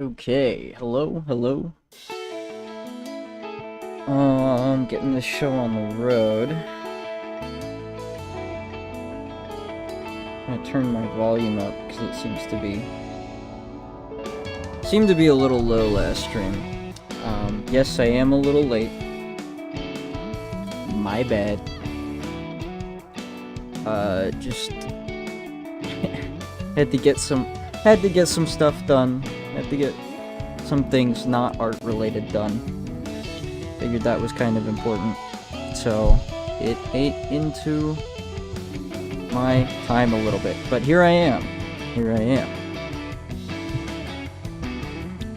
Okay, hello. Getting this show on the road. I'm gonna turn my volume up because it seemed to be a little low last stream. Yes, I am a little late. My bad. Just had to get some stuff done. Had to get some things not art related done. Figured that was kind of important, so it ate into my time a little bit. But here I am.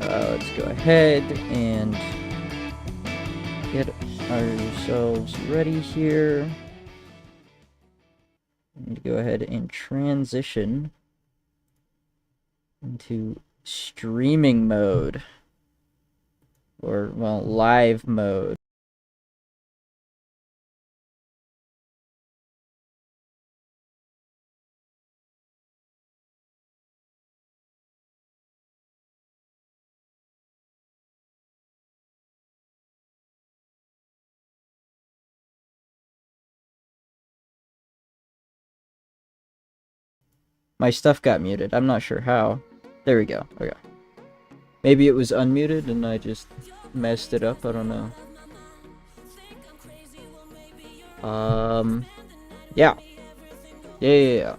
Let's go ahead and get ourselves ready here. And go ahead and transition into streaming mode. Or, well, live mode. My stuff got muted. I'm not sure how. There we go. Okay. Maybe it was unmuted and I just messed it up. I don't know. Yeah. Yeah.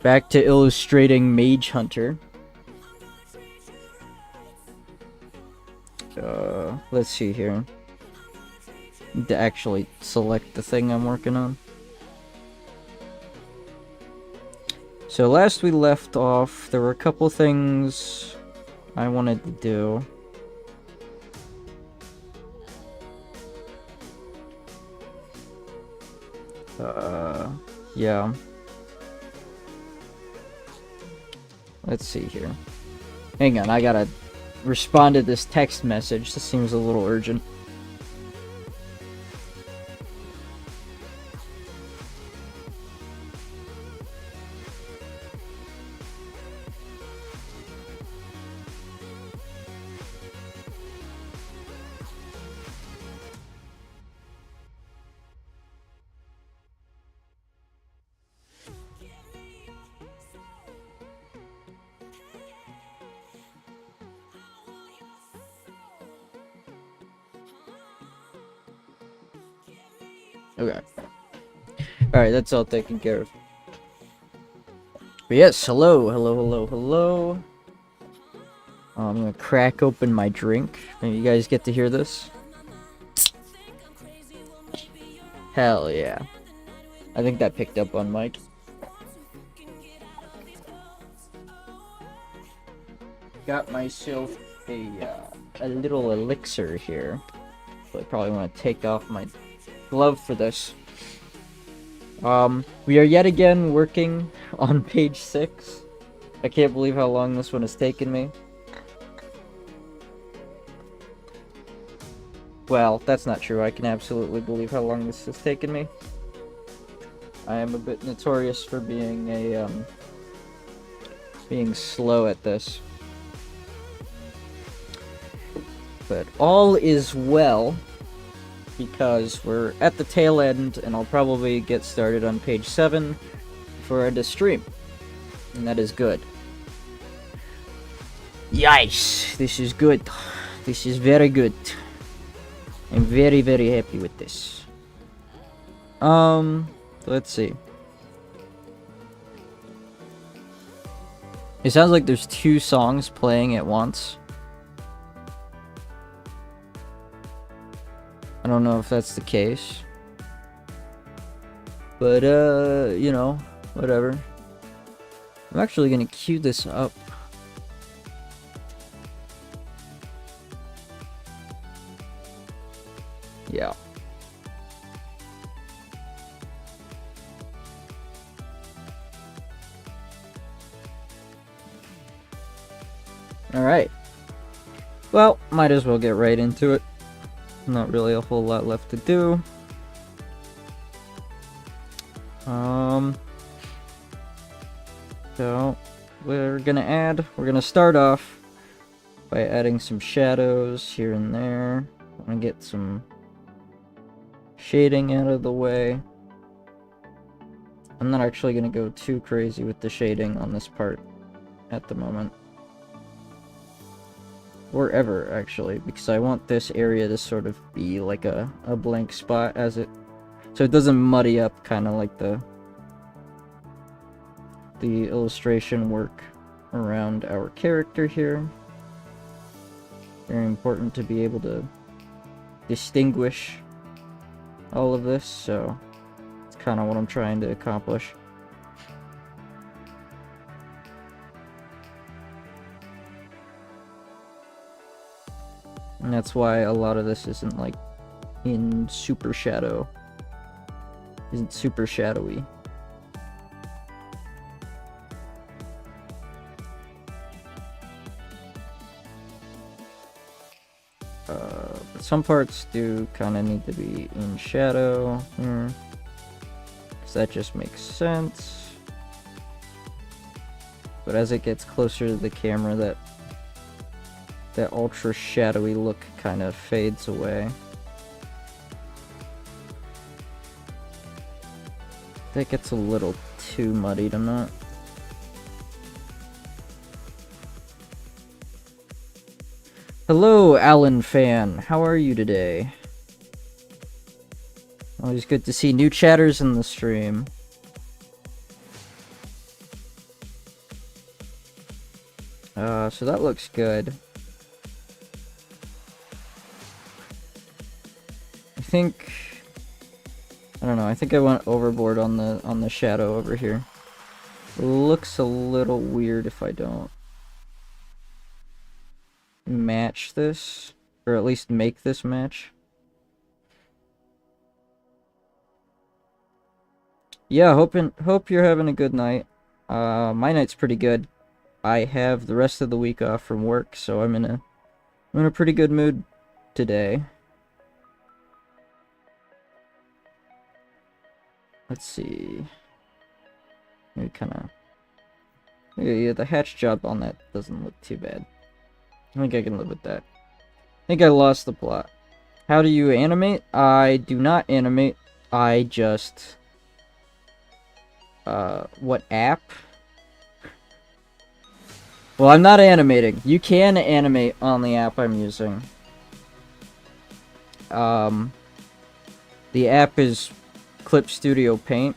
Back to illustrating Mage Hunter. Let's see here. Need to actually select the thing I'm working on. So last we left off, there were a couple things I wanted to do. Yeah. Let's see here. Hang on, I gotta respond to this text message. This seems a little urgent. Okay. Alright, that's all taken care of. But yes, hello. I'm gonna crack open my drink. Maybe you guys get to hear this. Hell yeah. I think that picked up on mic. Got myself a little elixir here. So I probably want to take off my glove for this. We are yet again working on page 6. I can't believe how long this one has taken me. Well, that's not true. I can absolutely believe how long this has taken me. I am a bit notorious for being being slow at this. But all is well, because we're at the tail end, and I'll probably get started on page 7 before I end the stream. And that is good. Yes! This is good. This is very good. I'm very, very happy with this. Let's see. It sounds like there's 2 songs playing at once. I don't know if that's the case. But, you know, whatever. I'm actually gonna queue this up. Yeah. Alright. Well, might as well get right into it. Not really a whole lot left to do. So we're gonna start off by adding some shadows here and there. I'm gonna get some shading out of the way. I'm not actually gonna go too crazy with the shading on this part at the moment. Or ever, actually, because I want this area to sort of be like a blank spot as it... so it doesn't muddy up kind of like the illustration work around our character here. Very important to be able to distinguish all of this, so it's kind of what I'm trying to accomplish. And that's why a lot of this isn't like in super shadow. Isn't super shadowy. But some parts do kind of need to be in shadow here. Because that just makes sense. But as it gets closer to the camera, that ultra shadowy look kind of fades away. That gets a little too muddied, I'm not. Hello, Alan fan. How are you today? Always good to see new chatters in the stream. So that looks good. I don't know, I think I went overboard on the shadow over here. It looks a little weird if I don't match this, or at least make this match. Yeah, hope you're having a good night. My night's pretty good. I have the rest of the week off from work, so I'm in a pretty good mood today. Let's see. Maybe kind of... yeah, the hatch job on that doesn't look too bad. I think I can live with that. I think I lost the plot. How do you animate? I do not animate. I just... what app? Well, I'm not animating. You can animate on the app I'm using. The app is Clip Studio Paint.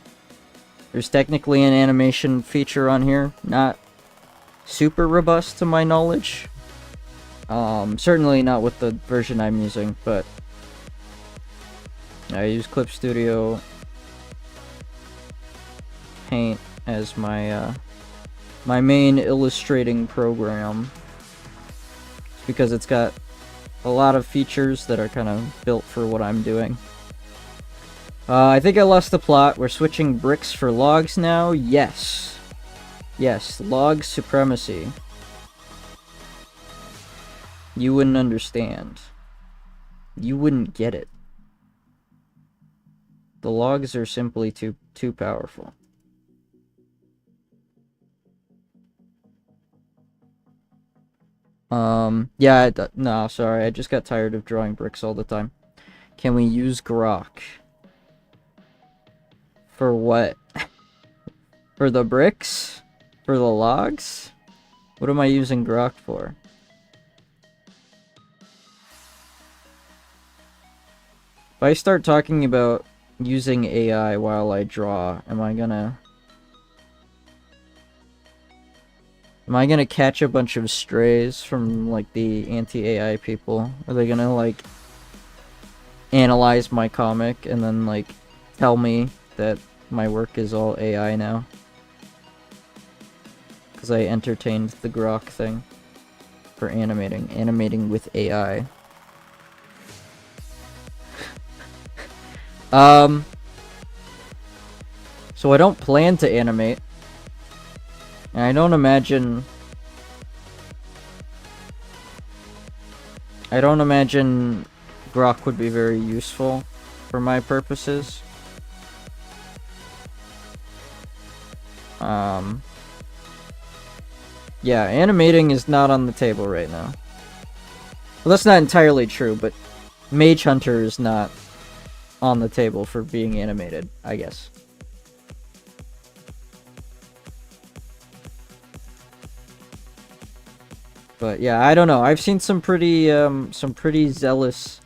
There's technically an animation feature on here, not super robust to my knowledge. Certainly not with the version I'm using, but I use Clip Studio Paint as my my main illustrating program, because it's got a lot of features that are kind of built for what I'm doing. I think I lost the plot. We're switching bricks for logs now. Yes. Yes, log supremacy. You wouldn't understand. You wouldn't get it. The logs are simply too powerful. Yeah, no, sorry, I just got tired of drawing bricks all the time. Can we use grok? For what? For the bricks? For the logs? What am I using grok for? If I start talking about using AI while I draw, am I gonna catch a bunch of strays from, like, the anti-AI people? Are they gonna, like, analyze my comic and then, like, tell me that my work is all AI now? Because I entertained the grok thing for animating with AI. So I don't plan to animate. And I don't imagine grok would be very useful for my purposes. Yeah, animating is not on the table right now. Well, that's not entirely true, but Mage Hunter is not on the table for being animated, I guess. But yeah, I don't know. I've seen some pretty zealous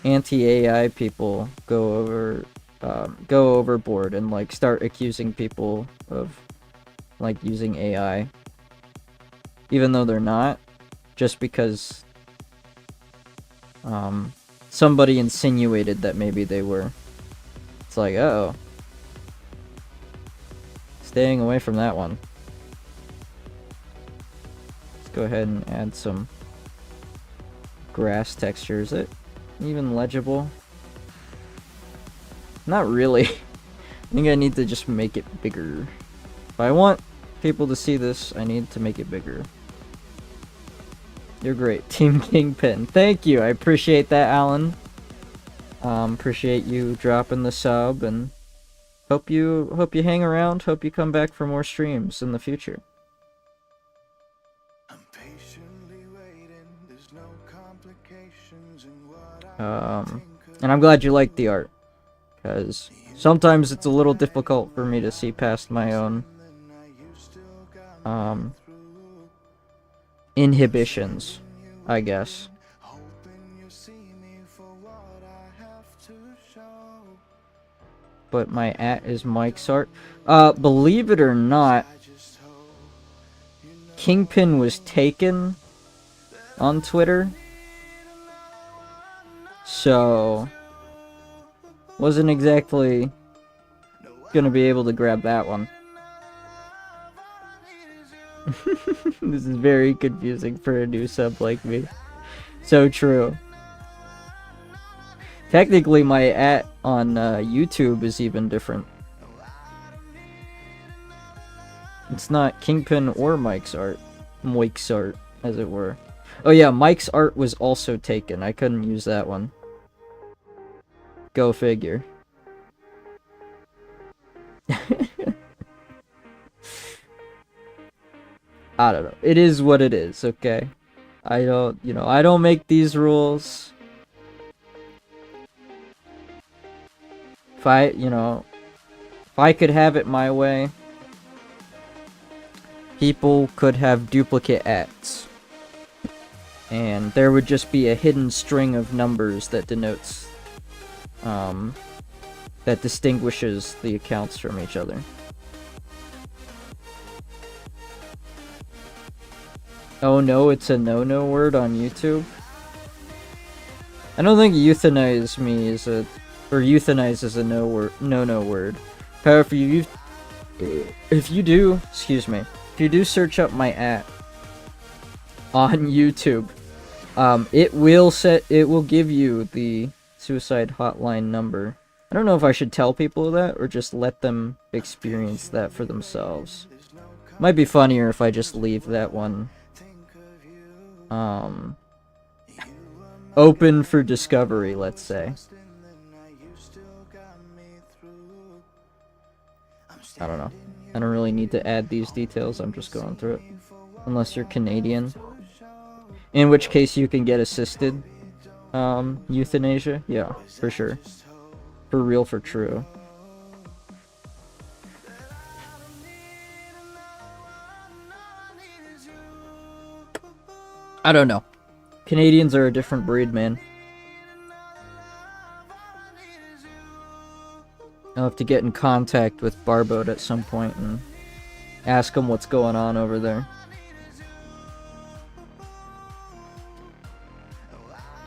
anti-AI people go overboard and like start accusing people of like using AI, even though they're not, just because somebody insinuated that maybe they were. It's like, uh-oh. Staying away from that one. Let's go ahead and add some grass texture. Is it even legible? Not really. I think I need to just make it bigger. If I want people to see this, I need to make it bigger. You're great. Team Kingpin. Thank you. I appreciate that, Alan. Appreciate you dropping the sub, and hope you hang around. Hope you come back for more streams in the future. And I'm glad you liked the art, because sometimes it's a little difficult for me to see past my own inhibitions, I guess. But my @ is Mike's art. Believe it or not, Kingpin was taken on Twitter, so wasn't exactly gonna be able to grab that one. This is very confusing for a new sub like me. So true. Technically, my @ on YouTube is even different. It's not Kingpin or Mike's art. Mike's art, as it were. Oh yeah, Mike's art was also taken. I couldn't use that one. Go figure. I don't know. It is what it is, okay? I don't make these rules. If I could have it my way, people could have duplicate ats. And there would just be a hidden string of numbers that denotes, that distinguishes the accounts from each other. Oh no, it's a no-no word on YouTube? I don't think euthanize me is a... or euthanize is a no-no word. However, if you do, excuse me, if you do search up my @ on YouTube, it will give you the suicide hotline number. I don't know if I should tell people that or just let them experience that for themselves. Might be funnier if I just leave that one open for discovery, let's say. I don't know. I don't really need to add these details, I'm just going through it. Unless you're Canadian. In which case you can get assisted euthanasia. Yeah, for sure. For real, for true. I don't know. Canadians are a different breed, man. I'll have to get in contact with Barboat at some point and ask him what's going on over there.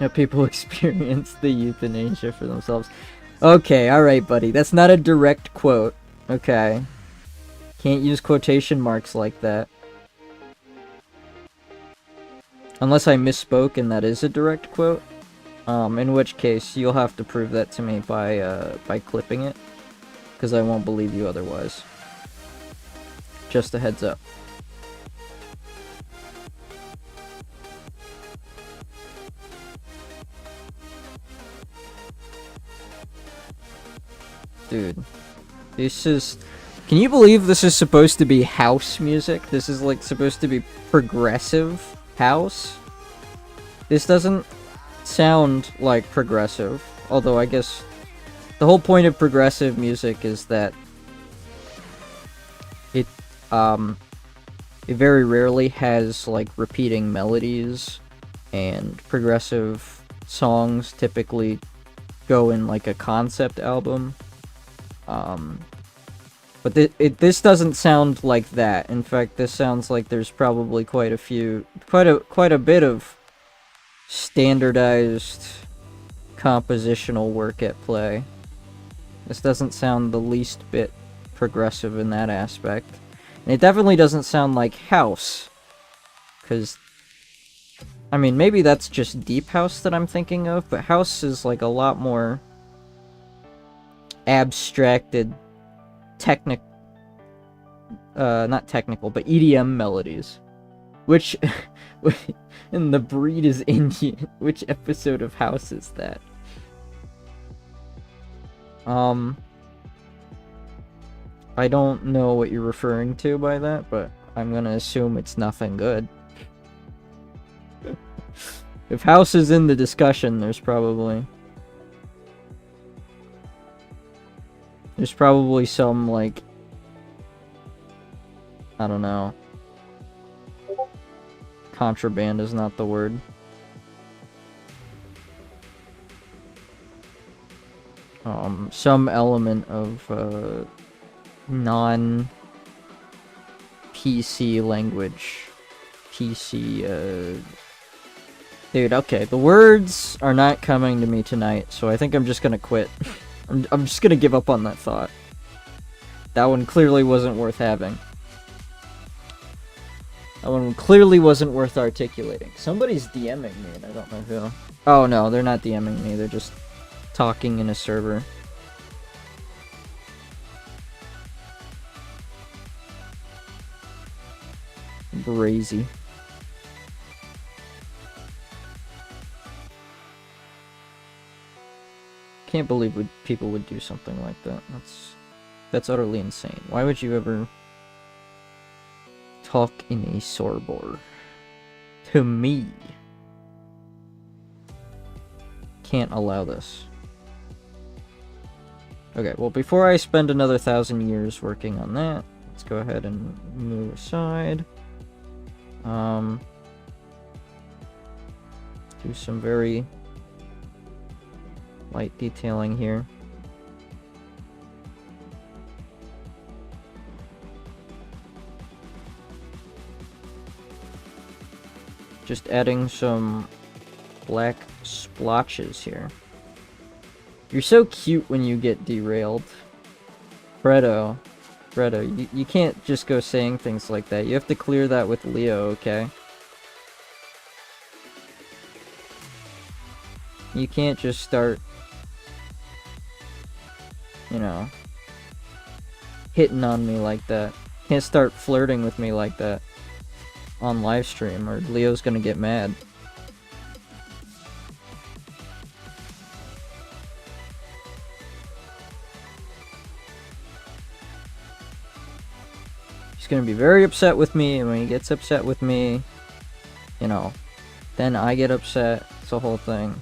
Yeah, people experience the euthanasia for themselves. Okay, alright, buddy. That's not a direct quote. Okay. Can't use quotation marks like that. Unless I misspoke and that is a direct quote. In which case, you'll have to prove that to me by clipping it. Because I won't believe you otherwise. Just a heads up. Dude. This is... Can you believe this is supposed to be house music? This is like supposed to be progressive house? This doesn't sound like progressive, although I guess the whole point of progressive music is that it very rarely has like repeating melodies, and progressive songs typically go in like a concept album. But this doesn't sound like that. In fact, this sounds like there's probably quite a bit of standardized compositional work at play. This doesn't sound the least bit progressive in that aspect. And it definitely doesn't sound like house. Because, I mean, maybe that's just deep house that I'm thinking of, but house is like a lot more abstracted, not technical, but EDM melodies. Which, and the breed is Indian. Which episode of House is that? I don't know what you're referring to by that, but I'm gonna assume it's nothing good. If House is in the discussion, there's probably some, like, I don't know. Contraband is not the word. Some element of, non-PC language. PC, Dude, okay, the words are not coming to me tonight, so I think I'm just gonna quit. I'm just gonna give up on that thought. That one clearly wasn't worth having. That one clearly wasn't worth articulating. Somebody's DMing me, and I don't know who. Oh no, they're not DMing me, they're just talking in a server. Brazy. Can't believe people would do something like that. That's utterly insane. Why would you ever talk in a sorbor to me? Can't allow this. Okay, well, before I spend another 1,000 years working on that, let's go ahead and move aside. Do some very light detailing here. Just adding some black splotches here. You're so cute when you get derailed. Fredo, you can't just go saying things like that. You have to clear that with Leo, okay? You can't just start, you know, hitting on me like that. You can't start flirting with me like that on live stream, or Leo's gonna get mad. He's gonna be very upset with me, and when he gets upset with me, you know, then I get upset. It's the whole thing.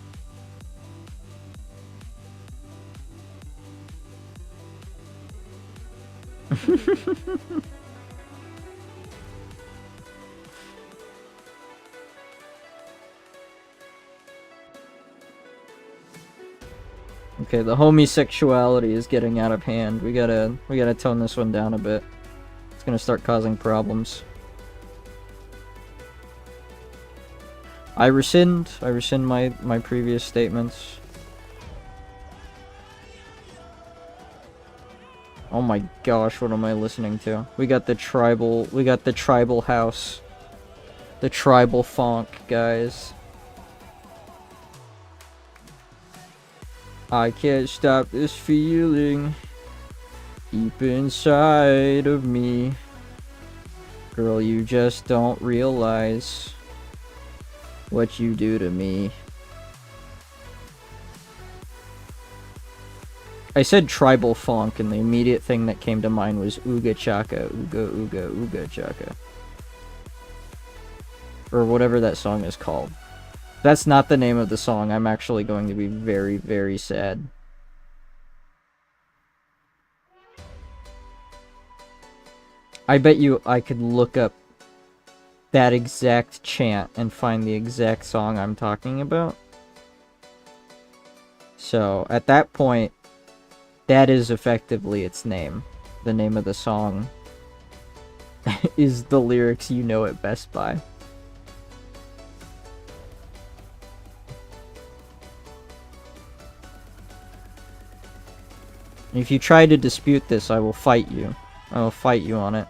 Okay, the homosexuality is getting out of hand. We gotta tone this one down a bit. It's gonna start causing problems. I rescind my previous statements. Oh my gosh, what am I listening to? We got the tribal house. The tribal funk, guys. I can't stop this feeling deep inside of me. Girl, you just don't realize what you do to me. I said tribal funk, and the immediate thing that came to mind was Ooga Chaka, Ooga Ooga Ooga Chaka. Or whatever that song is called. If that's not the name of the song, I'm actually going to be very, very sad. I bet you I could look up that exact chant and find the exact song I'm talking about. So, at that point, that is effectively its name. The name of the song is the lyrics you know it best by. If you try to dispute this, I will fight you. I will fight you on it.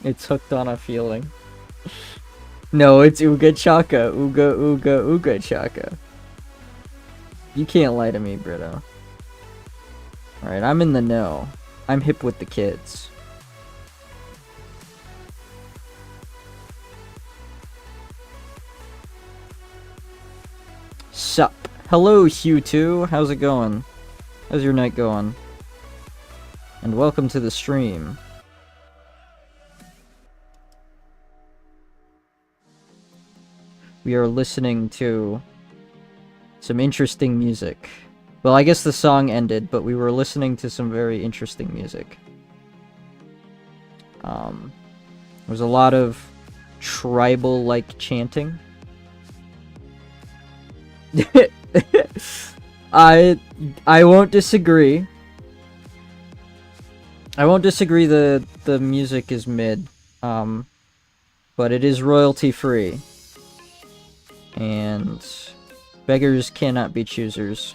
It's hooked on a feeling. No, it's Ooga Chaka. Ooga Ooga Ooga Chaka. You can't lie to me, Brito. Alright, I'm in the know. I'm hip with the kids. Sup. Hello, Hugh2. How's it going? How's your night going? And welcome to the stream. We are listening to some interesting music. Well, I guess the song ended, but we were listening to some very interesting music. There was a lot of tribal-like chanting. I won't disagree. I won't disagree the music is mid. But it is royalty free. And beggars cannot be choosers.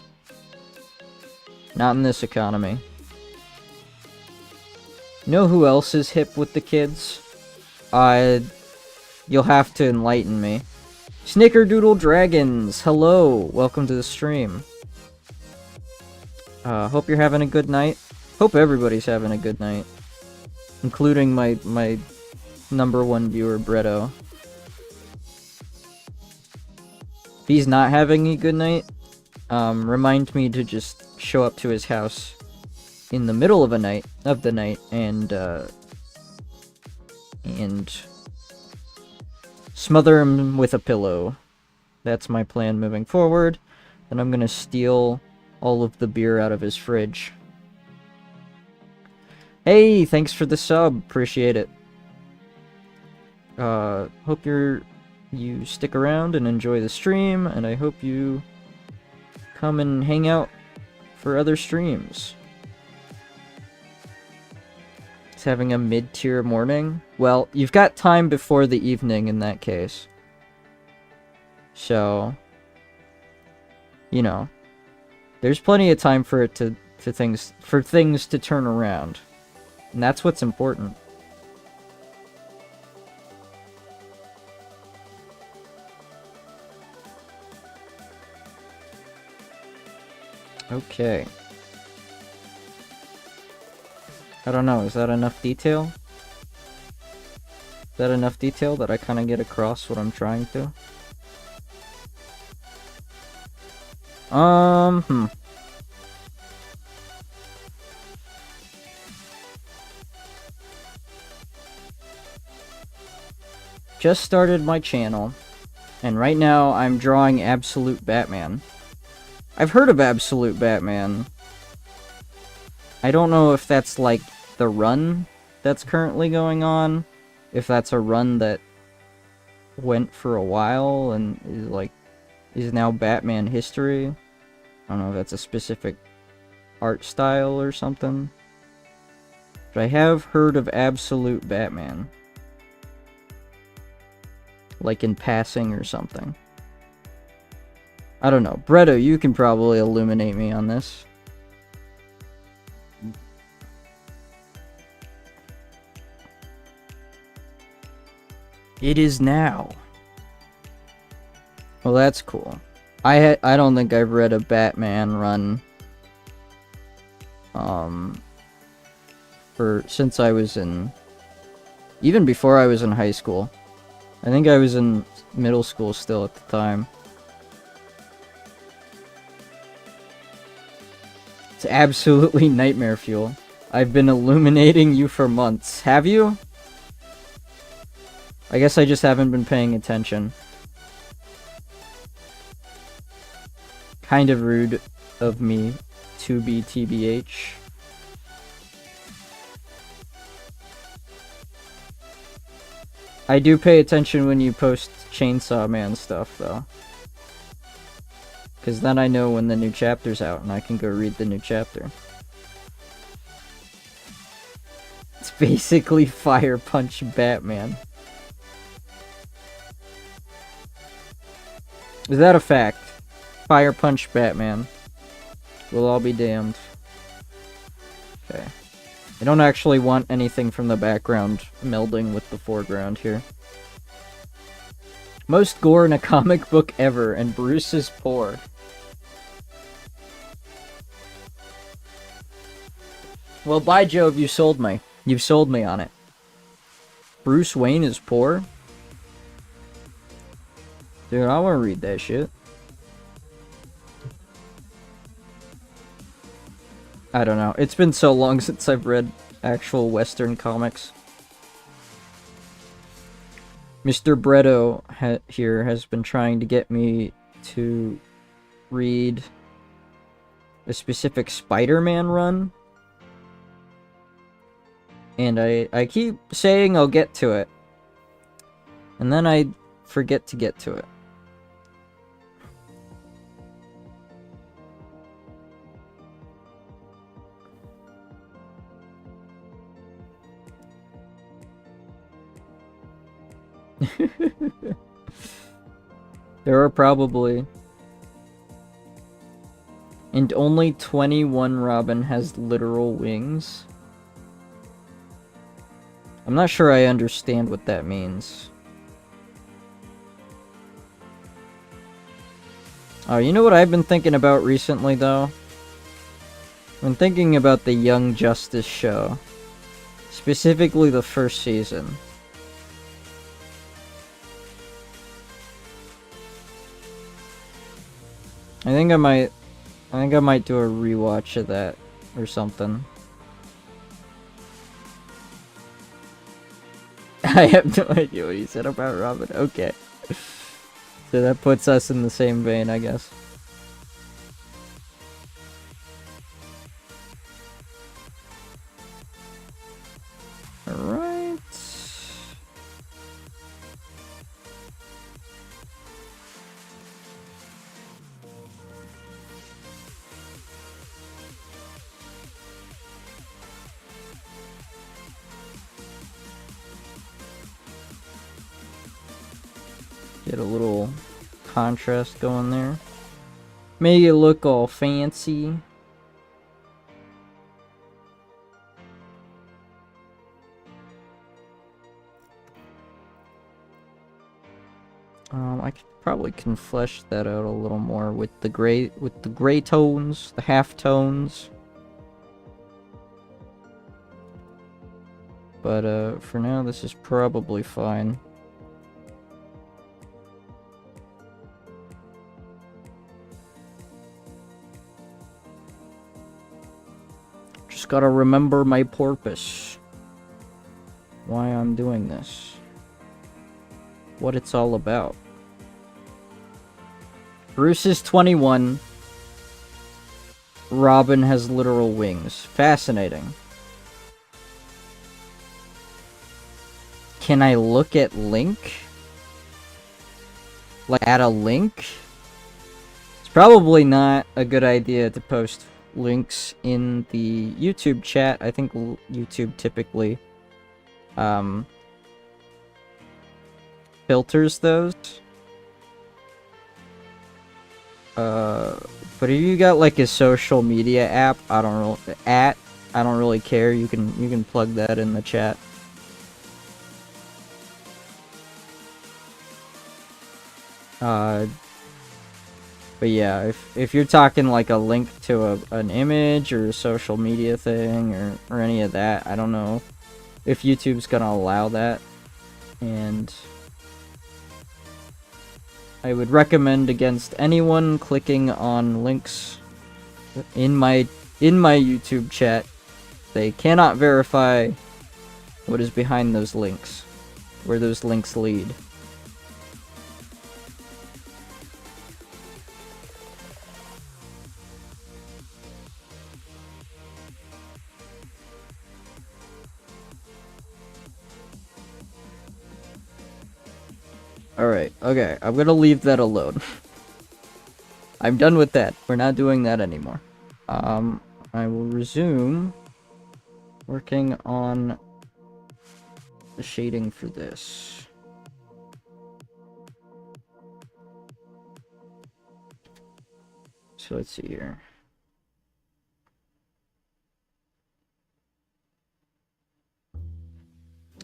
Not in this economy. Know who else is hip with the kids? You'll have to enlighten me. Snickerdoodle Dragons, hello! Welcome to the stream. Hope you're having a good night. Hope everybody's having a good night. Including my #1 viewer, Bretto. If he's not having a good night, remind me to just show up to his house in the middle of the night, and smother him with a pillow. That's my plan moving forward. And I'm gonna steal all of the beer out of his fridge. Hey, thanks for the sub. Appreciate it. Hope you stick around and enjoy the stream, and I hope you come and hang out for other streams. It's having a mid-tier morning. Well, you've got time before the evening in that case. So, you know, there's plenty of time for it for things to turn around. And that's what's important. Okay. I don't know, is that enough detail? Is that enough detail that I kind of get across what I'm trying to? Just started my channel, and right now I'm drawing Absolute Batman. I've heard of Absolute Batman. I don't know if that's like the run that's currently going on, if that's a run that went for a while and is now Batman history. I don't know if that's a specific art style or something. But I have heard of Absolute Batman. Like in passing or something. I don't know. Bretto, you can probably illuminate me on this. It is now. Well, that's cool. I don't think I've read a Batman run or since I was in, even before I was in high school. I think I was in middle school still at the time. It's absolutely nightmare fuel. I've been illuminating you for months. Have you? I guess I just haven't been paying attention. Kind of rude of me to be TBH. I do pay attention when you post Chainsaw Man stuff, though. Because then I know when the new chapter's out and I can go read the new chapter. It's basically Fire Punch Batman. Is that a fact? Fire Punch Batman. We'll all be damned. Okay. I don't actually want anything from the background melding with the foreground here. Most gore in a comic book ever, and Bruce is poor. Well, by Jove, you sold me. You've sold me on it. Bruce Wayne is poor? Dude, I want to read that shit. I don't know. It's been so long since I've read actual Western comics. Mr. Bretto here has been trying to get me to read a specific Spider-Man run. And I keep saying I'll get to it. And then I forget to get to it. There are probably... And only 21 Robin has literal wings. I'm not sure I understand what that means. Oh, you know what I've been thinking about recently, though? I've been thinking about the Young Justice show. Specifically the first season. I think I might do a rewatch of that or something. I have no idea what he said about Robin. Okay. So that puts us in the same vein, I guess. Alright. Get a little contrast going there. Make it look all fancy. I probably can flesh that out a little more with the gray tones, the half tones. But for now this is probably fine. Just gotta remember my purpose. Why I'm doing this. What it's all about. Bruce is 21. Robin has literal wings. Fascinating. Can I look at link? Like, add a link? It's probably not a good idea to post links in the YouTube chat. I think YouTube typically filters those. But if you got like a social media app, I don't really care. You can plug that in the chat. But yeah, if you're talking like a link to an image or a social media thing or any of that, I don't know if YouTube's gonna allow that. And I would recommend against anyone clicking on links in my YouTube chat. They cannot verify what is behind those links, where those links lead. Alright, okay, I'm gonna leave that alone. I'm done with that. We're not doing that anymore. I will resume working on the shading for this. So let's see here.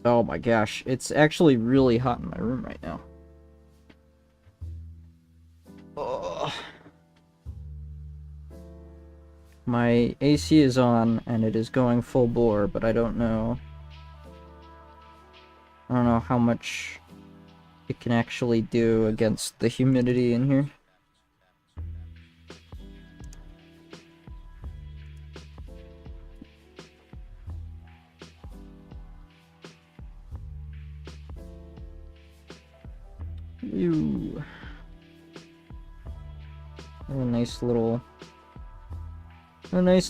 Oh my gosh, it's actually really hot in my room right now. Oh. My AC is on and it is going full bore, but I don't know how much it can actually do against the humidity in here. Ew. A nice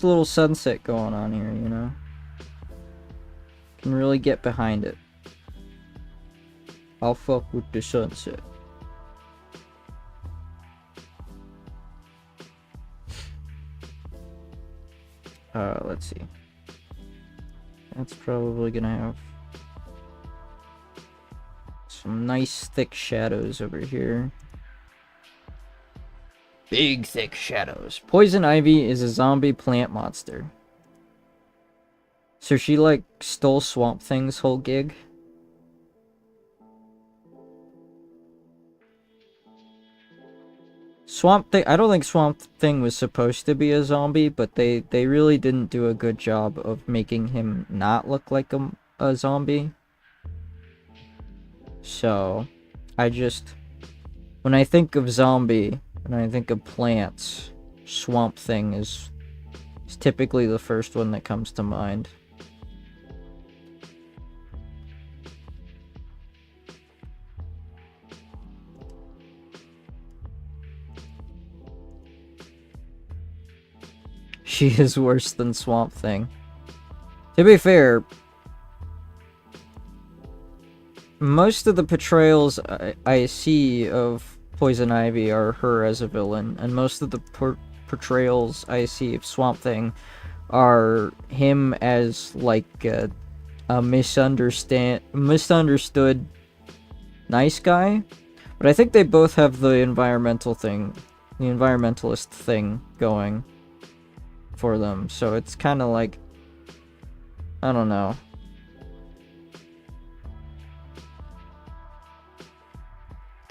little sunset going on here, you know? Can really get behind it. I'll fuck with the sunset. Let's see. That's probably gonna have some nice thick shadows over here. Big thick shadows. Poison Ivy is a zombie plant monster. So she like stole Swamp Thing's whole gig. Swamp Thing, I don't think Swamp Thing was supposed to be a zombie, but they really didn't do a good job of making him not look like a zombie. So, when I think of zombie, when I think of plants, Swamp Thing is typically the first one that comes to mind. She is worse than Swamp Thing. To be fair, most of the portrayals I see of Poison Ivy are her as a villain, and most of the portrayals I see of Swamp Thing are him as like a misunderstood nice guy. But I think they both have the environmentalist thing going for them, so it's kind of like, I don't know.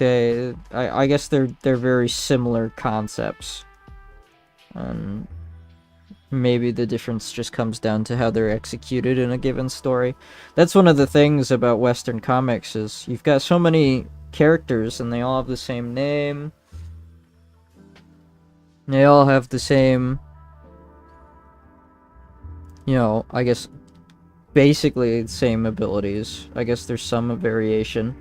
I guess they're very similar concepts, and maybe the difference just comes down to how they're executed in a given story. That's one of the things about Western comics, is you've got so many characters and they all have the same name. They all have the same, you know, I guess basically the same abilities. I guess there's some variation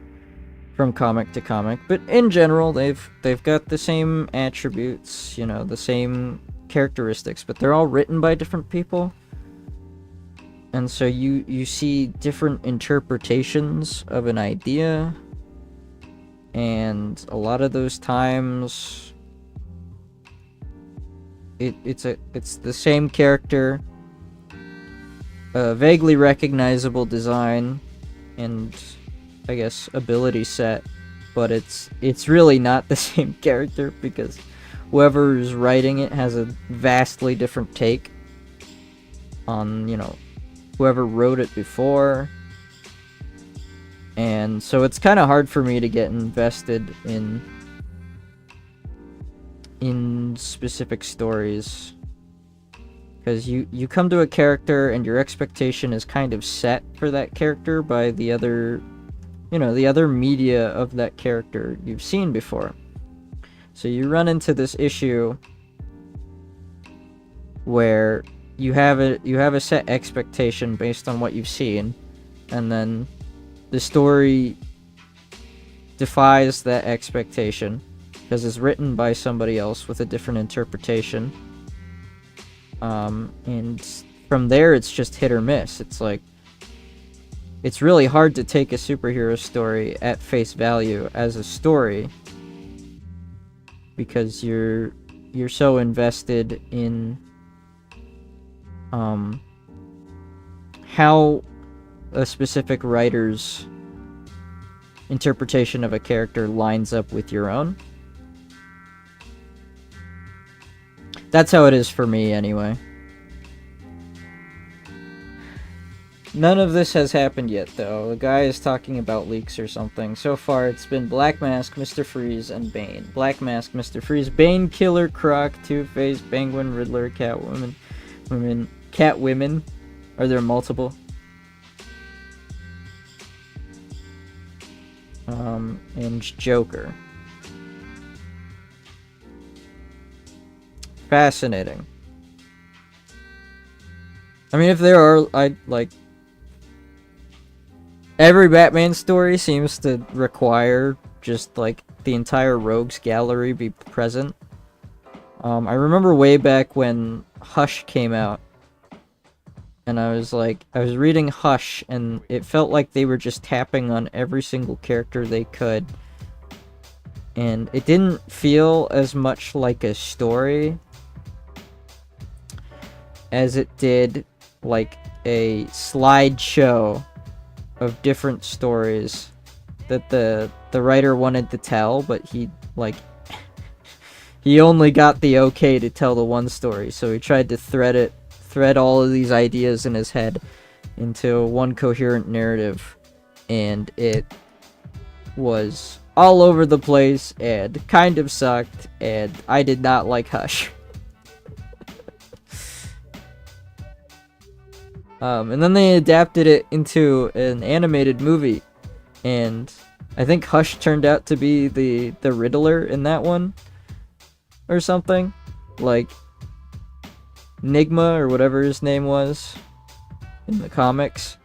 from comic to comic, but in general they've got the same attributes, you know, the same characteristics, but they're all written by different people. And so you see different interpretations of an idea, and a lot of those times it's the same character, a vaguely recognizable design, and I guess ability set, but it's really not the same character, because whoever is writing it has a vastly different take on, you know, whoever wrote it before. And so it's kind of hard for me to get invested in in specific stories. Because you come to a character and your expectation is kind of set for that character by the other, the other media of that character you've seen before. So you run into this issue where you have a set expectation based on what you've seen, and then the story defies that expectation because it's written by somebody else with a different interpretation. And from there, it's just hit or miss. It's like, it's really hard to take a superhero story at face value as a story because you're so invested in how a specific writer's interpretation of a character lines up with your own. That's how it is for me, anyway. None of this has happened yet, though. The guy is talking about leaks or something. So far, it's been Black Mask, Mr. Freeze, and Bane. Black Mask, Mr. Freeze, Bane, Killer, Croc, Two-Face, Penguin, Riddler, Catwomen. Are there multiple? And Joker. Fascinating. I mean, if there are, every Batman story seems to require just, like, the entire Rogues Gallery be present. I remember way back when Hush came out, and I was reading Hush, and it felt like they were just tapping on every single character they could. And it didn't feel as much like a story as it did like a slideshow of different stories that the writer wanted to tell, but he only got the okay to tell the one story, so he tried to thread all of these ideas in his head into one coherent narrative, and it was all over the place and kind of sucked, and I did not like Hush. And then they adapted it into an animated movie, and I think Hush turned out to be the Riddler in that one, or something. Like, Nigma, or whatever his name was, in the comics,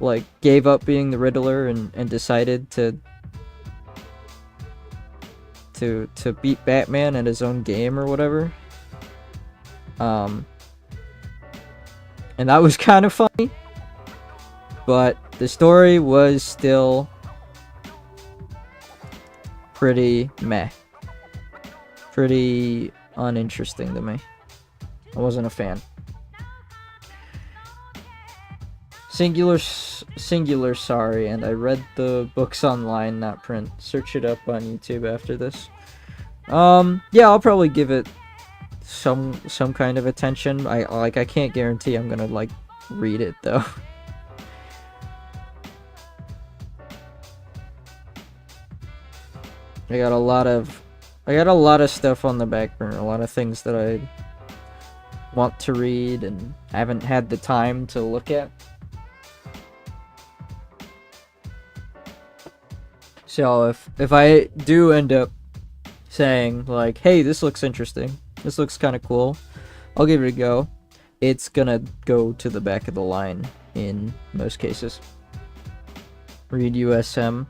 like, gave up being the Riddler and decided to beat Batman at his own game, or whatever. And that was kind of funny, but the story was still pretty meh. Pretty uninteresting to me. I wasn't a fan. Singular, sorry, and I read the books online, not print. Search it up on YouTube after this. Yeah, I'll probably give it some kind of attention. I can't guarantee I'm gonna like read it though. I got a lot of stuff on the back burner, a lot of things that I want to read and haven't had the time to look at. So if I do end up saying like, hey, this looks interesting, this looks kind of cool, I'll give it a go. It's gonna go to the back of the line in most cases. Read USM.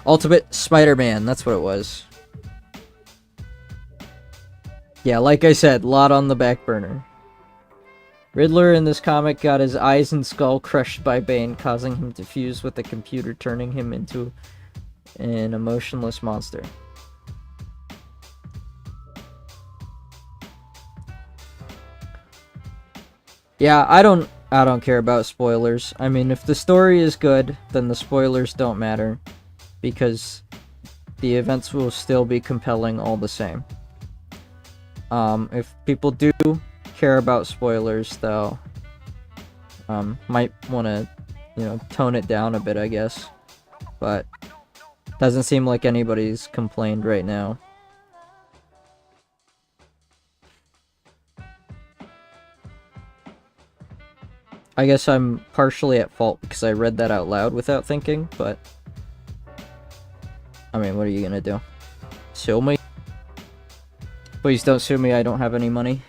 Ultimate Spider-Man, that's what it was. Yeah, like I said, a lot on the back burner. Riddler in this comic got his eyes and skull crushed by Bane, causing him to fuse with the computer, turning him into an emotionless monster. Yeah, I don't care about spoilers. I mean, if the story is good, then the spoilers don't matter, because the events will still be compelling all the same. If people do care about spoilers, though, might want to, tone it down a bit, I guess. But doesn't seem like anybody's complained right now. I guess I'm partially at fault because I read that out loud without thinking, but... I mean, what are you gonna do? Sue me? Please don't sue me, I don't have any money.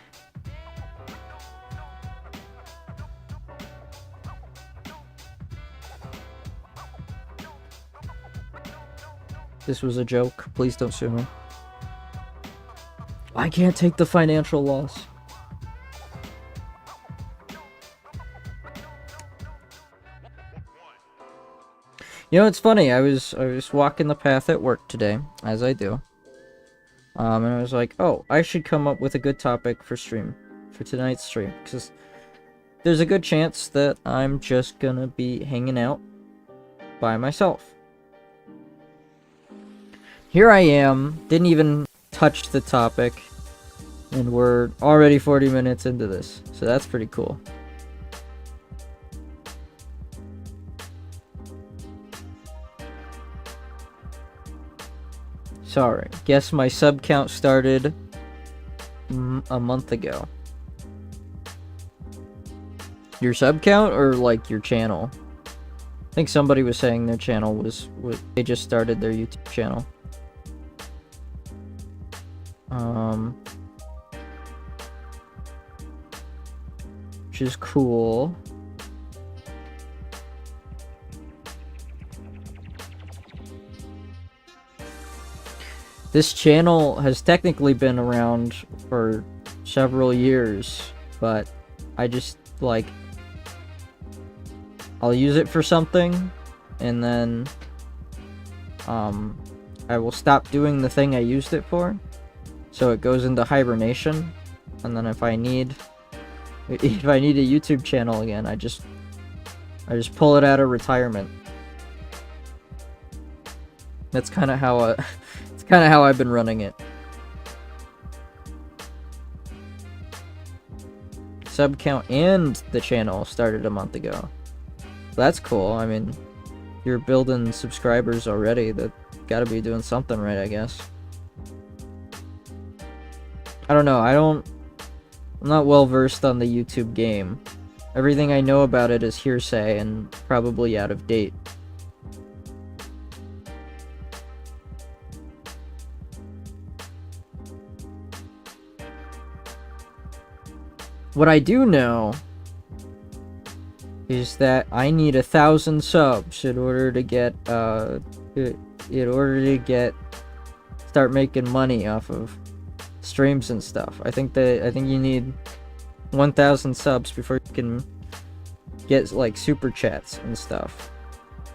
This was a joke. Please don't sue me. I can't take the financial loss. You know, it's funny. I was walking the path at work today, as I do. And I was like, oh, I should come up with a good topic for tonight's stream, because there's a good chance that I'm just gonna be hanging out by myself. Here I am, didn't even touch the topic, and we're already 40 minutes into this, so that's pretty cool. Sorry, guess my sub count started a month ago. Your sub count or like your channel? I think somebody was saying their channel was they just started their YouTube channel. Which is cool. This channel has technically been around for several years, but I just, like, I'll use it for something, and then, I will stop doing the thing I used it for, so it goes into hibernation, and then if I need a YouTube channel again, I just pull it out of retirement. That's kind of how I've been running it. Sub count and the channel started a month ago. That's cool. I mean, you're building subscribers already. That gotta be doing something right, I guess. I don't know. I'm not well versed on the YouTube game. Everything I know about it is hearsay and probably out of date. What I do know is that I need 1,000 subs in order to start making money off of streams and stuff. I think you need 1,000 subs before you can get like super chats and stuff.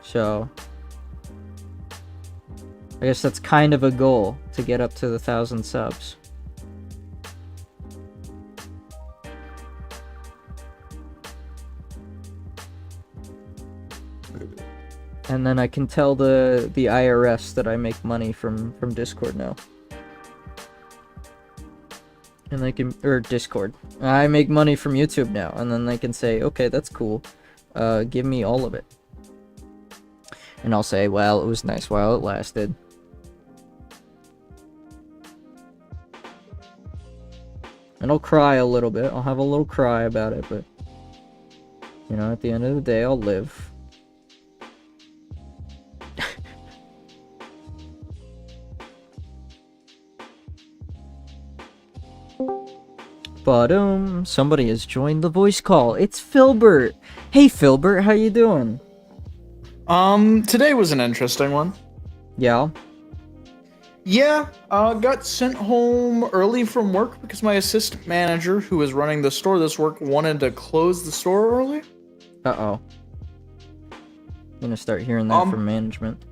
So I guess that's kind of a goal, to get up to the 1,000 subs. And then I can tell the IRS that I make money from Discord now. And they can, or Discord. I make money from YouTube now, and then they can say, okay, that's cool. Give me all of it. And I'll say, well, it was nice while it lasted. And I'll cry a little bit. I'll have a little cry about it, but you know, at the end of the day, I'll live. But somebody has joined the voice call. It's Filbert. Hey Filbert, how you doing? Today was an interesting one. Yeah. Yeah, got sent home early from work because my assistant manager, who was running the store this work, wanted to close the store early. Uh-oh. I'm gonna start hearing that from management.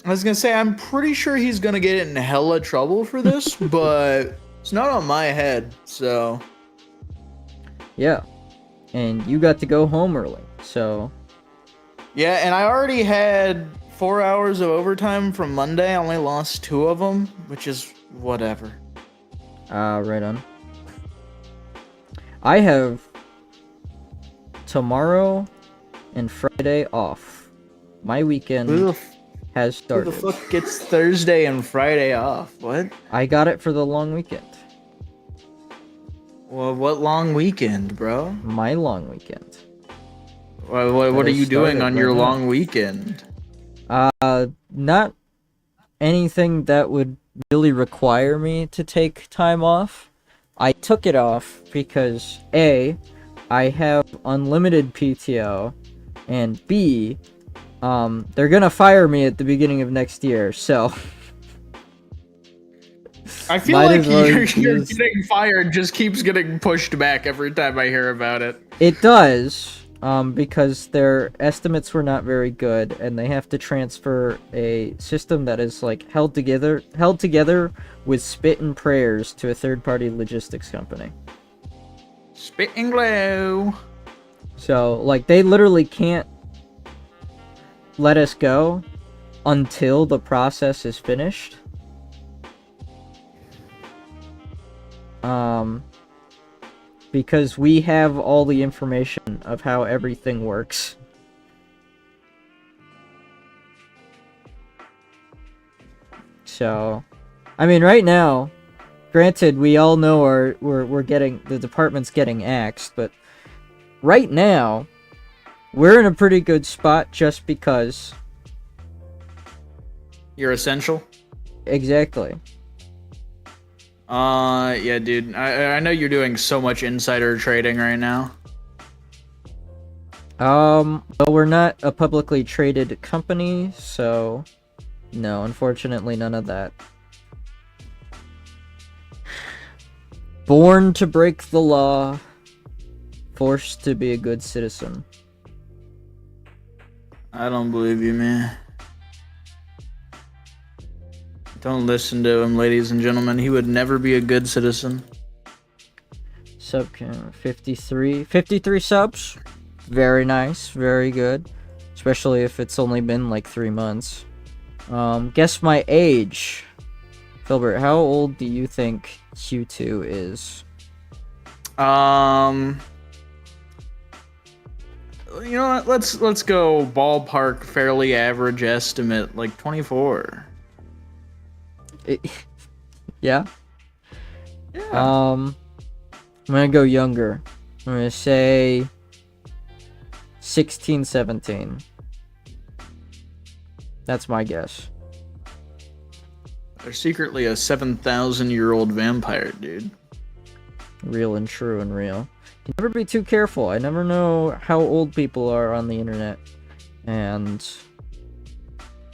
I was gonna say, I'm pretty sure he's gonna get in hella trouble for this, but it's not on my head, so... Yeah. And you got to go home early, so... Yeah, and I already had 4 hours of overtime from Monday. I only lost 2 of them, which is whatever. Right on. I have tomorrow and Friday off. My weekend has started. Who the fuck gets Thursday and Friday off? What? I got it for the long weekend. Well, what long weekend, bro? My long weekend. What are you doing on your right now. long weekend? Not anything that would really require me to take time off. I took it off because A, I have unlimited PTO, and B, they're gonna fire me at the beginning of next year, so I feel might like as well you're use- getting fired just keeps getting pushed back every time I hear about it. It does, because their estimates were not very good, and they have to transfer a system that is like held together with spit and prayers to a third-party logistics company. Spit and glow. So, like, they literally can't let us go until the process is finished. Because we have all the information of how everything works. So, I mean, right now, granted, we all know we're getting, the department's getting axed, but right now, we're in a pretty good spot just because. You're essential. Exactly. Yeah, dude. I know you're doing so much insider trading right now. Well, we're not a publicly traded company, so no, unfortunately, none of that. Born to break the law, forced to be a good citizen. I don't believe you, man. Don't listen to him, ladies and gentlemen. He would never be a good citizen. Sub count 53. 53 subs. Very nice, very good. Especially if it's only been like 3 months. Guess my age. Filbert, how old do you think Q2 is? You know what? Let's go ballpark, fairly average estimate, like 24. Yeah? Yeah. I'm gonna go younger. I'm gonna say 16, 17. That's my guess. They're secretly a 7,000-year-old vampire, dude. Real and true and real. You never be too careful. I never know how old people are on the internet. And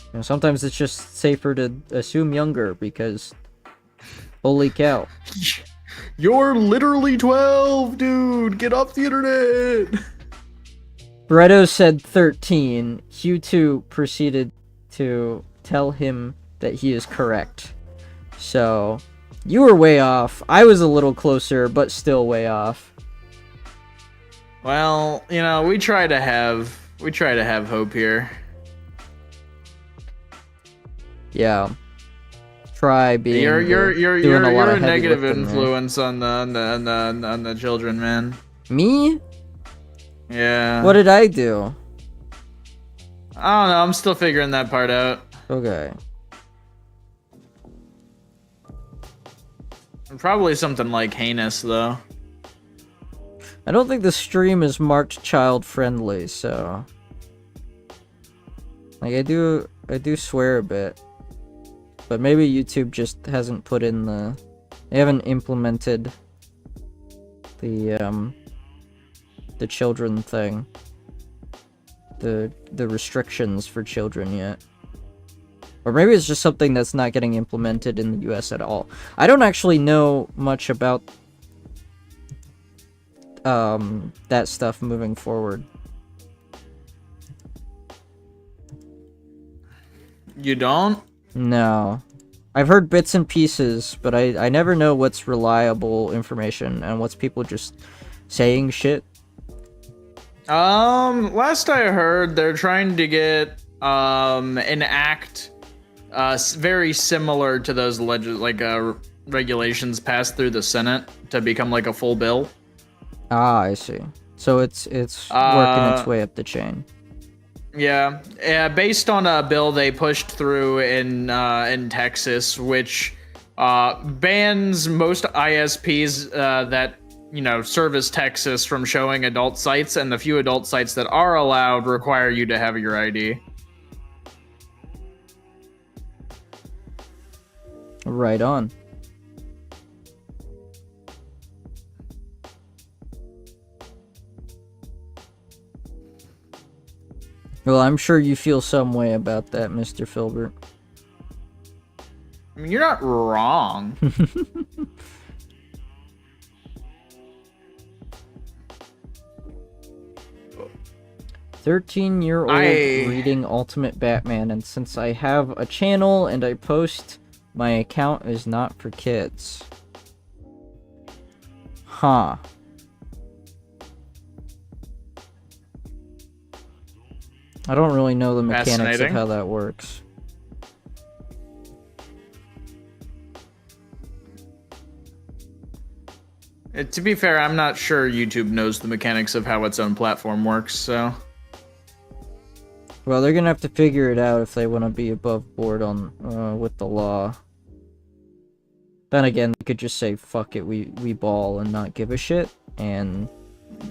you know, sometimes it's just safer to assume younger because holy cow. You're literally 12, dude. Get off the internet. Bretto said 13. Q2 proceeded to tell him that he is correct. So, you were way off. I was a little closer, but still way off. Well, you know, we try to have hope here. Yeah. Try being You're doing a lot a of heavy negative lifting there. influence on the children, man. Me? Yeah. What did I do? I don't know. I'm still figuring that part out. Okay. Probably something like heinous, though. I don't think the stream is marked child friendly, so like I do swear a bit. But maybe YouTube just hasn't put in they haven't implemented the children thing. The restrictions for children yet. Or maybe it's just something that's not getting implemented in the US at all. I don't actually know much about that stuff moving forward. You don't? No. I've heard bits and pieces, but I never know what's reliable information and what's people just saying shit. Last I heard, they're trying to get an act very similar to those regulations passed through the Senate to become like a full bill. Ah, I see. So it's working its way up the chain. Yeah, based on a bill they pushed through in Texas, which bans most ISPs that Service Texas from showing adult sites, and the few adult sites that are allowed require you to have your ID. Right on. Well, I'm sure you feel some way about that, Mr. Filbert. I mean, you're not wrong. 13-year-old reading Ultimate Batman, and since I have a channel and I post, my account is not for kids. Huh. I don't really know the mechanics of how that works. To be fair, I'm not sure YouTube knows the mechanics of how its own platform works, so... Well, they're gonna have to figure it out if they want to be above board on with the law. Then again, they could just say, fuck it, we ball and not give a shit, and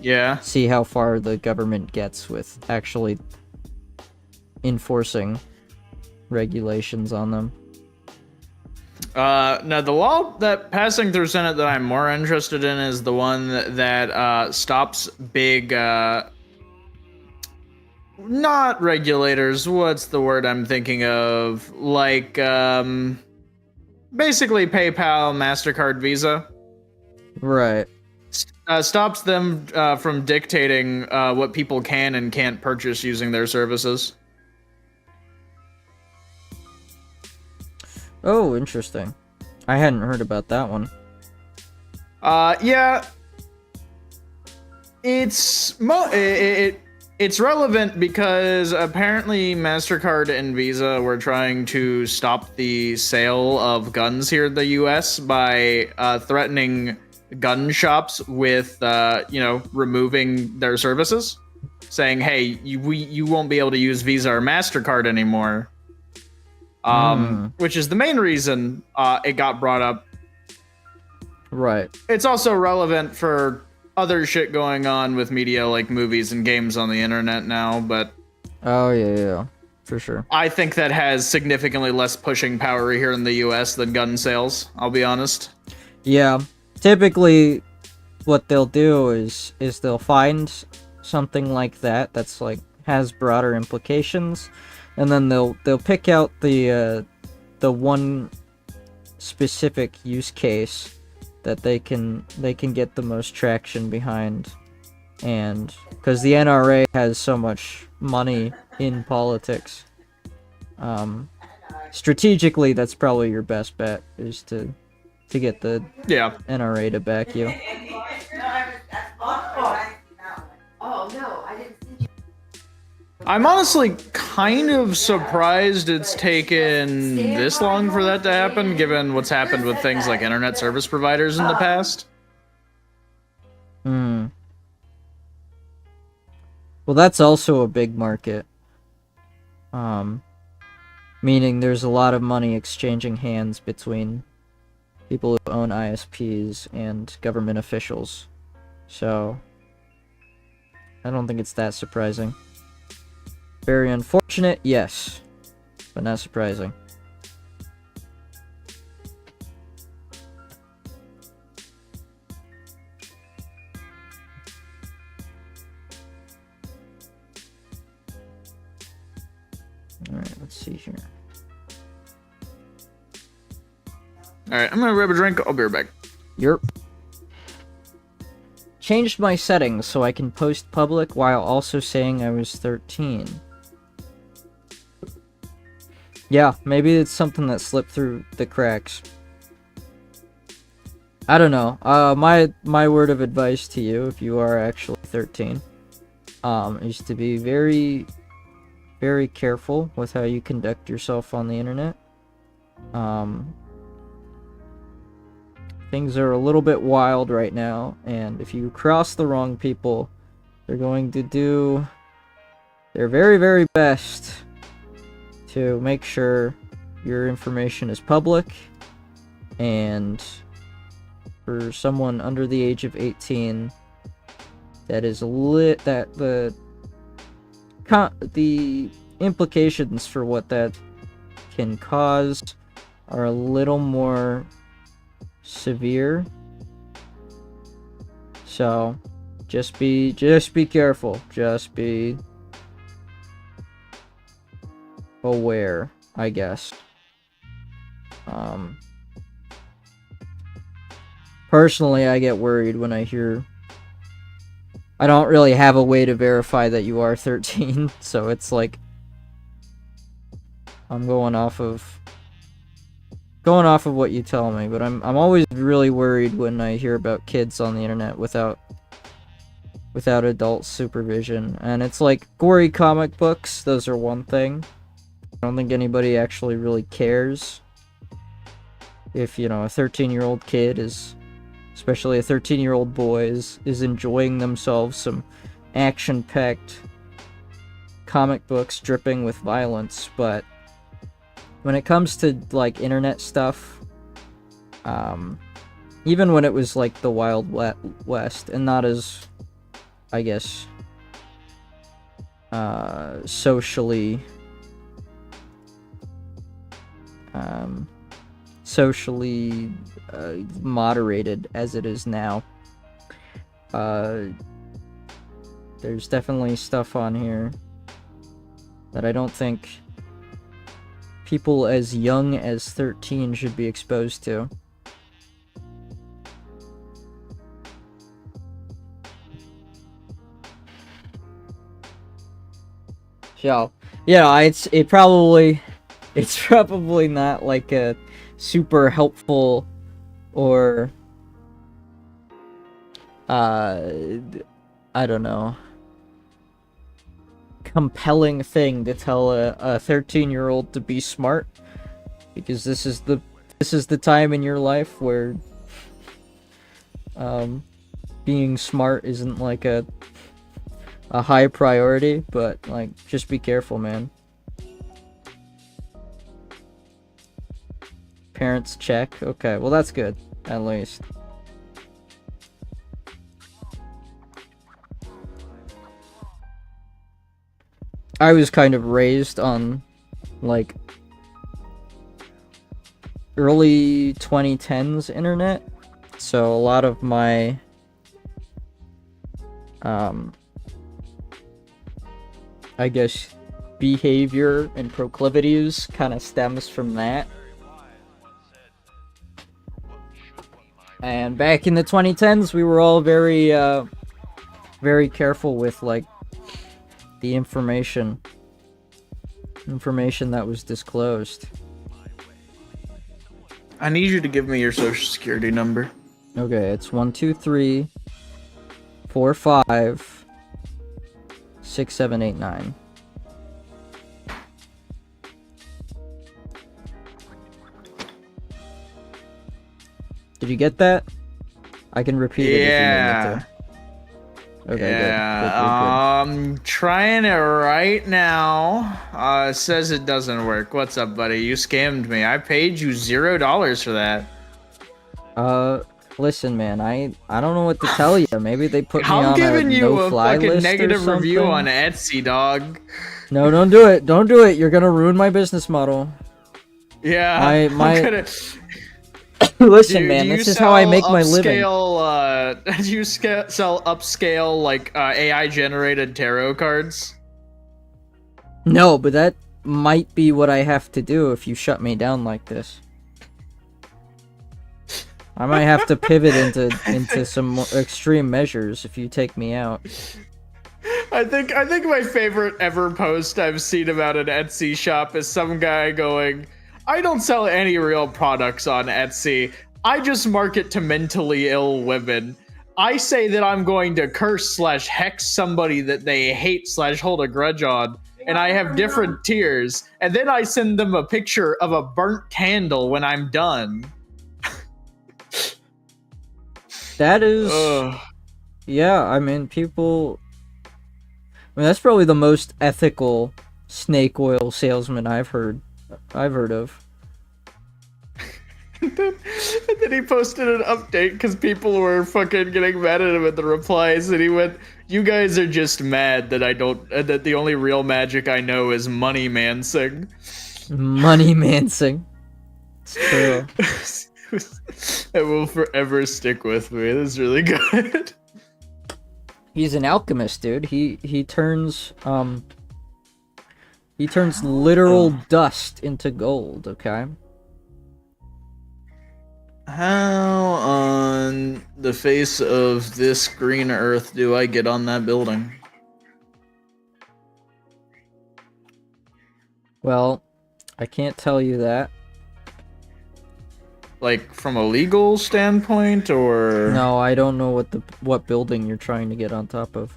yeah, see how far the government gets with actually enforcing regulations on them. Now, the law that passing through Senate that I'm more interested in is the one that stops big... not regulators, what's the word I'm thinking of? Like, basically PayPal, MasterCard, Visa. Right. Stops them from dictating what people can and can't purchase using their services. Oh, interesting. I hadn't heard about that one. Yeah. It's relevant because apparently MasterCard and Visa were trying to stop the sale of guns here in the US by threatening gun shops with, removing their services. Saying, hey, you won't be able to use Visa or MasterCard anymore. Which is the main reason it got brought up. Right. It's also relevant for other shit going on with media like movies and games on the internet now, but... Oh, yeah, for sure. I think that has significantly less pushing power here in the US than gun sales, I'll be honest. Yeah. Typically, what they'll do is they'll find something like that that's like has broader implications, and then they'll pick out the one specific use case that they can get the most traction behind, and because the NRA has so much money in politics, strategically that's probably your best bet, is to get the NRA to back you. I'm honestly kind of surprised it's taken this long for that to happen, given what's happened with things like internet service providers in the past. Well, that's also a big market. Meaning there's a lot of money exchanging hands between people who own ISPs and government officials. So, I don't think it's that surprising. Very unfortunate, yes, but not surprising. Alright, let's see here. Alright, I'm gonna grab a drink, I'll be right back. Yerp. Changed my settings so I can post public while also saying I was 13. Yeah, maybe it's something that slipped through the cracks. I don't know. My word of advice to you, if you are actually 13, is to be very, very careful with how you conduct yourself on the internet. Things are a little bit wild right now, and if you cross the wrong people, they're going to do their very, very best to make sure your information is public, and for someone under the age of 18 that is that the implications for what that can cause are a little more severe. So just be careful. Just be aware, I guess. Personally, I get worried when I hear... I don't really have a way to verify that you are 13, so it's like... I'm going off of what you tell me, but I'm always really worried when I hear about kids on the internet without adult supervision. And it's like, gory comic books, those are one thing. I don't think anybody actually really cares if, you know, a 13-year-old kid is, especially a 13-year-old boy, is enjoying themselves some action-packed comic books dripping with violence. But when it comes to, like, internet stuff, even when it was, like, the Wild West, and not as, I guess, socially moderated as it is now, there's definitely stuff on here that I don't think people as young as 13 should be exposed to. So, yeah, it's probably not like a super helpful or I don't know, compelling thing to tell a 13-year-old to be smart, because this is the time in your life where being smart isn't like a high priority. But like, just be careful, man. Parents check. Okay, well, that's good, at least. I was kind of raised on, like, early 2010s internet, so a lot of my, I guess, behavior and proclivities kind of stems from that. And back in the 2010s, we were all very, very careful with, like, the information that was disclosed. I need you to give me your social security number. Okay, it's 123 45 6789. Did you get that? I can repeat it if you need me to. Okay, yeah, good. I'm trying it right now. It says it doesn't work. What's up, buddy? You scammed me. I paid you $0 for that. Listen, man, I don't know what to tell you.Maybe they put me I'm on giving a you a no-fly fucking list negative or review something. on Etsy, dog. No, don't do it. Don't do it. You're gonna ruin my business model. Yeah, I'm gonna... Listen, Listen, man, this is how I make my living. Do you sell upscale, like, AI generated tarot cards? No, but that might be what I have to do if you shut me down like this. I might have to pivot into some more extreme measures if you take me out. I think my favorite ever post I've seen about an Etsy shop is some guy going, I don't sell any real products on Etsy. I just market to mentally ill women. I say that I'm going to curse/hex somebody that they hate/hold a grudge on, and I have different tiers, and then I send them a picture of a burnt candle when I'm done. That is... Yeah, I mean, people... I mean, that's probably the most ethical snake oil salesman I've heard of. LinkedIn, and then he posted an update because people were fucking getting mad at him at the replies, and he went, "You guys are just mad that I don't that the only real magic I know is money mancing." Money mancing. It's true. It will forever stick with me. This is really good. He's an alchemist, dude. He turns literal dust into gold, okay? How on the face of this green earth do I get on that building? Well, I can't tell you that. Like from a legal standpoint, or No, I don't know what building you're trying to get on top of.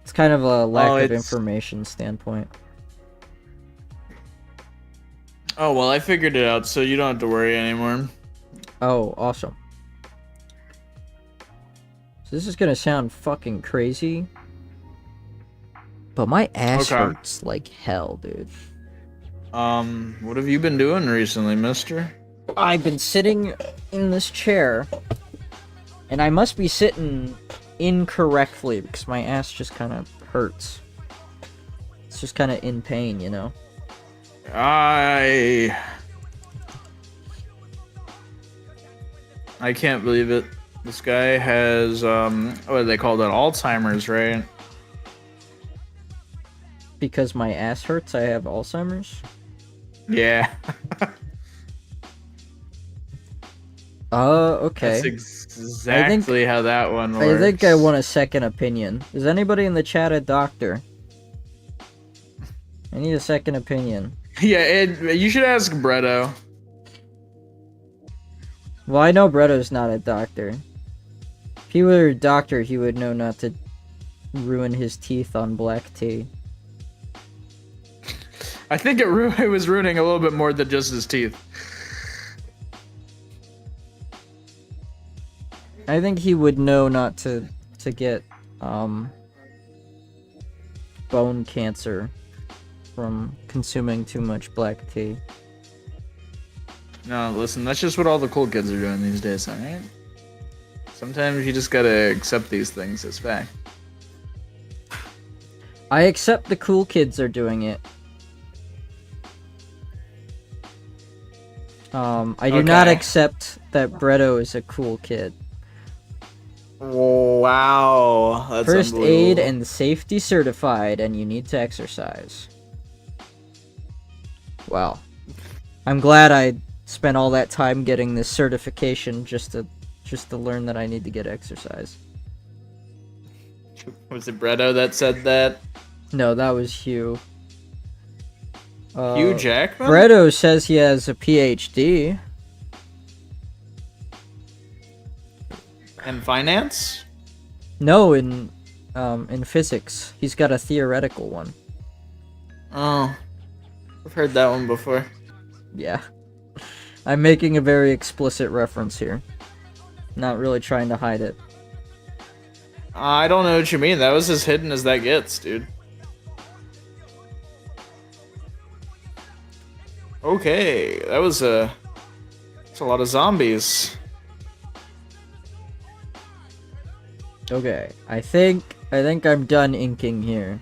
It's kind of a lack of information standpoint. Oh, well, I figured it out, so you don't have to worry anymore. Oh, awesome. So this is gonna sound fucking crazy, but my ass hurts like hell, dude. What have you been doing recently, mister? I've been sitting in this chair, and I must be sitting incorrectly because my ass just kind of hurts. It's just kind of in pain, you know? I can't believe it. This guy has, what do they call that? Alzheimer's, right? Because my ass hurts, I have Alzheimer's? Yeah. Okay. That's exactly how that one works. I think I want a second opinion. Is anybody in the chat a doctor? I need a second opinion. Yeah, you should ask Bretto. Well, I know Bretto's not a doctor. If he were a doctor, he would know not to ruin his teeth on black tea. I think it was ruining a little bit more than just his teeth. I think he would know not to get bone cancer from consuming too much black tea. No, listen, that's just what all the cool kids are doing these days, alright? Sometimes you just gotta accept these things as fact. I accept the cool kids are doing it. I do not accept that Bretto is a cool kid. Wow, that's First aid and safety certified, and you need to exercise. Wow. I'm glad I spent all that time getting this certification just to learn that I need to get exercise. Was it Bretto that said that? No, that was Hugh. Hugh Jackman? Bretto says he has a PhD. In finance? No, in physics. He's got a theoretical one. Oh, I've heard that one before. Yeah. I'm making a very explicit reference here. Not really trying to hide it. I don't know what you mean. That was as hidden as that gets, dude. Okay, that's a lot of zombies. Okay, I think I'm done inking here.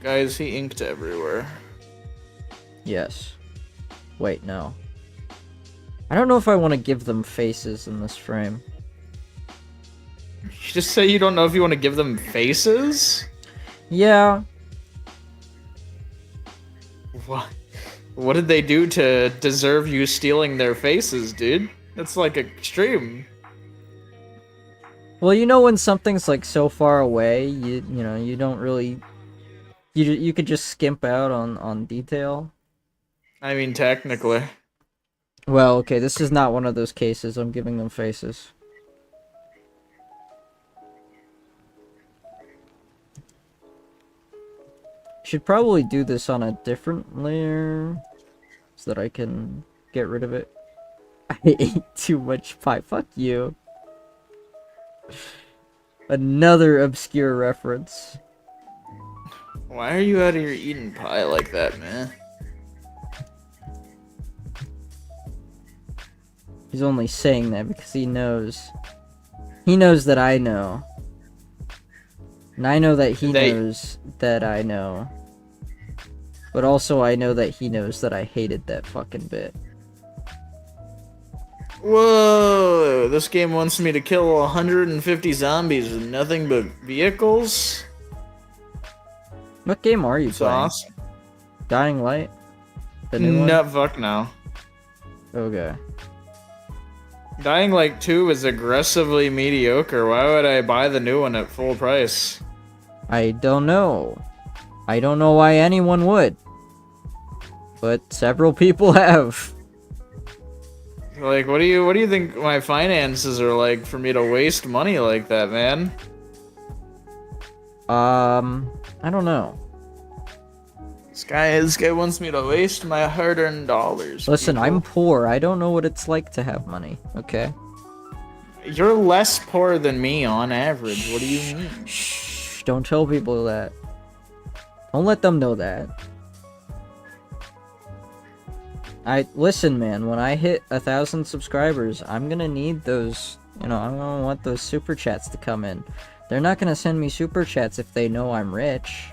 Guys, he inked everywhere. Yes. Wait, no. I don't know if I want to give them faces in this frame. You just say you don't know if you want to give them faces? Yeah. What? What did they do to deserve you stealing their faces, dude? That's like extreme. Well, you know when something's like so far away, you know, you don't really you could just skimp out on detail. I mean, technically. Well, okay, this is not one of those cases. I'm giving them faces. Should probably do this on a different layer so that I can get rid of it. I ate too much pie. Fuck you. Another obscure reference. Why are you out of your eating pie like that, man? He's only saying that because he knows. He knows that I know. And I know that he knows that I know. But also I know that he knows that I hated that fucking bit. Whoa, this game wants me to kill 150 zombies with nothing but vehicles? What game are you It's playing? awesome. Dying Light? The new one? No, fuck no. Okay. Dying Light 2 is aggressively mediocre. Why would I buy the new one at full price? I don't know. I don't know why anyone would. But several people have. Like, what do you think my finances are like for me to waste money like that, man? I don't know. This guy wants me to waste my hard-earned dollars. Listen, people. I'm poor. I don't know what it's like to have money, okay? You're less poor than me on average. What do you mean? Shh, don't tell people that. Don't let them know that. Listen, man, when I hit 1,000 subscribers, I'm gonna need those, I'm gonna want those super chats to come in. They're not gonna send me super chats if they know I'm rich.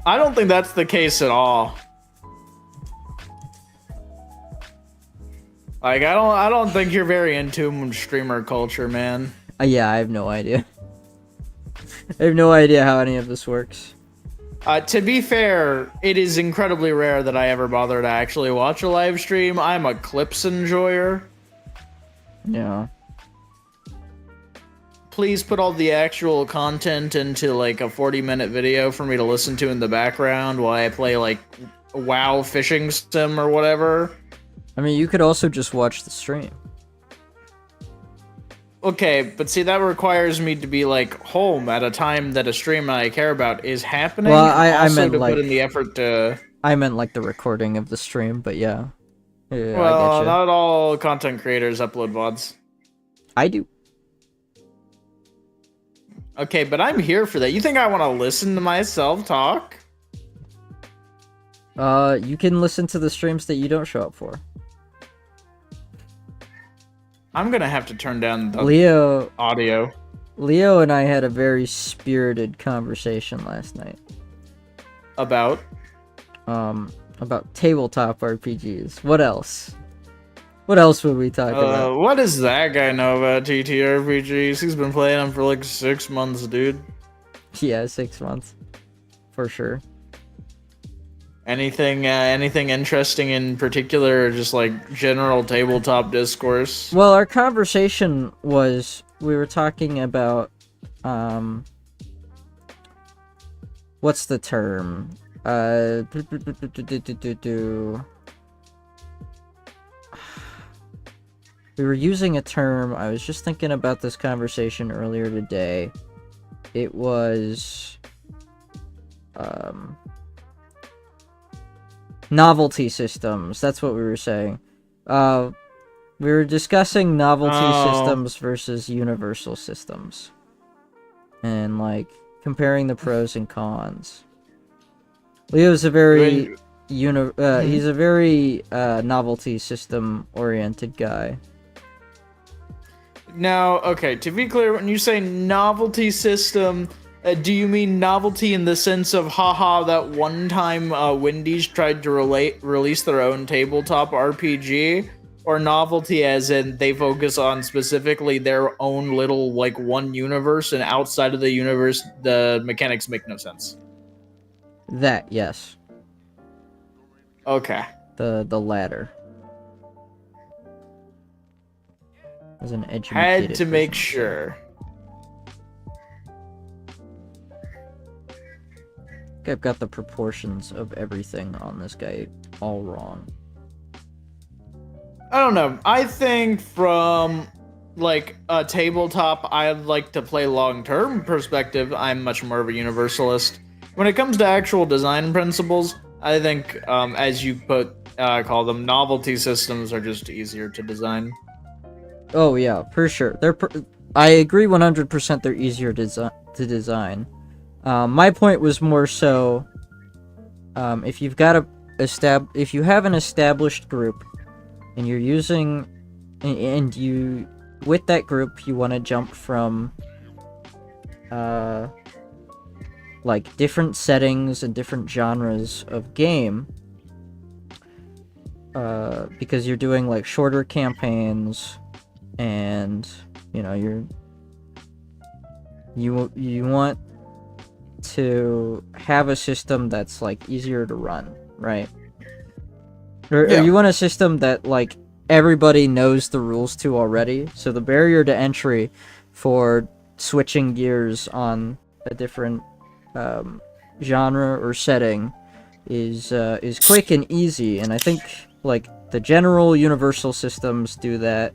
I don't think that's the case at all. Like, I don't think you're very in tune with streamer culture, man. Yeah, I have no idea. I have no idea how any of this works. To be fair, it is incredibly rare that I ever bother to actually watch a live stream. I'm a clips enjoyer. Yeah. Please put all the actual content into like a 40-minute video for me to listen to in the background while I play like WoW fishing sim or whatever. I mean, you could also just watch the stream. Okay, but see, that requires me to be like home at a time that a stream I care about is happening. Well, I meant to like put in the effort to. I meant like the recording of the stream, but yeah. Yeah, Well, I get you. not all content creators upload VODs. I do. Okay, but I'm here for that. You think I want to listen to myself talk? You can listen to the streams that you don't show up for. I'm gonna have to turn down the audio. Leo and I had a very spirited conversation last night. About tabletop RPGs. What else? What else would we talk about? What does that guy know about TTRPGs? He's been playing them for like 6 months, dude. Yeah, 6 months. For sure. Anything interesting in particular, or just like general tabletop discourse? Well, our conversation was, we were talking about, what's the term? We were using a term, I was just thinking about this conversation earlier today. It was, novelty systems, that's what we were saying. We were discussing novelty systems versus universal systems. And, like, comparing the pros and cons. Leo's a very, he's a very, novelty system-oriented guy. Now, okay, to be clear, when you say novelty system, do you mean novelty in the sense of, haha, that one time Wendy's tried to release their own tabletop RPG? Or novelty as in they focus on specifically their own little, like, one universe, and outside of the universe, the mechanics make no sense? That, yes. Okay. The latter. As an educated Had to make person. sure. I've got the proportions of everything on this guy all wrong. I don't know. I think from, like, a tabletop I'd like to play long-term perspective, I'm much more of a universalist. When it comes to actual design principles, I think, as you call them, novelty systems are just easier to design. Oh yeah, for sure. I agree 100% they're easier to design. My point was more so, if you have an established group, and you're using and you, with that group, you want to jump from like different settings and different genres of game, because you're doing like shorter campaigns, and you know you want to have a system that's like easier to run, right? Or you want a system that like everybody knows the rules to already, so the barrier to entry for switching gears on a different genre or setting is quick and easy. And I think like the general universal systems do that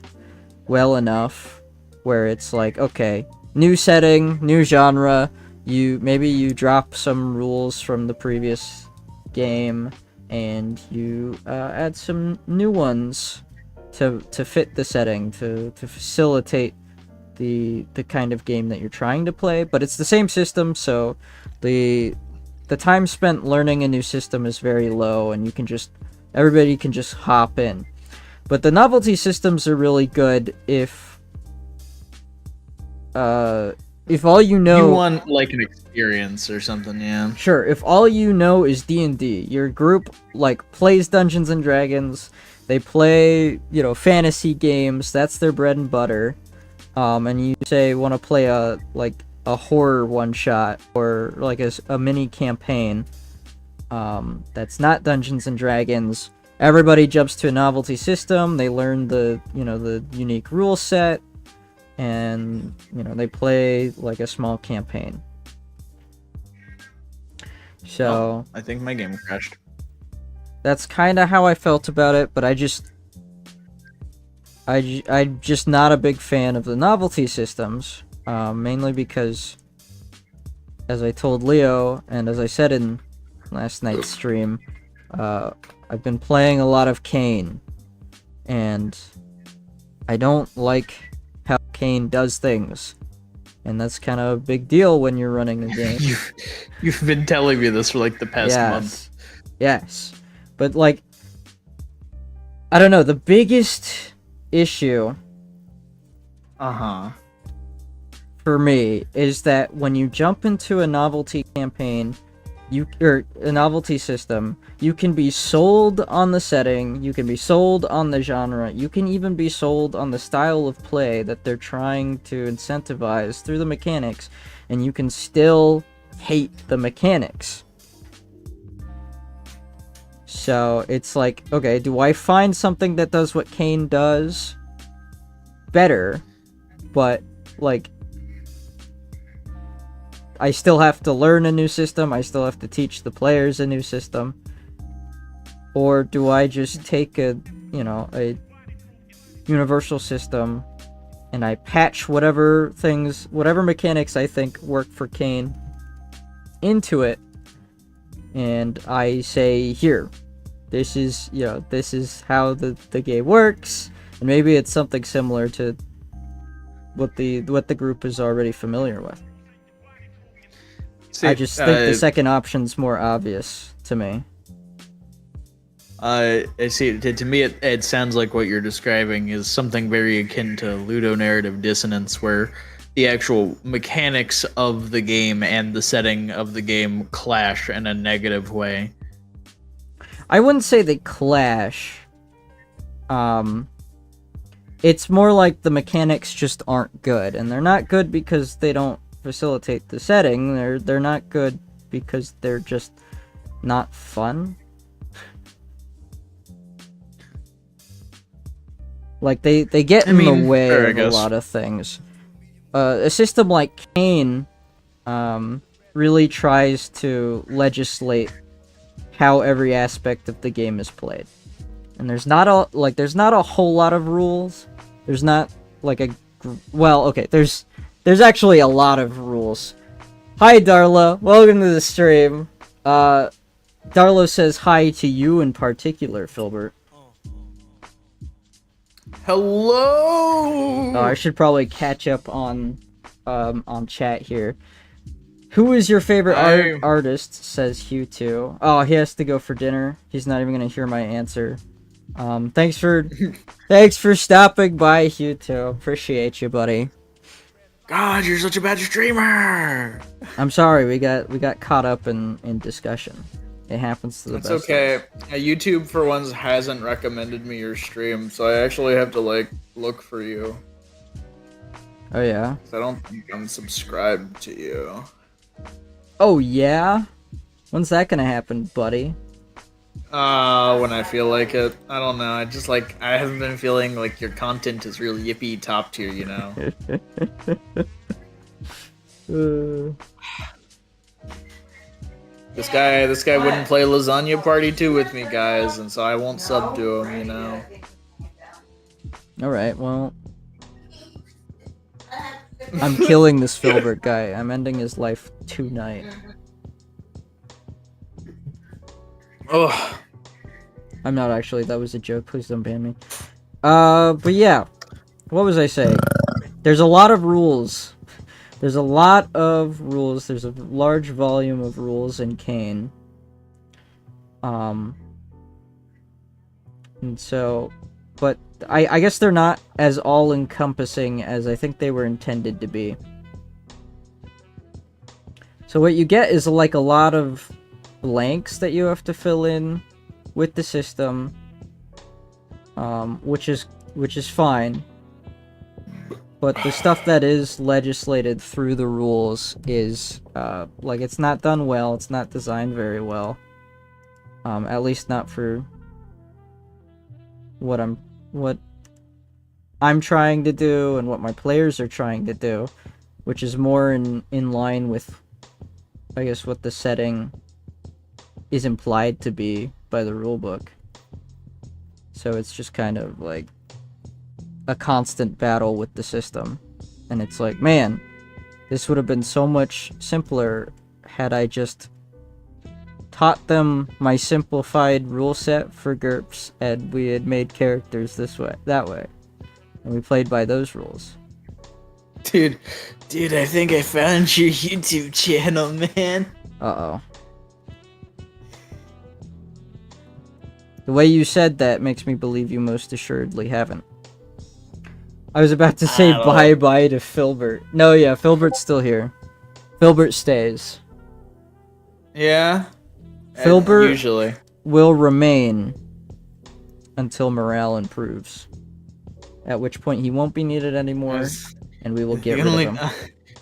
well enough, where it's like, okay, new setting, new genre, you drop some rules from the previous game, and you add some new ones to fit the setting, to facilitate the kind of game that you're trying to play. But it's the same system, so the time spent learning a new system is very low, and everybody can just hop in. But the novelty systems are really good if all you know... You want, like, an experience or something, yeah. Sure, if all you know is D&D, your group, like, plays Dungeons & Dragons, they play, you know, fantasy games, that's their bread and butter, and you say want to play a horror one-shot, or, like, a mini campaign, that's not Dungeons & Dragons, everybody jumps to a novelty system, they learn the unique rule set, and they play like a small campaign. So I think my game crashed. That's kind of how I felt about it, but I'm just not a big fan of the novelty systems, mainly because, as I told Leo and as I said in last night's stream, I've been playing a lot of Kane, and I don't like how Kane does things, and that's kind of a big deal when you're running a game. You've been telling me this for like the past month. Yes, but like, I don't know, the biggest issue for me is that when you jump into a novelty campaign, or a novelty system, you can be sold on the setting, you can be sold on the genre, you can even be sold on the style of play that they're trying to incentivize through the mechanics, and you can still hate the mechanics. So it's like, okay, do I find something that does what Kane does better, but like I still have to learn a new system, I still have to teach the players a new system? Or do I just take a universal system and I patch whatever mechanics I think work for Kane into it, and I say, here, this is how the game works, and maybe it's something similar to what the group is already familiar with. See, I just think the second option's more obvious to me. I see. To me, it sounds like what you're describing is something very akin to ludonarrative dissonance, where the actual mechanics of the game and the setting of the game clash in a negative way. I wouldn't say they clash. It's more like the mechanics just aren't good, and they're not good because they don't facilitate the setting. They're not good because they're just not fun. Like they get in the way of a lot of things. A system like Kane really tries to legislate how every aspect of the game is played, and there's not a whole lot of rules. There's not like there's actually a lot of rules. Hi, Darla. Welcome to the stream. Darla says hi to you in particular, Filbert. Hello! I should probably catch up on chat here. Who is your favorite artist, says Hugh2. Oh, he has to go for dinner. He's not even going to hear my answer. Thanks for stopping by, Hugh, too. Appreciate you, buddy. God, you're such a bad streamer. I'm sorry, we got caught up in discussion. It happens to the It's best okay. of us. YouTube for once hasn't recommended me your stream, so I actually have to like look for you. Oh yeah? 'Cause I don't think I'm subscribed to you. Oh yeah? When's that gonna happen, buddy? When I feel like it. I don't know. I haven't been feeling like your content is really yippee top tier, you know. This guy wouldn't play Lasagna Party 2 with me, guys, and so I won't sub to him, you know. Alright, well... I'm killing this Filbert guy. I'm ending his life tonight. Ugh. I'm not actually, that was a joke, please don't ban me. But yeah. What was I saying? There's a lot of rules. There's a lot of rules. There's a large volume of rules in Kane. And so... But I guess they're not as all-encompassing as I think they were intended to be. So what you get is like a lot of blanks that you have to fill in with the system, which is fine. But the stuff that is legislated through the rules is like it's not done well. It's not designed very well. At least not for what I'm trying to do and what my players are trying to do, which is more in line with, I guess, what the setting is implied to be by the rulebook. So it's just kind of like a constant battle with the system. And it's like, man, this would have been so much simpler had I just taught them my simplified rule set for GURPS and we had made characters that way. And we played by those rules. Dude, I think I found your YouTube channel, man. Uh-oh. The way you said that makes me believe you most assuredly haven't. I was about to say bye-bye to Filbert. No, yeah, Filbert's still here. Filbert stays. Yeah? Filbert Usually will remain until morale improves. At which point he won't be needed anymore, and we will get rid of him.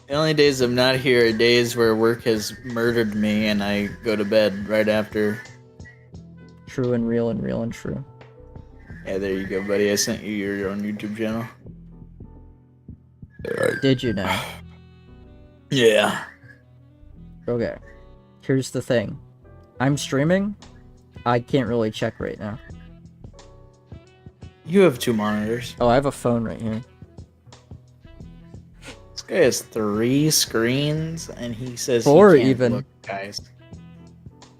The only days I'm not here are days where work has murdered me and I go to bed right after. True and real and real and true. Yeah, there you go, buddy. I sent you your own YouTube channel. Did you now? Yeah. Okay. Here's the thing. I'm streaming. I can't really check right now. You have 2 monitors. Oh, I have a phone right here. This guy has 3 screens, and he says 4 he can't even. look,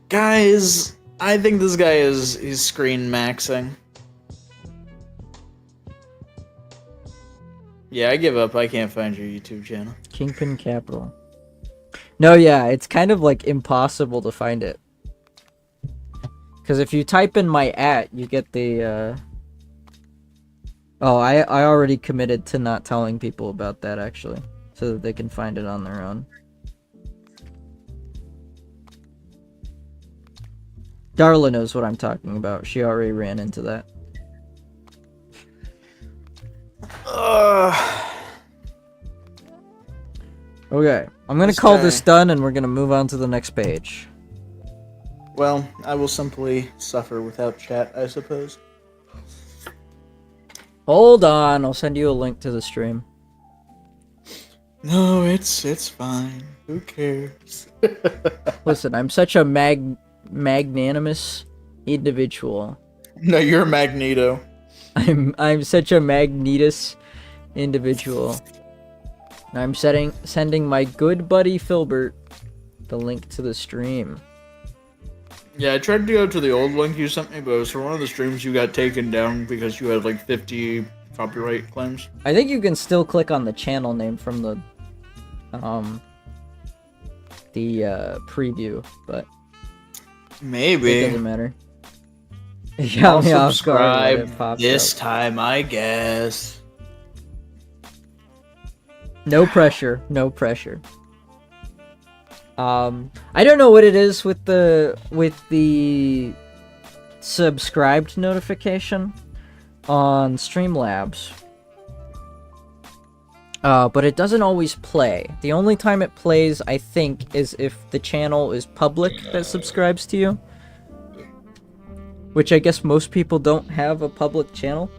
guys, I think this guy is screen maxing. Yeah, I give up. I can't find your YouTube channel. Kingpin Capital. No, yeah, it's kind of like impossible to find it. Because if you type in my you get the, Oh, I already committed to not telling people about that, actually. So that they can find it on their own. Darla knows what I'm talking about. She already ran into that. Okay, I'm gonna call this done and we're gonna move on to the next page. Well, I will simply suffer without chat, I suppose. Hold on, I'll send you a link to the stream. No, it's fine. Who cares? Listen, I'm such a magnanimous individual. No, you're Magneto. I'm such a magnetus individual. I'm sending my good buddy Filbert the link to the stream. Yeah, I tried to go to the old link you sent me, but it was for one of the streams you got taken down because you had like 50 copyright claims. I think you can still click on the channel name from the preview, but maybe it doesn't matter. You got I'll me off guard when it subscribe popped this up. time, I guess. No pressure. No pressure. I don't know what it is with the subscribed notification on Streamlabs. But it doesn't always play. The only time it plays, I think, is if the channel is public that subscribes to you. Which I guess most people don't have a public channel.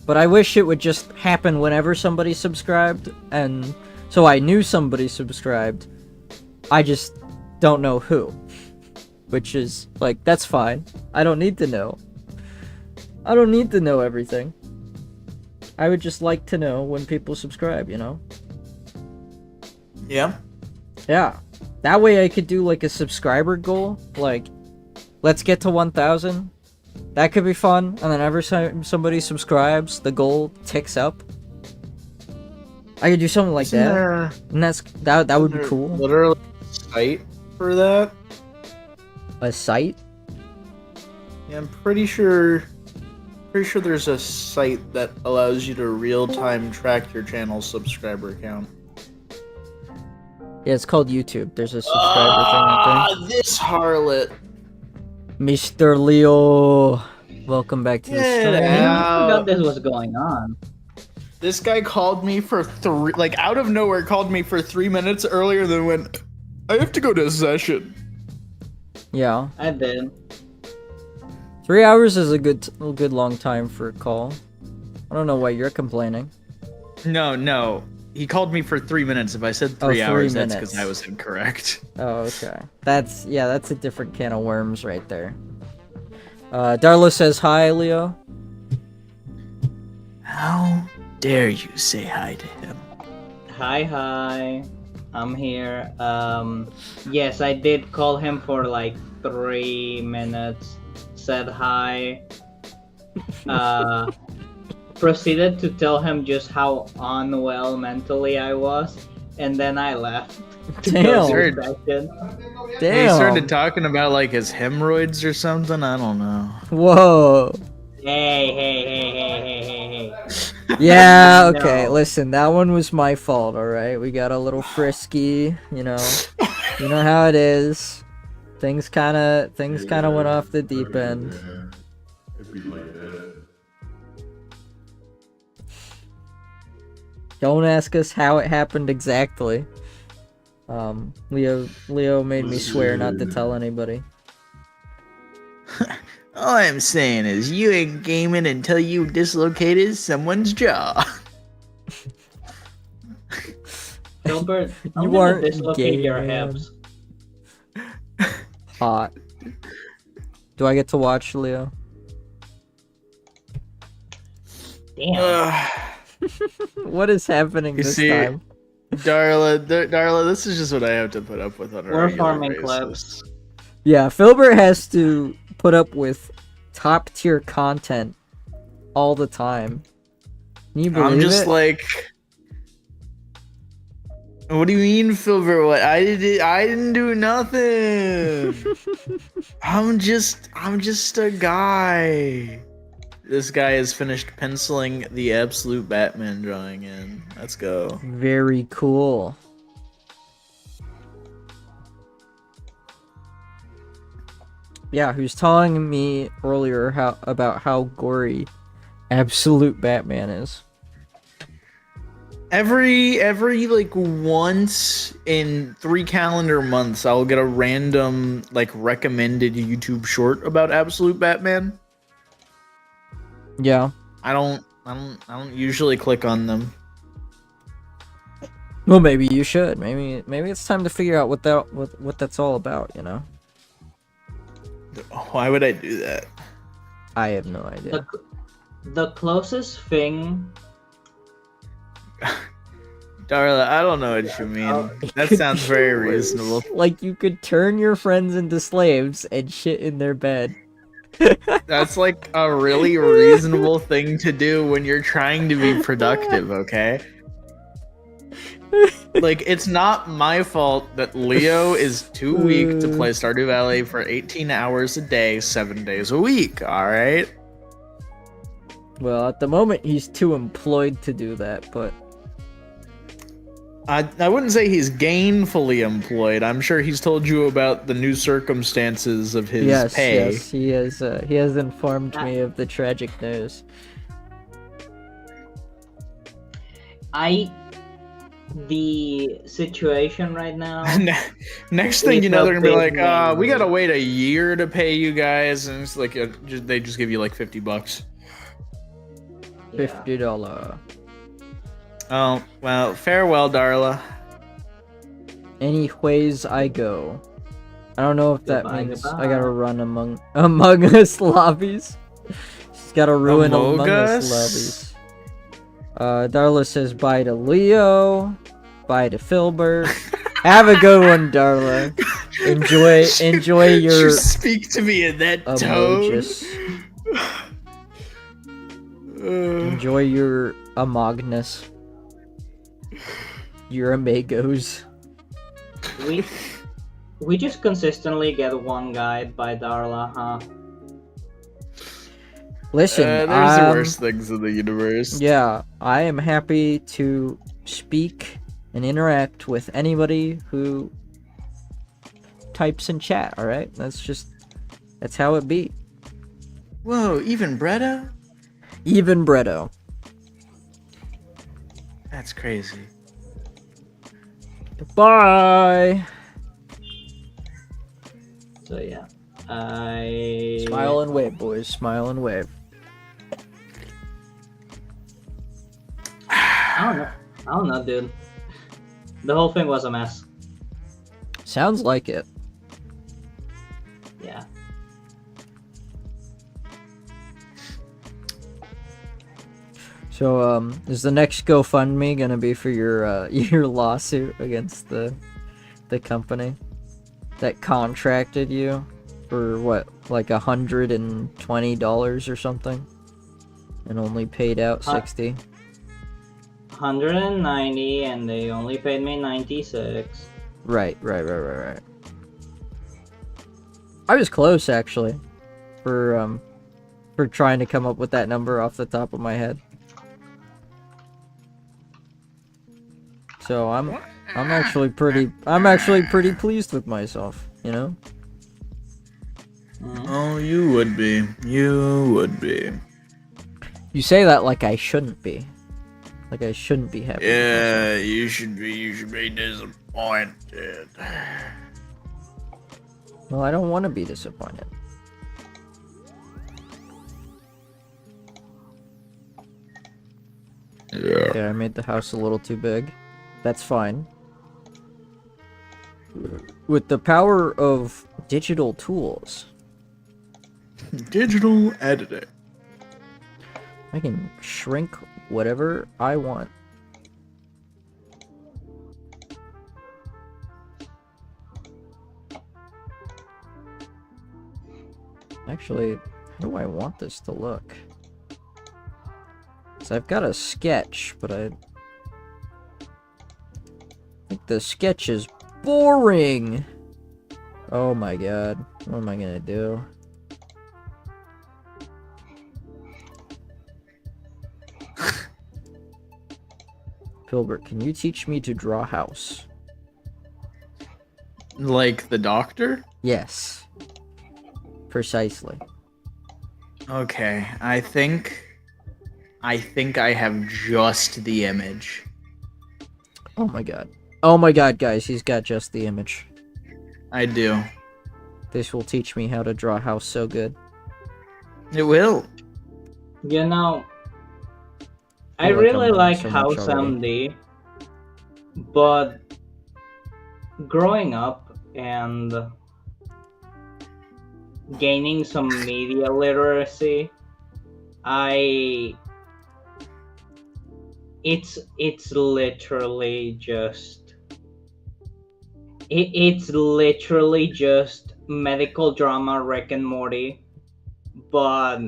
But I wish it would just happen whenever somebody subscribed, and so I knew somebody subscribed. I just don't know who. Which is, like, that's fine. I don't need to know. I don't need to know everything. I would just like to know when people subscribe, you know? Yeah. Yeah. That way I could do, like, a subscriber goal. Like, let's get to 1,000. That could be fun. And then every time somebody subscribes, the goal ticks up. I could do something like that. And that would be cool. Literally a site for that. A site? Yeah, I'm pretty sure there's a site that allows you to real-time track your channel's subscriber count. Yeah, it's called YouTube. There's a subscriber thing right there. This harlot. Mr. Leo, welcome back to the stream. I forgot this was going on. This guy called me for out of nowhere, called me for 3 minutes earlier than when I have to go to a session. Yeah. I did. 3 hours is a good long time for a call. I don't know why you're complaining. No. He called me for 3 minutes. If I said 3 hours, that's because I was incorrect. Oh, okay. That's a different can of worms right there. Darla says hi, Leo. How dare you say hi to him? Hi. I'm here. Yes, I did call him for like 3 minutes. Said hi. Proceeded to tell him just how unwell mentally I was, and then I left. Damn. He Damn. started talking about like his hemorrhoids or something. I don't know. Whoa. Hey. Yeah, okay. No. Listen, that one was my fault, alright? We got a little frisky, you know. You know how it is. Things kinda went off the deep end. Don't ask us how it happened exactly. Leo made me swear not to tell anybody. All I'm saying is you ain't gaming until you dislocated someone's jaw. Gilbert, I'm You gonna aren't dislocate gay, your man. hips. Hot. Do I get to watch, Leo? Damn. What is happening You this see, time? Darla, this is just what I have to put up with on a We're regular farming basis. clips. Yeah, Filbert has to put up with top tier content all the time. Can you believe I'm just it? like, what do you mean, Filbert? What I didn't do nothing. I'm just a guy. This guy has finished penciling the absolute Batman drawing in. Let's go. Very cool. Yeah, he was telling me earlier about how gory absolute Batman is. Every like once in 3 calendar months, I'll get a random like recommended YouTube short about absolute Batman. Yeah. I don't usually click on them. Well, maybe you should. Maybe it's time to figure out what that's all about, you know? Why would I do that? I have no idea. The closest thing. Darla, I don't know what you mean. That sounds very reasonable. Like you could turn your friends into slaves and shit in their bed. That's like a really reasonable thing to do when you're trying to be productive, okay? Like, it's not my fault that Leo is too weak to play Stardew Valley for 18 hours a day, 7 days a week, alright? Well, at the moment, he's too employed to do that, but... I wouldn't say he's gainfully employed. I'm sure he's told you about the new circumstances of his pay. Yes, he has informed me of the tragic news. The situation right now. Next thing you know, they're gonna be like, Big we gotta wait a year to pay you guys, and it's like they just give you like $50. $50. Oh well, farewell, Darla. Anyways, I go. I don't know if that Goodbye, means goodbye. I gotta run Among Us lobbies. Just gotta ruin Among Among Us Us? lobbies. Darla says bye to Leo, bye to Filbert. Have a good one, Darla. Enjoy your Just speak to me in that emojis. tone. Enjoy your Amognus. Your Amigos. We just consistently get one guide by Darla, huh? Listen, there's the worst things in the universe. Yeah, I am happy to speak and interact with anybody who types in chat, alright? That's how it be. Whoa, even Bretta? Even Bretto. That's crazy. Bye! So yeah, I Smile and wave, boys. Smile and wave. I don't know, dude. The whole thing was a mess. Sounds like it. Yeah. So, is the next GoFundMe gonna be for your your lawsuit against the company that contracted you for what, like $120 or something, and only paid out 60? 190, and they only paid me 96. Right. I was close actually, for trying to come up with that number off the top of my head. So I'm actually pretty pleased with myself, you know? Oh, you would be. You would be. You say that like I shouldn't be. Like I shouldn't be happy. Yeah, you should be. You should be disappointed. Well, I don't want to be disappointed. Yeah. Okay, I made the house a little too big. That's fine. With the power of digital tools, Digital editing. I can shrink whatever I want. Actually, how do I want this to look? So I've got a sketch, but I think the sketch is boring. Oh my god, what am I gonna do? Filbert, can you teach me to draw a house? Like the doctor? Yes. Precisely. Okay, I think I have just the image. Oh my god. Oh my god, guys, he's got just the image. I do. This will teach me how to draw a house so good. It will. You know, I feel like really I'm learning like so much House already. MD, but growing up and gaining some media literacy, it's literally just it's literally just medical drama Rick and Morty, but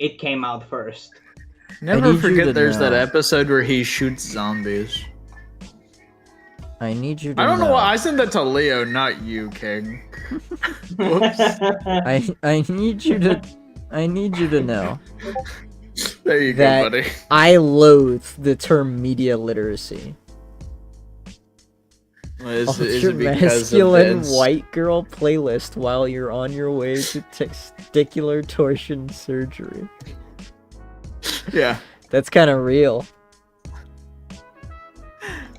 it came out first. Never need you to forget there's that know. episode where he shoots zombies. I need you to I don't know why I sent that to Leo, not you, King. Whoops. I need you to know There you that go, buddy. I loathe the term media literacy. Is Ultra it because masculine of the white girl playlist while you're on your way to testicular torsion surgery. Yeah. That's kind of real.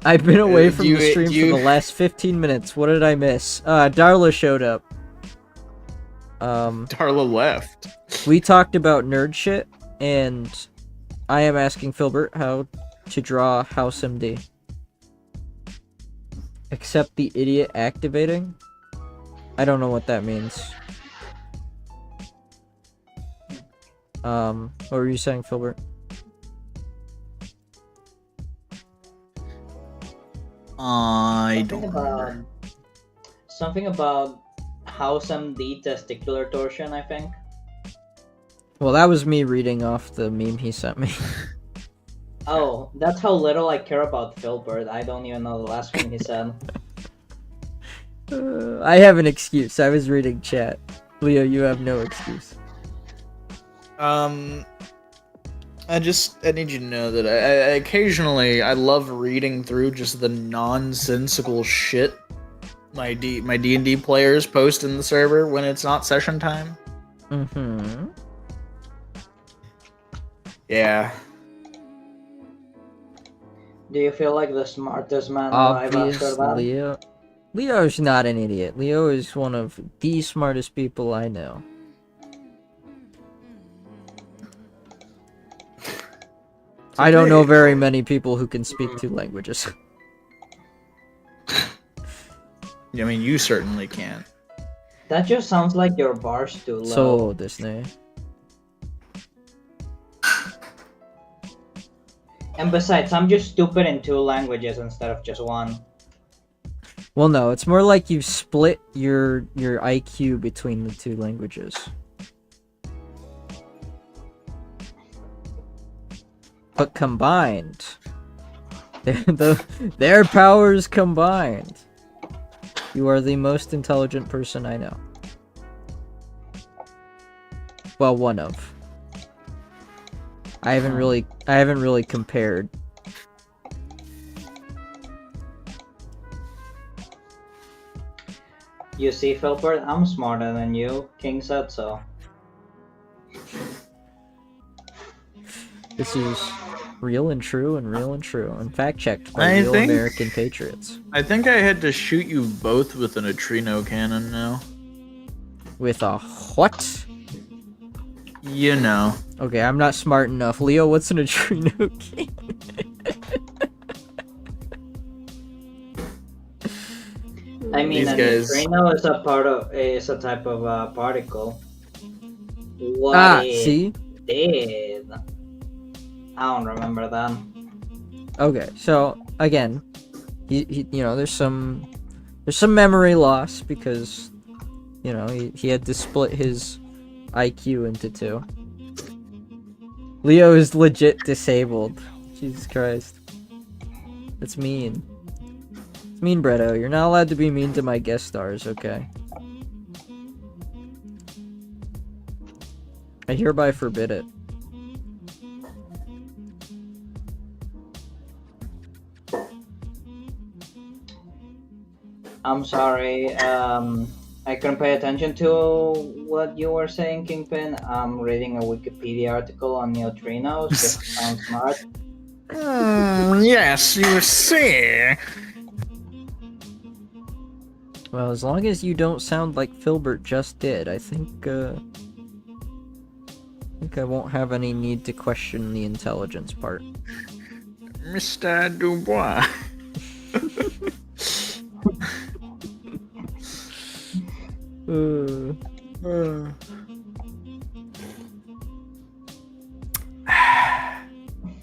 I've been away from the stream for the last 15 minutes. What did I miss? Darla showed up. Darla left. We talked about nerd shit, and I am asking Filbert how to draw House MD. Except the idiot activating? I don't know what that means. What were you saying, Filbert? I don't remember. Something about House MD testicular torsion, I think. Well, that was me reading off the meme he sent me. Oh, that's how little I care about Filbert. I don't even know the last thing he said. I have an excuse. I was reading chat. Leo, you have no excuse. I need you to know that I occasionally I love reading through just the nonsensical shit my D&D players post in the server when it's not session time. Mm-hmm. Yeah. Do you feel like the smartest man alive after that? Leo's not an idiot. Leo is one of the smartest people I know. I don't know very many people who can speak 2 languages. I mean, you certainly can. That just sounds like your bar's too low. So, Disney. And besides, I'm just stupid in 2 languages instead of just 1. Well, no, it's more like you've split your IQ between the 2 languages. But combined, their powers combined, you are the most intelligent person I know. Well, one of. I haven't really compared. You see, Filbert, I'm smarter than you. King said so. This is real and true and fact checked by real American patriots. I think I had to shoot you both with a neutrino cannon now. With a what? You know. Okay, I'm not smart enough. Leo, what's a neutrino cannon? I mean, a neutrino is a type of particle. What see? Did? I don't remember that. Okay, so again, you know, there's some memory loss because, you know, he had to split his IQ into 2. Leo is legit disabled. Jesus Christ. That's mean. It's mean, Bretto. You're not allowed to be mean to my guest stars, okay? I hereby forbid it. I'm sorry, I couldn't pay attention to what you were saying, Kingpin. I'm reading a Wikipedia article on neutrinos. Just sound smart. Yes, you see. Well, as long as you don't sound like Filbert just did, I think I won't have any need to question the intelligence part. Mr. Dubois.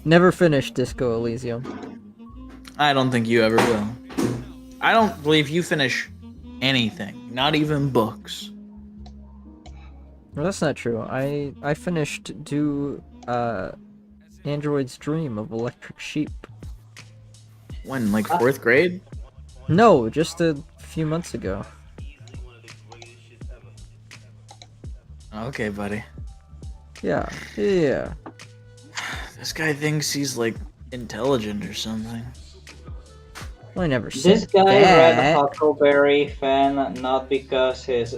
Never finished Disco Elysium. I don't think you ever will. I don't believe you finish anything, not even books. Well, that's not true. I finished Android's Dream of Electric Sheep. When, like 4th grade? No, just a few months ago. Okay, buddy. Yeah. Yeah. This guy thinks he's like intelligent or something. Well, I never said This guy read that. Huckleberry Finn not because his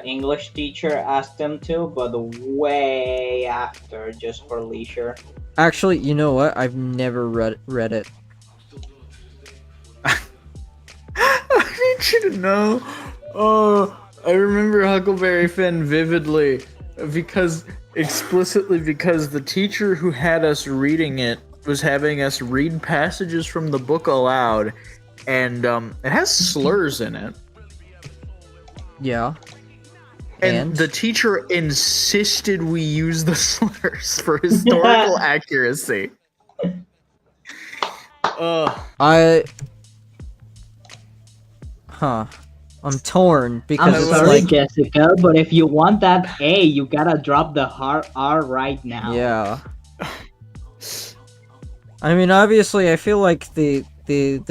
English teacher asked him to, but way after, just for leisure. Actually, you know what? I've never read it. I need you to know. Oh, I remember Huckleberry Finn vividly because the teacher who had us reading it was having us read passages from the book aloud, and it has slurs in it. Yeah. And the teacher insisted we use the slurs for historical accuracy. I'm torn because I'm it's sorry, like, Jessica, but if you want that A, you gotta drop the R right now. yeah. I mean, obviously, I feel like the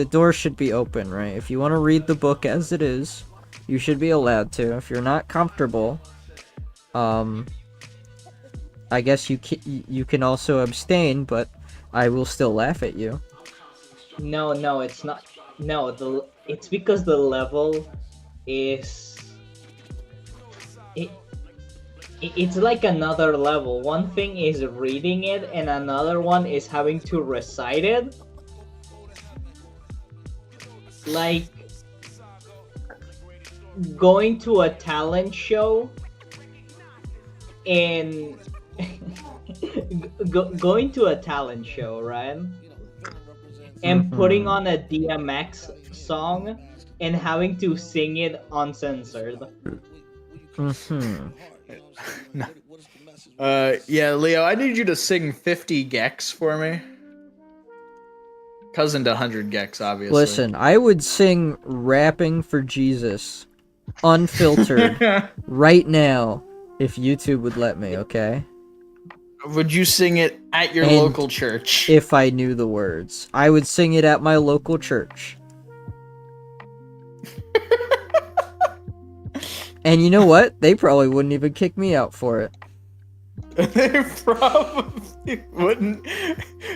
door should be open, right? If you want to read the book as it is, you should be allowed to. If you're not comfortable, I guess you can also abstain, but I will still laugh at you. No, it's not. No, it's because the level is it's like another level. One thing is reading it, and another one is having to recite it. Like going to a talent show and going to a talent show, right? And putting on a DMX song and having to sing it uncensored. Yeah, Leo, I need you to sing 50 gex for me. Cousin to 100 gex, obviously. Listen, I would sing Rapping for Jesus, unfiltered, right now, if YouTube would let me, okay? Would you sing it at your local church? If I knew the words. I would sing it at my local church. And you know what? They probably wouldn't even kick me out for it. They probably wouldn't.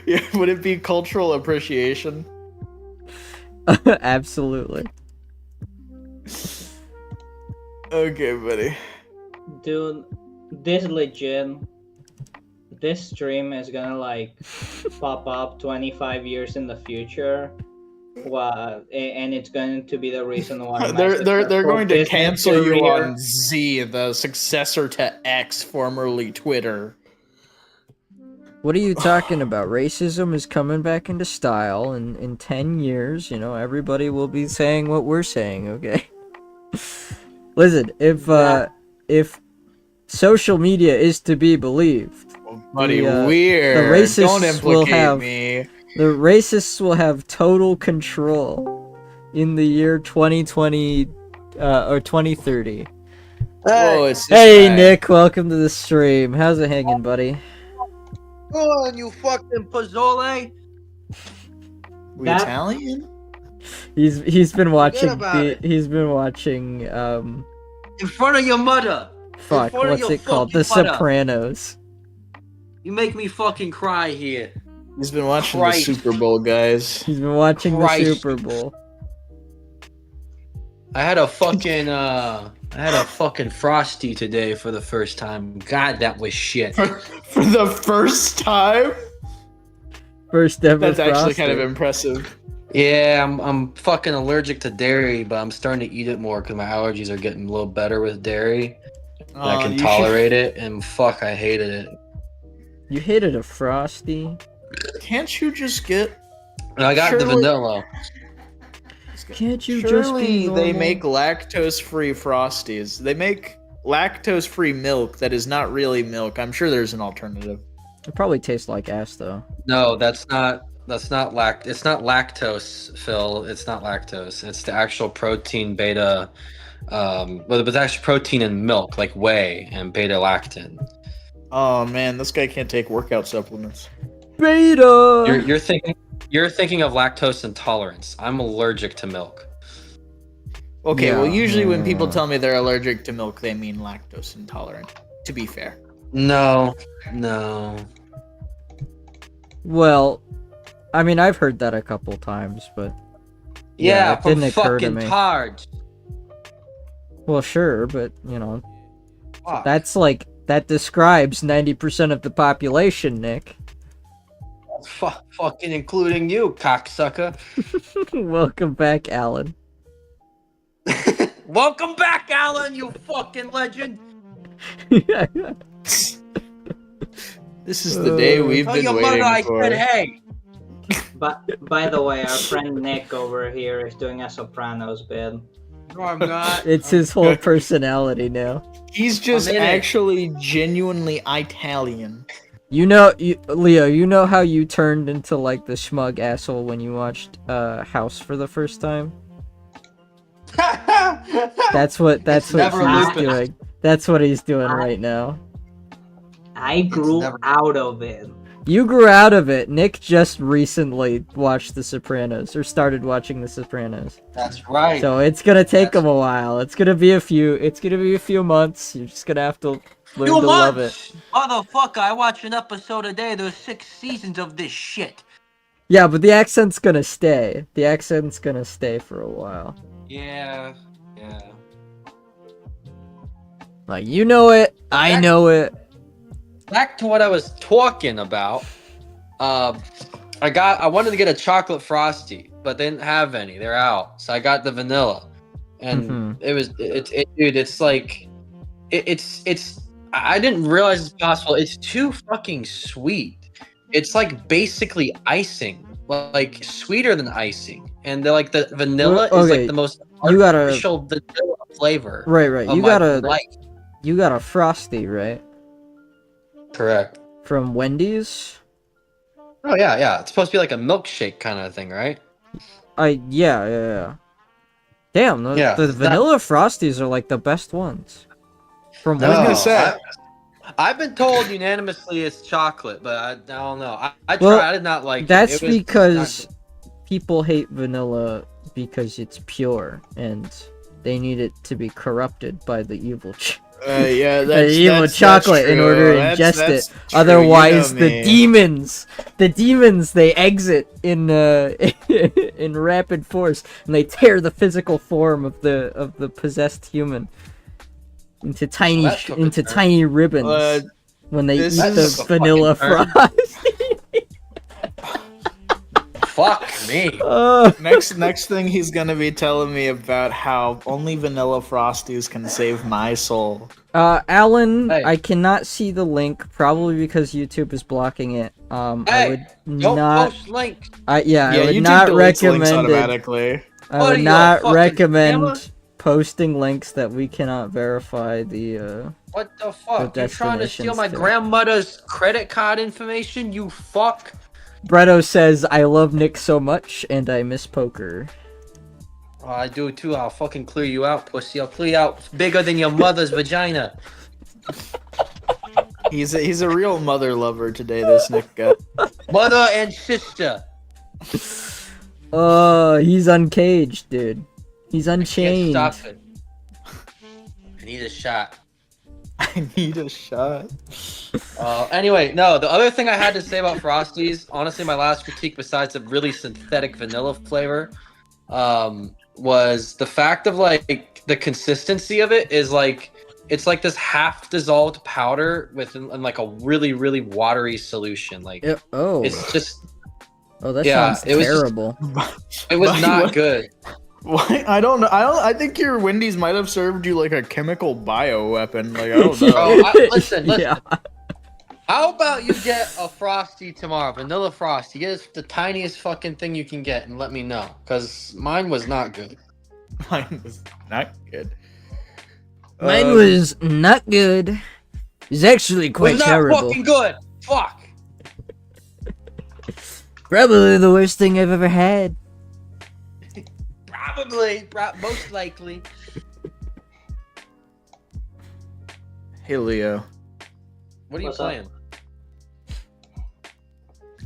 Yeah, would it be cultural appreciation? Absolutely. Okay, buddy. Dude, this stream is gonna like pop up 25 years in the future. And it's going to be the reason why they're going to business cancel you career- on Z, the successor to X, formerly Twitter. What are you talking about? Racism is coming back into style, and in 10 years, you know, everybody will be saying what we're saying, okay? Listen, if social media is to be believed, Buddy, the weird. racists Don't implicate me. The racists will have total control in the year 2020 or 2030. Whoa, it's this Hey guy. Nick, welcome to the stream. How's it hanging, buddy? Go on, you fucking Pozzole. We That- Italian? He's been watching about it. he's been watching In front of your mother. fuck, front of what's your it called? The fucking mother. Sopranos. You make me fucking cry here. He's been watching Christ. the Super Bowl, guys. He's been watching Christ. the Super Bowl. I had a fucking Frosty today for the first time. God, that was shit. For the first time? First ever That's actually Frosty. kind of impressive. Yeah, I'm fucking allergic to dairy, but I'm starting to eat it more because my allergies are getting a little better with dairy. And I can tolerate it, and fuck, I hated it. You hated a Frosty? Can't you just get... And I got the Surely- vanilla. Can't you Surely just be they normal? make lactose-free Frosties. They make lactose-free milk that is not really milk. I'm sure there's an alternative. It probably tastes like ass though. No, it's not lactose, Phil. It's not lactose. It's the actual protein beta. But it's actually protein in milk, like whey and beta lactin. Oh man, this guy can't take workout supplements. Beta. You're You're thinking of lactose intolerance. I'm allergic to milk. Okay, well, Yeah. usually when people tell me they're allergic to milk, they mean lactose intolerant. To be fair. No. Well, I mean, I've heard that a couple times, but Yeah, it from didn't occur to fucking me. tards. Well, sure, but you know, Fuck. that describes 90% of the population, Nick. Fucking including you, cocksucker. Welcome back, Alan. Welcome back, Alan, you fucking legend. This is the day we've Tell been your waiting mother I for. said hey. But by the way, our friend Nick over here is doing a Sopranos bit. No, I'm not. It's his whole personality now. He's just I'm in it. actually genuinely Italian. Leo, you know how you turned into like the smug asshole when you watched House for the first time? That's what It's he's never lupus. doing. That's what he's doing right now. I grew never- out of it. You grew out of it. Nick just recently watched The Sopranos, or started watching The Sopranos. That's right. So it's gonna take That's- him a while. It's gonna be a few months. You're just gonna have to learn to love it. Motherfucker, I watch an episode a day. There's 6 seasons of this shit. Yeah, but the accent's gonna stay. The accent's gonna stay for a while. Yeah. Like, you know it, I know it. Back to what I was talking about. I wanted to get a chocolate frosty, but they didn't have any. They're out. So I got the vanilla. And it's like it's I didn't realize it's possible. It's too fucking sweet. It's like basically icing. Like sweeter than icing. And they're like the vanilla Well, is okay, like the most you got a- artificial vanilla flavor. Right. of You my got a life. frosty, right? Correct. From Wendy's. Oh yeah. It's supposed to be like a milkshake kind of thing, right? Yeah. Damn, the Yeah, that- vanilla frosties are like the best ones. From I was gonna Wendy's. say. I've been told unanimously it's chocolate, but I don't know. I Well, tried. I did not like That's it. It was because not people hate vanilla because it's pure and they need it to be corrupted by the evil Yeah, the evil chocolate in order to ingest it. Otherwise, the demons, they exit in in rapid force and they tear the physical form of the possessed human into tiny that took a turn. tiny ribbons when they eat this the is a fucking vanilla turn. frosty. Fuck me. Next thing he's gonna be telling me about how only vanilla frosties can save my soul. Alan, Hey. I cannot see the link, probably because YouTube is blocking it. I Hey, would Don't not. post links. I would YouTube not deletes links recommend it. automatically. I What would are you, a not fucking recommend scammer? posting links that we cannot verify the. What the fuck? The You trying to steal my destinations to- grandmother's credit card information? You fuck. Bretto says, "I love Nick so much, and I miss poker." Oh, I do too. I'll fucking clear you out, pussy. I'll clear you out bigger than your mother's vagina. He's a real mother lover today. This Nick guy. Mother and sister. Oh, he's uncaged, dude. He's Can't unchained. stop it. I need a shot. I need a shot. Anyway, no, the other thing I had to say about Frosties, honestly, my last critique besides the really synthetic vanilla flavor, was the fact of like the consistency of it is like it's like this half dissolved powder within like a really, really watery solution. Like Oh, it's just that yeah, sounds it was just- terrible. it was Why- not what- good. Why? I don't know. I think your Wendy's might have served you like a chemical bio weapon. Like I don't know. Bro, listen. Yeah. How about you get a Frosty tomorrow, vanilla Frosty? Get the tiniest fucking thing you can get and let me know, because mine was not good. Mine was not good. Mine was not good. It was actually It quite was not terrible. fucking good. Fuck. Probably the worst thing I've ever had. Probably, most likely. Hey Leo. What are you What's up? playing?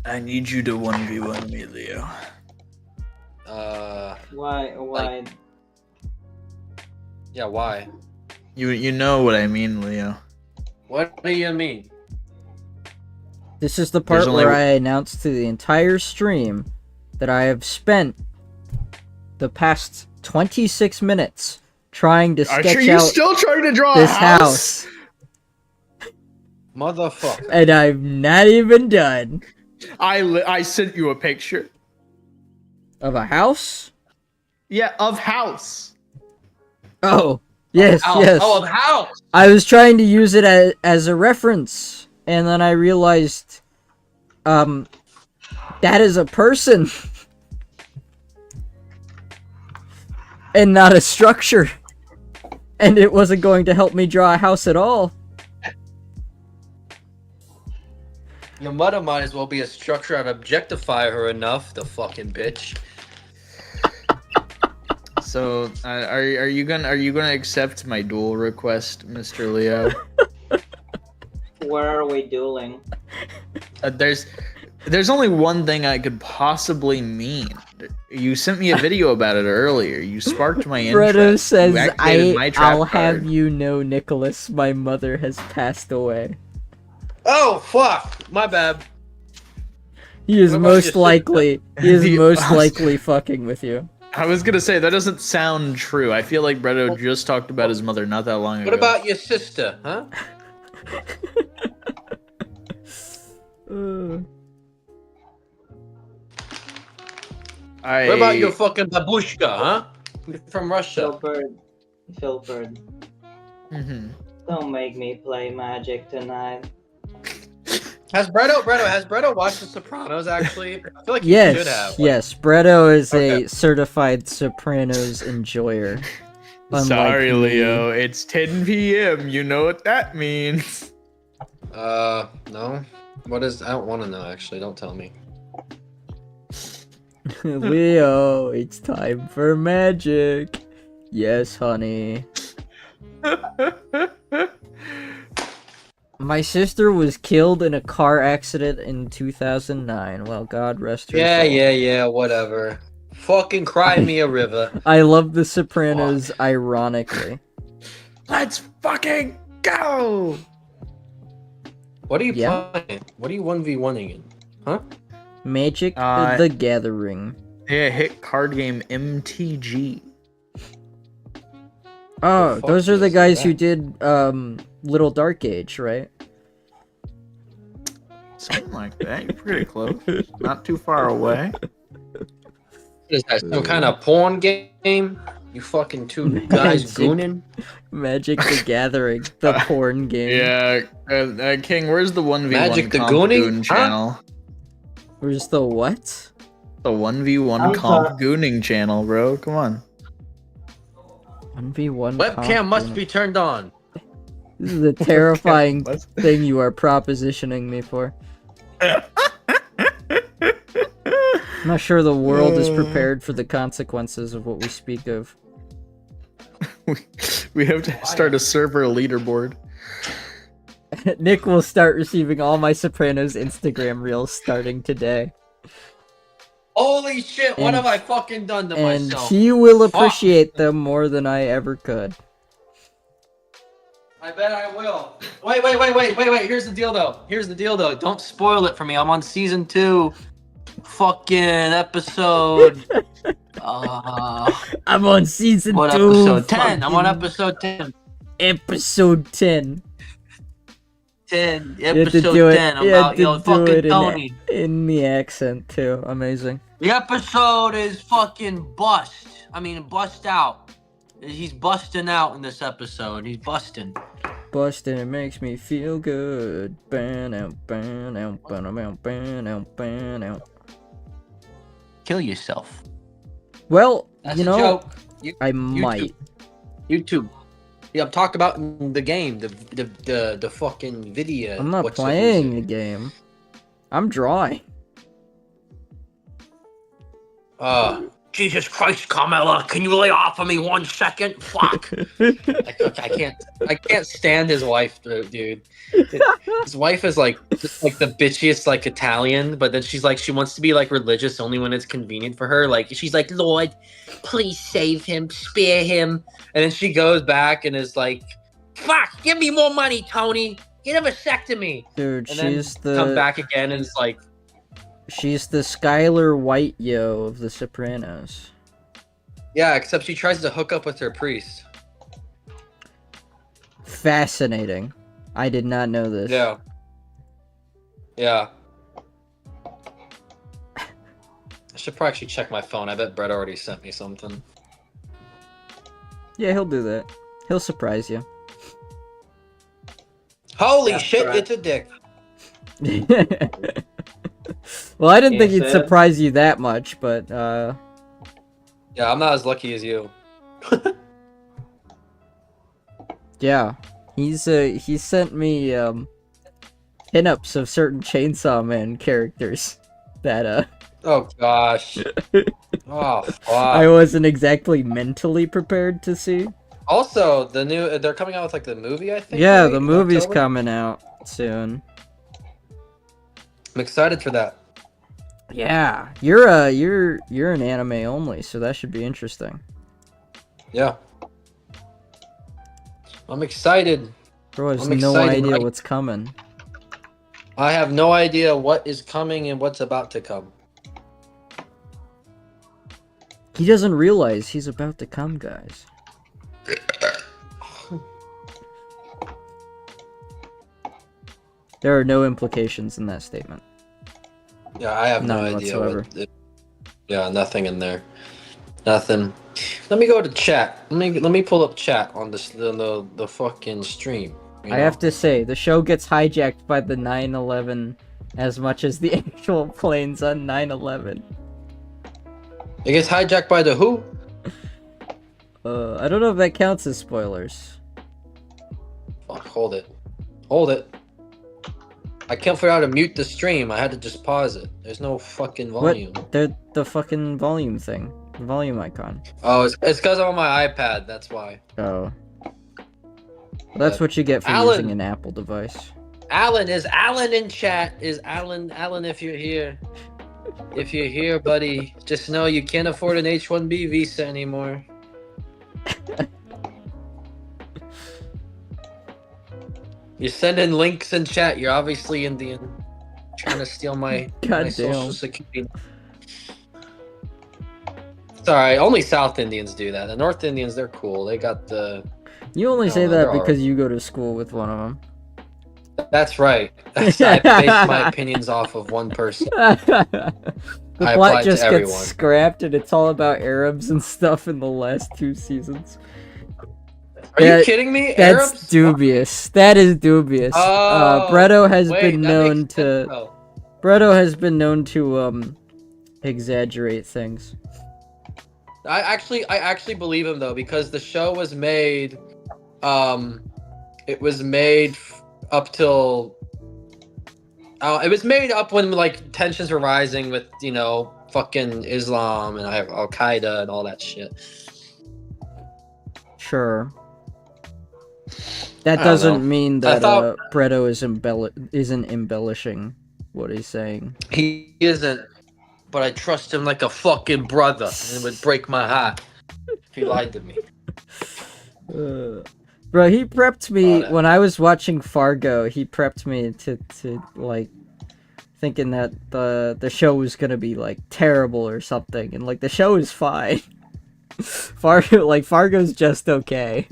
I need you to 1v1 me, Leo. Why? Like- Yeah, why? You know what I mean, Leo. What do you mean? This is the There's part only- where I announce to the entire stream that I have spent the past 26 minutes trying to Are sketch you out still trying to draw this a house? Motherfucker. and I'm not even done. I sent you a picture. Of a house? Yeah, of house. Oh, yes, House. yes. Oh, of house. I was trying to use it as a reference, and then I realized, that is a person. And not a structure. And it wasn't going to help me draw a house at all. Your mother might as well be a structure. I'd objectify her enough, the fucking bitch. So, are you gonna accept my duel request, Mr. Leo? Where are we dueling? There's only one thing I could possibly mean. You sent me a video about it earlier. You sparked my interest. Fredo says, You activated my trap I'll have card. you know, Nicholas, my mother has passed away. Oh, fuck. My bad. He is What about most your likely, he is The- most likely fucking with you. I was gonna say that doesn't sound true. I feel like Bredo just talked about his mother not that long ago. What about your sister, huh? What about your fucking babushka, huh? From Russia. Philbird, Mhm. don't make me play Magic tonight. Has Bredo watched The Sopranos, actually? I feel like he should have. Yes, Bredo is Okay. a certified Sopranos enjoyer. Unlike Sorry, me. Leo. It's 10 p.m. You know what that means. No. What is... I don't want to know, actually. Don't tell me. Leo, it's time for magic. Yes, honey. My sister was killed in a car accident in 2009. Well, God rest her soul. Yeah, whatever. Fucking cry me a river. I love The Sopranos ironically. Let's fucking go! What are you Yeah. playing? What are you 1v1ing in? Huh? Magic Uh, the Gathering. Yeah, hit card game MTG. Oh, fuck those are the is guys who that? did Little Dark Age, right? Something like that. You're pretty close. Not too far away. What is that? Some kind of porn game? You fucking two guys Magic. gooning? Magic the Gathering, the porn game. Yeah, King, where's the 1v1 Magic the Comp Gooning? Goon Huh? channel? Where's the what? The 1v1 I'm Comp Gooning channel, bro. Come on. 1v1 Webcam must comp- be turned on. This is the terrifying Let's- thing you are propositioning me for. I'm not sure the world is prepared for the consequences of what we speak of. We have to start a server leaderboard. Nick will start receiving all my Sopranos Instagram reels starting today. Holy shit, what And- have I fucking done to And myself? he will appreciate them more than I ever could. I bet I will. Wait. Here's the deal, though. Don't spoil it for me. I'm on season 2. Fucking episode. I'm on season What 2. episode? 10. I'm on fucking episode 10. episode 10. 10. You had to Episode do it. 10. You had About to do fucking it Tony. in the accent too. Amazing. The episode is fucking bust out. He's busting out in this episode. He's busting. Bustin', it makes me feel good. Ban out, ban out, ban out, ban out, ban out. Kill yourself. Well, That's you a know, joke. I might. YouTube. Yeah, I'm talking about the game, the fucking video. I'm not What's the playing the music? game. I'm drawing. Jesus Christ, Carmela, can you lay off of me 1 second? Fuck. I can't stand his wife, dude. His wife is like just like the bitchiest like Italian, but then she's like she wants to be like religious only when it's convenient for her. Like she's like, Lord, please save him, spare him. And then she goes back and is like, fuck, give me more money, Tony. Get a vasectomy. Dude, And she's then come back again and it's like, she's the Skylar White Yo of The Sopranos. yeah, except she tries to hook up with her priest. Fascinating. I did not know this. Yeah. Yeah. I should probably actually check my phone. I bet Brett already sent me something. Yeah, he'll do that. He'll surprise you. Holy That's shit, right. it's a dick. Well, I didn't think Yes, he'd sir. surprise you that much, but Yeah, I'm not as lucky as you. yeah. He sent me pinups of certain Chainsaw Man characters that Oh gosh. Oh fuck. I wasn't exactly mentally prepared to see. Also, they're coming out with like the movie, I think. Yeah, right? the In movie's October? coming out soon. I'm excited for that. Yeah, you're an anime only, so that should be interesting. Yeah. I'm excited. Bro has I'm no excited. idea what's coming. I have no idea what is coming and what's about to come. He doesn't realize he's about to come, guys. There are no implications in that statement. Yeah, I have no None idea. whatsoever. Yeah, nothing in there. Nothing. Let me go to chat. Let me pull up chat on the fucking stream. I have to say, the show gets hijacked by the 9/11 as much as the actual planes on 9/11. It gets hijacked by the who? I don't know if that counts as spoilers. Fuck, hold it. Hold it. I can't figure out how to mute the stream. I had to just pause it. There's no fucking volume. What? The fucking volume thing. The volume icon. Oh, it's because I'm on my iPad. That's why. Oh. Well, that's what you get for Alan. using an Apple device. Alan, is Alan in chat? Is Alan, if you're here. If you're here, buddy, just know you can't afford an H-1B visa anymore. You're sending links in chat. You're obviously Indian. Trying to steal my God social damn. security. It's alright. Only South Indians do that. The North Indians, they're cool. They got the... You only No, say no, that they're because you go to school with one of them. That's right. I base my opinions off of one person. The I plot applied to just gets everyone. scrapped and it's all about Arabs and stuff in the last 2 seasons. Are That- you kidding me? That's Arabs? dubious. That is dubious. Oh, Bretto has wait, been that known makes sense, to though. Bretto has been known to exaggerate things. I actually believe him though, because the show was made, it was made up till, it was made up when like tensions were rising with, you know, fucking Islam and Al Qaeda and all that shit. Sure. That I don't doesn't know. mean I that thought- Bretto isn't embellishing what he's saying. He isn't, but I trust him like a fucking brother, and it would break my heart if he lied to me. Bro, he prepped me that. when I was watching Fargo. He prepped me to like thinking that the show was gonna be like terrible or something, and like the show is fine. Fargo's just okay.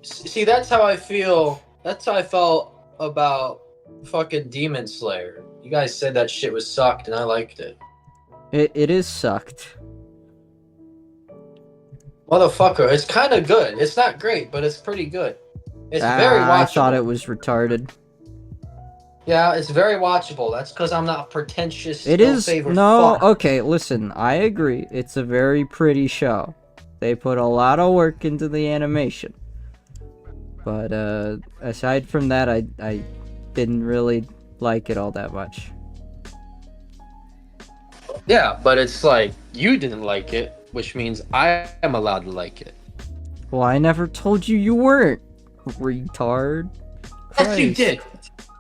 See, that's how I feel. That's how I felt about fucking Demon Slayer. You guys said that shit was sucked, and I liked it. It is sucked. Motherfucker, it's kind of good. It's not great, but it's pretty good. It's very watchable. I thought it was retarded. Yeah, it's very watchable. That's because I'm not pretentious. It is favorite no fuck. okay. Listen, I agree. It's a very pretty show. They put a lot of work into the animation. But aside from that, I didn't really like it all that much. Yeah, but it's like you didn't like it, which means I am allowed to like it. Well, I never told you you weren't, retard. Yes, you Christ. did.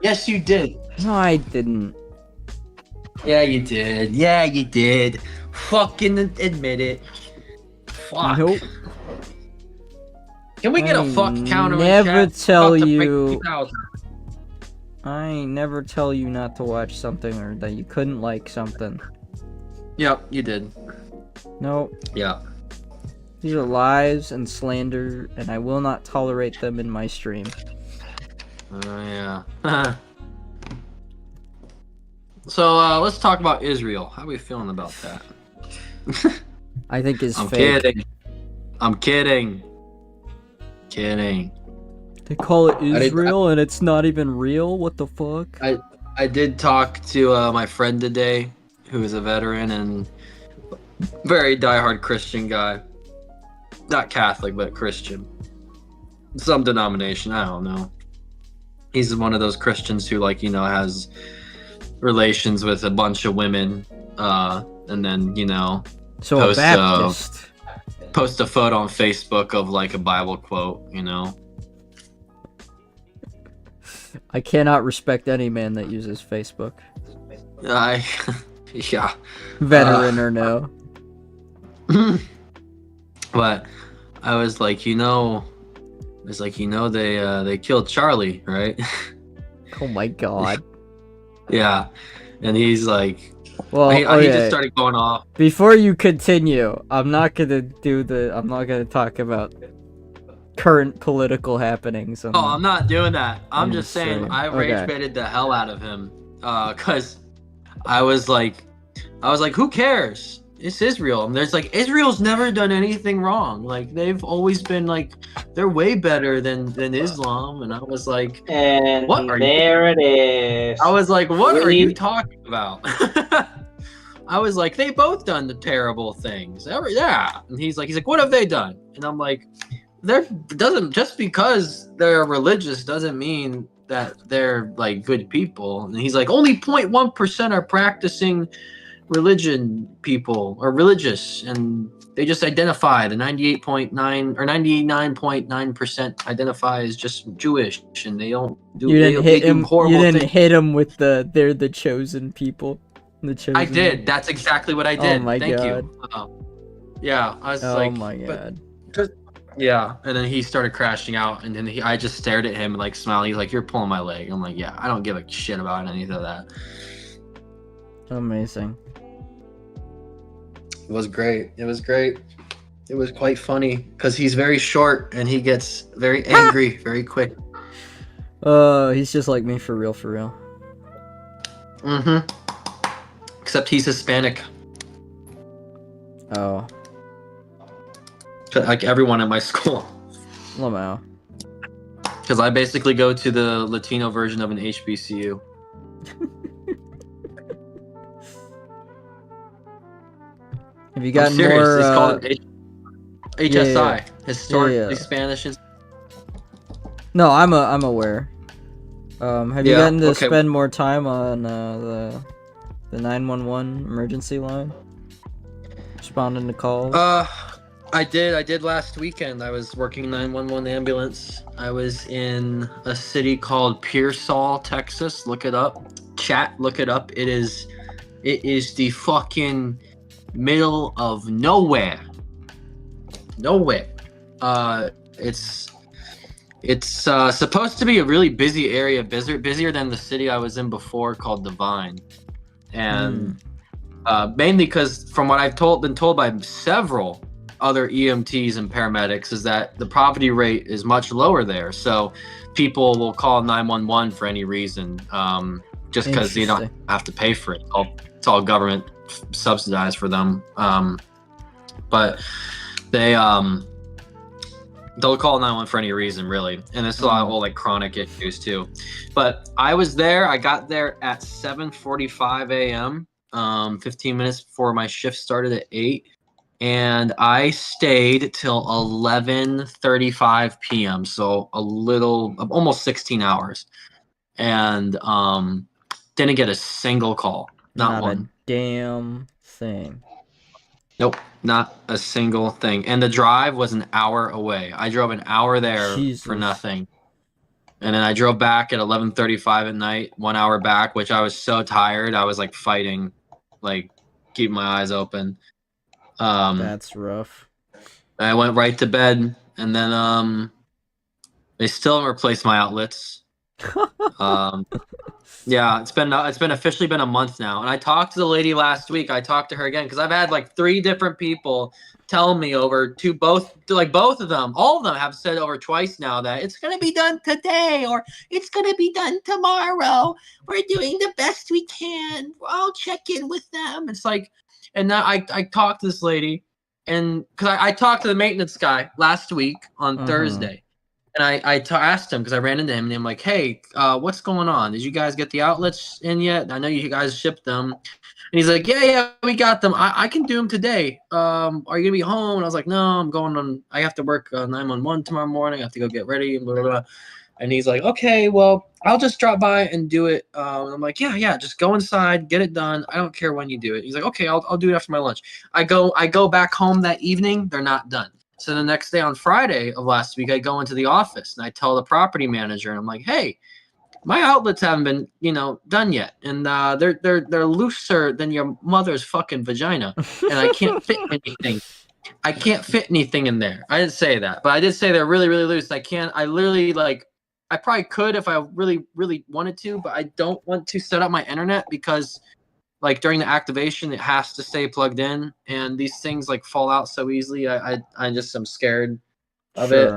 Yes, you did. No, I didn't. Yeah, you did. Yeah, you did. Fucking admit it. Fuck. Nope. Can we get a I fuck counter? never in chat? tell About to break you- 2,000. I ain't never tell you not to watch something or that you couldn't like something. Yep, you did. Nope. Yeah. These are lies and slander, and I will not tolerate them in my stream. Yeah. So let's talk about Israel. How are we feeling about that? I think it's I'm fake. kidding. I'm kidding. Kidding. They call it did- Israel, and it's not even real? What the fuck? I did talk to my friend today, who is a veteran and very diehard Christian guy. Not Catholic, but Christian. Some denomination, I don't know. He's one of those Christians who, like, has relations with a bunch of women, and then, So post, a Baptist. post a photo on Facebook of, like, a Bible quote, I cannot respect any man that uses Facebook. Yeah. Veteran or no. But I was like, they killed Charlie, right? Oh my god. Yeah. And he's like, Well, he okay. just started going off. Before you continue, I'm not gonna talk about current political happenings. Oh, I'm not doing that. I'm on just the saying stream. I Okay. rage baited the hell out of him. Cause I was like, who cares? It's Israel. And there's like, Israel's never done anything wrong. Like, they've always been like, they're way better than Islam. And I was like, And What are you- there it is. what are We- you talking about? I was like, they both done the terrible things. Yeah. And he's like, what have they done? And I'm like, just because they're religious doesn't mean that they're like good people. And he's like, only 0.1% are practicing religion people or religious, and they just identify the 98.9 or 99.9% identify as just Jewish, and they don't do. You didn't they hit do him. horrible You didn't things. hit him with they're the chosen people. The chosen. I did. That's exactly what I did. Oh my Thank God. you. Yeah, I was Oh like, my but- god. yeah, and then he started crashing out, and then I just stared at him and like smiling. He's like, "You're pulling my leg." I'm like, "Yeah, I don't give a shit about any of that." Amazing. It was great. It was great. It was quite funny because he's very short and he gets very angry very quick. He's just like me for real, for real. Mm-hmm. Except he's Hispanic. Oh, Like everyone in my school. Lamau. Because I basically go to the Latino version of an HBCU. Have you I'm gotten serious. more? It's called HSI. yeah. Historically Yeah. Spanish. No, I'm aware. Have you Yeah, gotten to okay. spend more time on the 911 emergency line? Responding to calls. I did last weekend. I was working 911 ambulance. I was in a city called Pearsall, Texas. Look it up. Chat, look it up. It is the fucking middle of nowhere. Nowhere. It's supposed to be a really busy area, busier than the city I was in before called Divine. And mainly because from what I've been told by several other EMTs and paramedics is that the poverty rate is much lower there. So people will call 911 for any reason, just because they don't Interesting. have to pay for it. It's all government subsidized for them. But they'll call 911 for any reason, really. And it's a lot of old, like, chronic issues too. But I was there. I got there at 7:45 a.m. 15 minutes before my shift started at 8. and I stayed till 11:35 p.m. So almost 16 hours, and didn't get a single call, not Not a one. damn thing. Nope, not a single thing. And the drive was an hour away. I drove an hour there for Jesus. nothing. And then I drove back at 11:35 at night, 1 hour back, which I was so tired. I was like fighting, like keeping my eyes open. That's rough. I went right to bed, and then they still haven't replaced my outlets. Yeah, it's been officially been a month now, and I talked to the lady last week. I talked to her again because I've had like 3 different people tell me both of them, all of them have said over twice now that it's gonna be done today or it's gonna be done tomorrow. We're doing the best we can. I'll check in with them. It's like, and now I talked to this lady, and because I talked to the maintenance guy last week on Thursday. And I asked him because I ran into him and I'm like, hey, what's going on? Did you guys get the outlets in yet? I know you guys shipped them. And he's like, yeah, we got them. I can do them today. Are you going to be home? And I was like, no, I have to work 911 tomorrow morning. I have to go get ready. And blah, blah, blah. And he's like, okay, well, I'll just drop by and do it. I'm like, yeah, just go inside, get it done. I don't care when you do it. He's like, okay, I'll do it after my lunch. I go back home that evening. They're not done. So the next day on Friday of last week, I go into the office and I tell the property manager, and I'm like, hey, my outlets haven't been, done yet. And they're looser than your mother's fucking vagina. And I can't fit anything. I can't fit anything in there. I didn't say that, but I did say they're really, really loose. I probably could if I really, really wanted to, but I don't want to set up my internet because like during the activation, it has to stay plugged in, and these things like fall out so easily. I just am scared of it,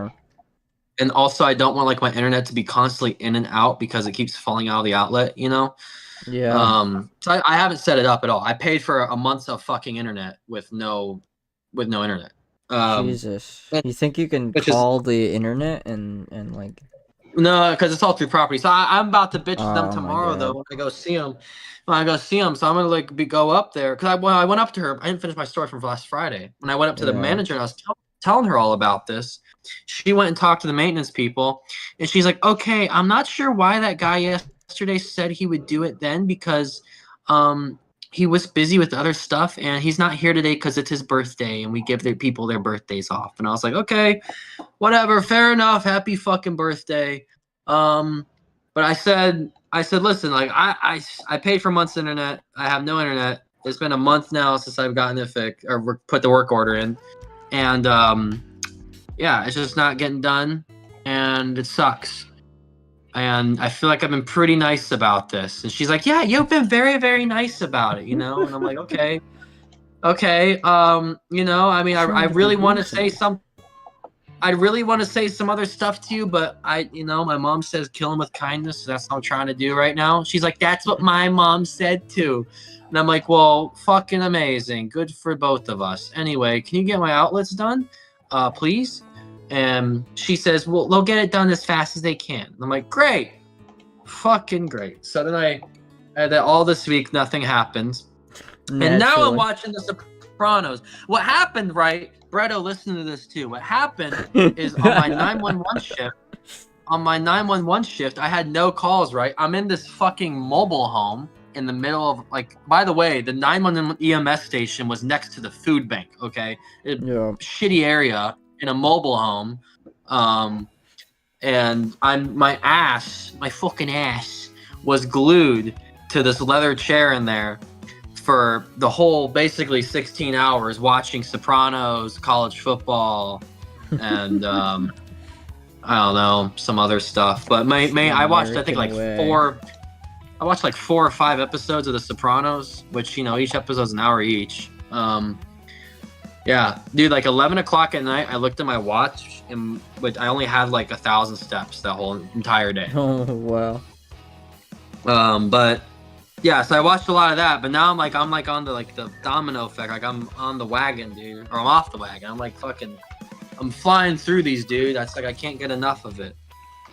and also I don't want like my internet to be constantly in and out because it keeps falling out of the outlet. Yeah. So I haven't set it up at all. I paid for a month of fucking internet with no internet. Jesus. You think you can call the internet and like? No, because it's all through property. So I'm about to bitch them tomorrow though when I go see them. So I'm gonna go up there because I went up to her. I didn't finish my story from last Friday. When I went up to the manager and I was telling her all about this, she went and talked to the maintenance people, and she's like, "Okay, I'm not sure why that guy yesterday said he would do it then because he was busy with other stuff and he's not here today because it's his birthday and we give their people their birthdays off." And I was like, okay, whatever, fair enough, happy fucking birthday. But I said, listen, like I paid for a month's internet. I have no internet. It's been a month now since I've gotten it fixed or put the work order in, and it's just not getting done, and it sucks. And I feel like I've been pretty nice about this. And she's like, yeah, you've been very, very nice about it, And I'm like, okay. I mean, I really want to say I really want to say some other stuff to you, but my mom says kill him with kindness. So that's what I'm trying to do right now. She's like, that's what my mom said too. And I'm like, well, fucking amazing. Good for both of us. Anyway, can you get my outlets done? Please? And she says, well, they'll get it done as fast as they can. And I'm like, great. Fucking great. So then all this week, nothing happened. Naturally. And now I'm watching The Sopranos. What happened, right? Bretto, listen to this too. What happened is on my 911 shift, I had no calls, right? I'm in this fucking mobile home in the middle of, like, by the way, the 911 EMS station was next to the food bank, okay? Shitty area in a mobile home. And my fucking ass was glued to this leather chair in there for the whole basically 16 hours watching Sopranos, college football, and I don't know, some other stuff. But I watched I watched like 4 or 5 episodes of The Sopranos, which each episode's an hour each. Yeah, dude, like 11 o'clock at night, I looked at my watch and I only had like 1,000 steps that whole entire day. Oh, wow. But yeah, so I watched a lot of that, but now I'm on the domino effect. Like I'm on the wagon, dude, or I'm off the wagon. I'm like fucking, I'm flying through these, dude. That's like, I can't get enough of it.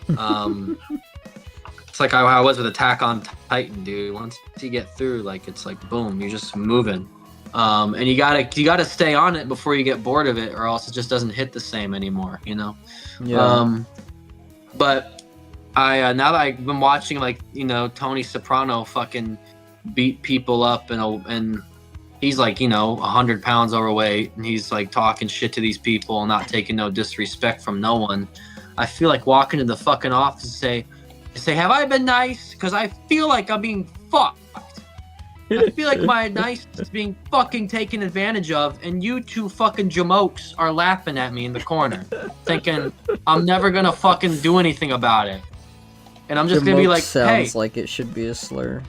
It's like how I was with Attack on Titan, dude. Once you get through, like, it's like, boom, you're just moving. And you gotta stay on it before you get bored of it, or else it just doesn't hit the same anymore, you know. Yeah. But I now that I've been watching, like, you know, Tony Soprano fucking beat people up, and he's like, you know, 100 pounds overweight, and he's like talking shit to these people and not taking no disrespect from no one. I feel like walking to the fucking office and say, have I been nice? Because I feel like I'm being fucked. I feel like my nice is being fucking taken advantage of, and you two fucking jamokes are laughing at me in the corner, thinking I'm never gonna fucking do anything about it. And I'm just gonna be like, sounds hey. like it should be a slur.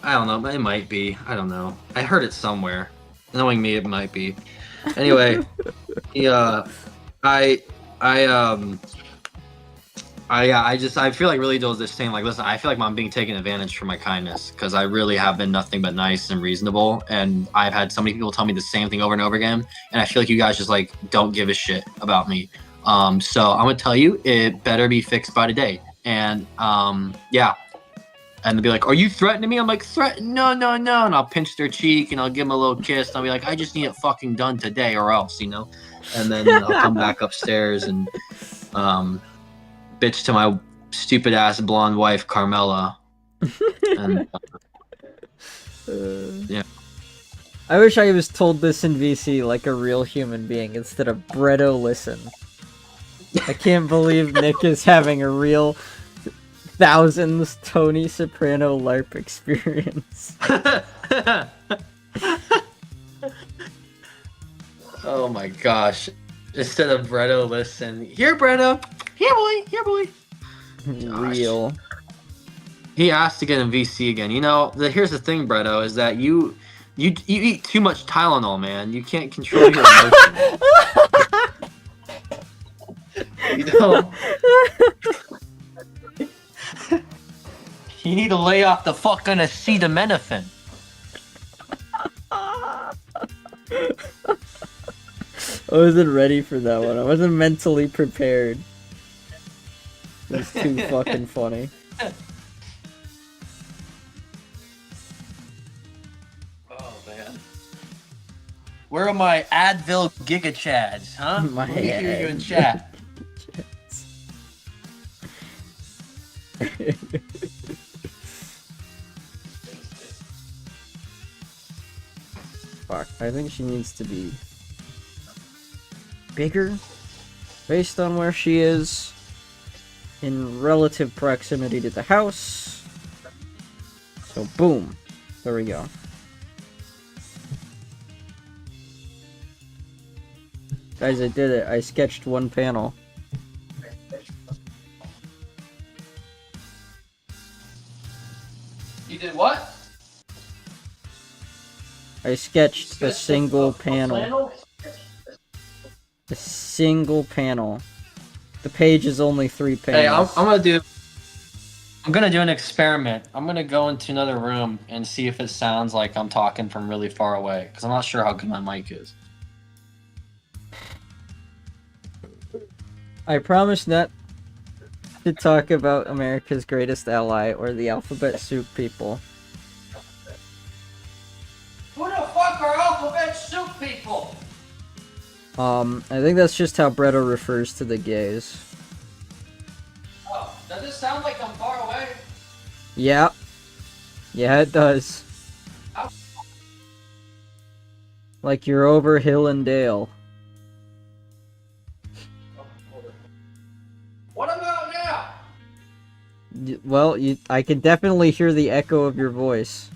I don't know, it might be. I don't know. I heard it somewhere. Knowing me, it might be. Anyway, I feel like really Joe's just saying, like, listen, I feel like I'm being taken advantage for my kindness, because I really have been nothing but nice and reasonable, and I've had so many people tell me the same thing over and over again, and I feel like you guys just like don't give a shit about me. So I'm gonna tell you, it better be fixed by today. And yeah. And they'll be like, are you threatening me? I'm like, no. And I'll pinch their cheek and I'll give them a little kiss. And I'll be like, I just need it fucking done today or else, you know? And then I'll come back upstairs and bitch to my stupid ass blonde wife, Carmela. And yeah. I wish I was told this in VC like a real human being instead of Bretto listen. I can't believe Nick is having a real thousands Tony Soprano LARP experience. Oh my gosh. Instead of Bretto, listen. Here, Bretto. Here, boy. Real. He asked to get in VC again. You know, here's the thing, Bretto, is that you eat too much Tylenol, man. You can't control your emotions. You know? You need to lay off the fucking acetaminophen. I wasn't ready for that one. I wasn't mentally prepared. It was too fucking funny. Oh, man. Where are my Advil Giga Chads, huh? My Let me hear you in chat. Fuck, I think she needs to be bigger based on where she is in relative proximity to the house. So boom, there we go. Guys, I did it. I sketched one panel. You did what? I sketched a single panel. A single panel. The page is only 3 panels. Hey, I'm gonna do an experiment. I'm gonna go into another room and see if it sounds like I'm talking from really far away, because I'm not sure how good my mic is. I promise not to talk about America's Greatest Ally or the Alphabet Soup people. Who the fuck are alphabet soup people? I think that's just how Bretto refers to the gays. Oh, does it sound like I'm far away? Yeah. Yeah, it does. Ow. Like you're over hill and dale. What about now? Well, I can definitely hear the echo of your voice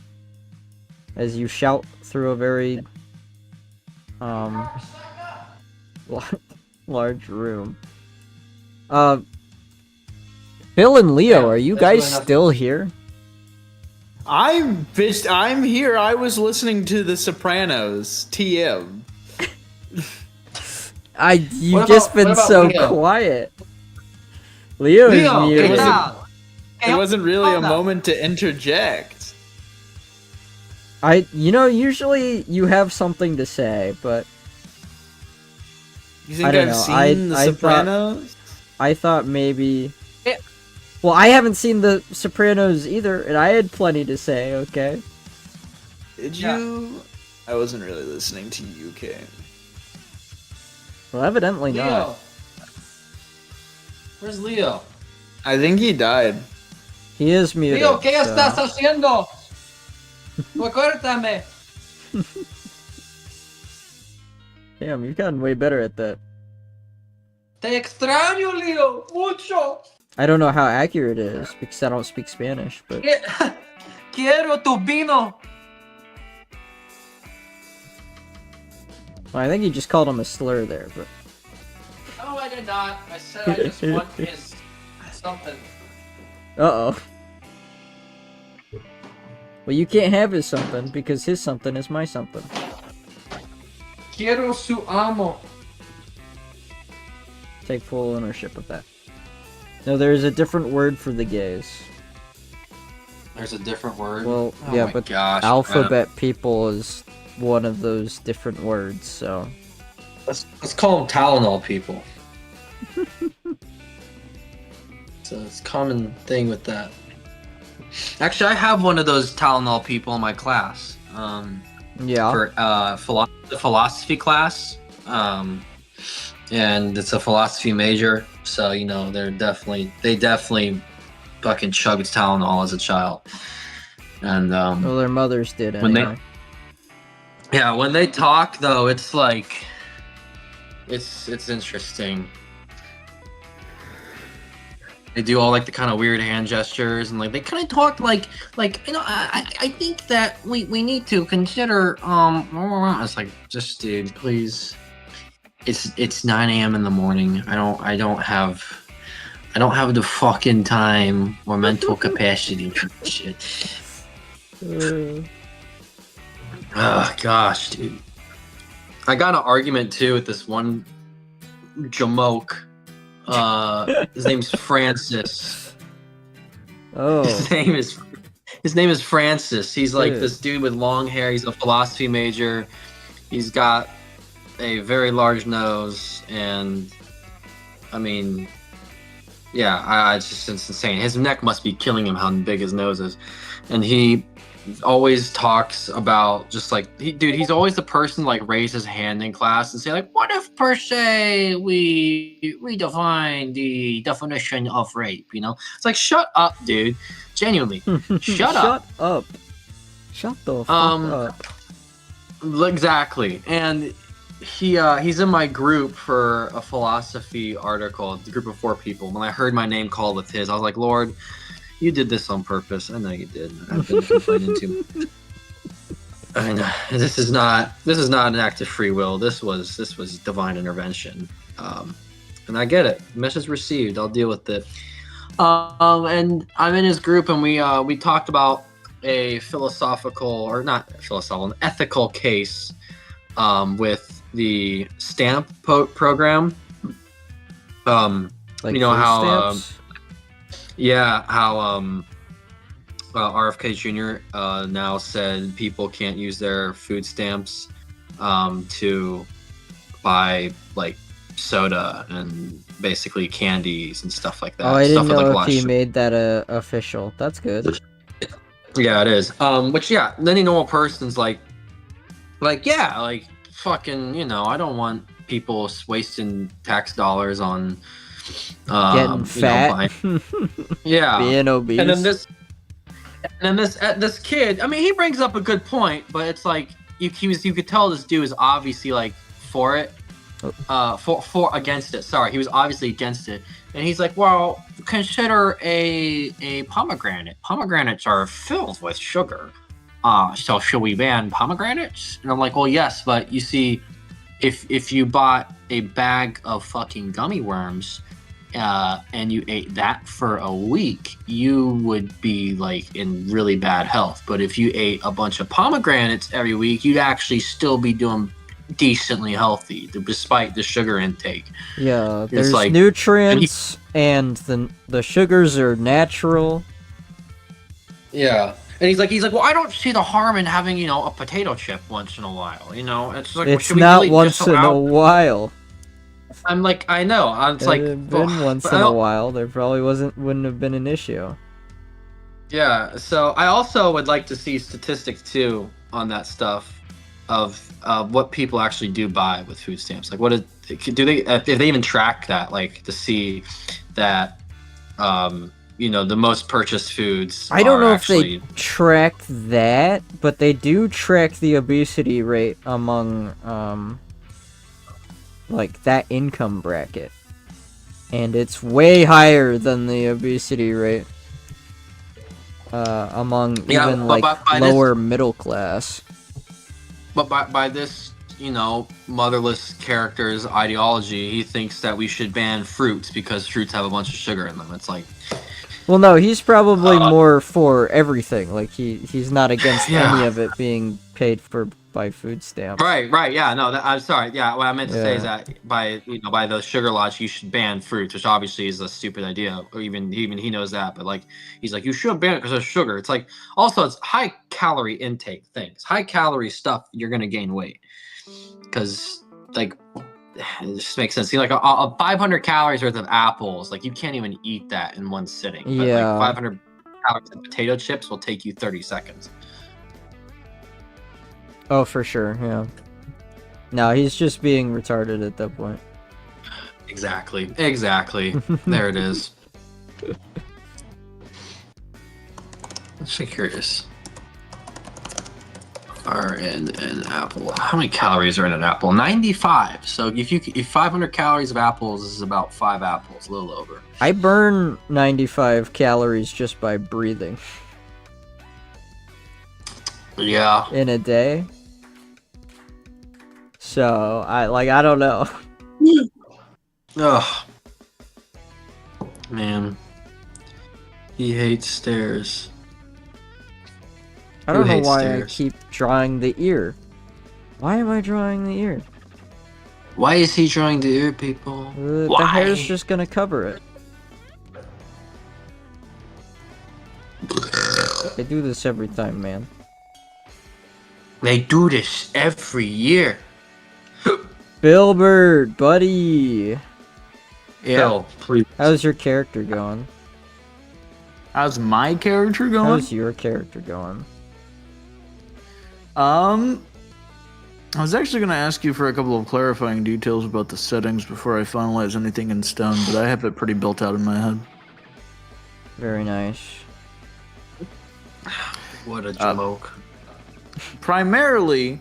as you shout through a very large room. Phil and Leo, are you guys still here? I'm here. I was listening to The Sopranos. TM. You've just been so Leo? quiet. Leo is muted. It wasn't really a moment to interject. Usually you have something to say, but You think I don't I've know. seen The I Sopranos? I thought maybe. Well, I haven't seen The Sopranos either, and I had plenty to say. Okay. Did you? I wasn't really listening to you, King. Well, evidently Leo. not. Where's Leo? I think he died. He is muted. Leo, ¿qué so- estás haciendo? Recuérdame. Damn, you've gotten way better at that. Te extraño, Leo. Mucho. I don't know how accurate it is because I don't speak Spanish, but Quiero tu vino. well, I think you just called him a slur there. But No, I did not. I said I just want his something. uh-oh. Well, you can't have his something because his something is my something. Quiero su amo. Take full ownership of that. No, there is a different word for the gays. There's a different word. Well, Oh yeah, my but gosh, alphabet people is one of those different words, so... Let's call them Tylenol people. So it's a common thing with that. Actually, I have one of those Tylenol people in my class. Yeah. For the philosophy class. And it's a philosophy major, so you know they definitely fucking chugged Tylenol as a child. And Well, their mothers did when anyway. when they talk though, it's like it's interesting. They do all like the kind of weird hand gestures and like they kind of talk like you know I think that we need to consider it's like just dude please. It's 9 a.m. in the morning. I don't have the fucking time or mental capacity for this shit. Oh gosh, dude. I got in an argument too with this one jamoke. His name's Francis. Oh. His name is Francis. He's like Dude. this dude with long hair. He's a philosophy major. He's got a very large nose, and I mean, yeah, it's insane. His neck must be killing him how big his nose is, and he always talks about just like he's always the person to, like raise his hand in class and say like, what if per se we redefine the definition of rape? You know, it's like shut up, dude. Genuinely, shut up. Shut the fuck up. Exactly, and he's in my group for a philosophy article, the group of 4 people. When I heard my name called with his, I was like, Lord, you did this on purpose. I know you did. I've been complaining too much. I know this is not an act of free will. This was divine intervention. And I get it. Message received. I'll deal with it. And I'm in his group, and we talked about a an ethical case with the stamp program. Like you know food how stamps? how RFK Jr. Now said people can't use their food stamps to buy like soda and basically candies and stuff like that. Oh, I didn't stuff with, know like, if he less made that official. That's good. Yeah, it is. Which any normal person's like yeah, like fucking, you know, I don't want people wasting tax dollars on Getting fat. Yeah. Being obese. And then this kid, I mean, he brings up a good point, but it's like you could tell this dude is obviously like for it. For against it. Sorry, he was obviously against it. And he's like, well, consider a pomegranate. Pomegranates are filled with sugar. So should we ban pomegranates? And I'm like, well, yes, but you see, if you bought a bag of fucking gummy worms, and you ate that for a week, you would be like in really bad health. But if you ate a bunch of pomegranates every week, you'd actually still be doing decently healthy despite the sugar intake. Yeah, there's like nutrients and the sugars are natural. Yeah. And he's like, well, I don't see the harm in having, you know, a potato chip once in a while. You know, it's like, It's should we not really once in a while. I'm like, I know. It's like, If it had been once in a while, there probably wouldn't have been an issue. Yeah. So I also would like to see statistics too on that stuff. what people actually do buy with food stamps. Like, what do they, if they even track that, like to see that, the most purchased foods. I don't are know actually... if they track that, but they do track the obesity rate among like that income bracket, and it's way higher than the obesity rate among even like by lower middle class. But by this, motherless character's ideology, he thinks that we should ban fruits because fruits have a bunch of sugar in them. It's like, well, no, he's probably more for everything. Like he's not against Yeah. any of it being paid for by food stamps. right, yeah, no, I'm sorry, yeah. What I meant to say is Yeah. that by the sugar logic, you should ban fruits, which obviously is a stupid idea. Or even he knows that, but like he's like, you should ban it because of sugar. It's like, also it's high calorie intake things, high calorie stuff. You're gonna gain weight because like. It just makes sense. See, like a 500 calories worth of apples, like you can't even eat that in one sitting. But Yeah. like 500 calories of potato chips will take you 30 seconds. Oh, for sure. Yeah. No, he's just being retarded at that point. Exactly. There it is. I'm so curious. Are in an apple. How many calories are in an apple? 95. So if 500 calories of apples is about 5 apples, a little over. I burn 95 calories just by breathing Yeah. in a day. So, I don't know. Ugh. Man. He hates stairs. I don't Who know hates why stairs? I keep drawing the ear. Why am I drawing the ear? Why is he drawing the ear, people? The Why? hair's just gonna cover it. I do this every time, man. They do this every year. Bilbert, buddy! Phil, please. How's your character going? How's my character going? How's your character going? I was actually going to ask you for a couple of clarifying details about the settings before I finalize anything in stone, but I have it pretty built out in my head. Very nice. What a joke. Primarily,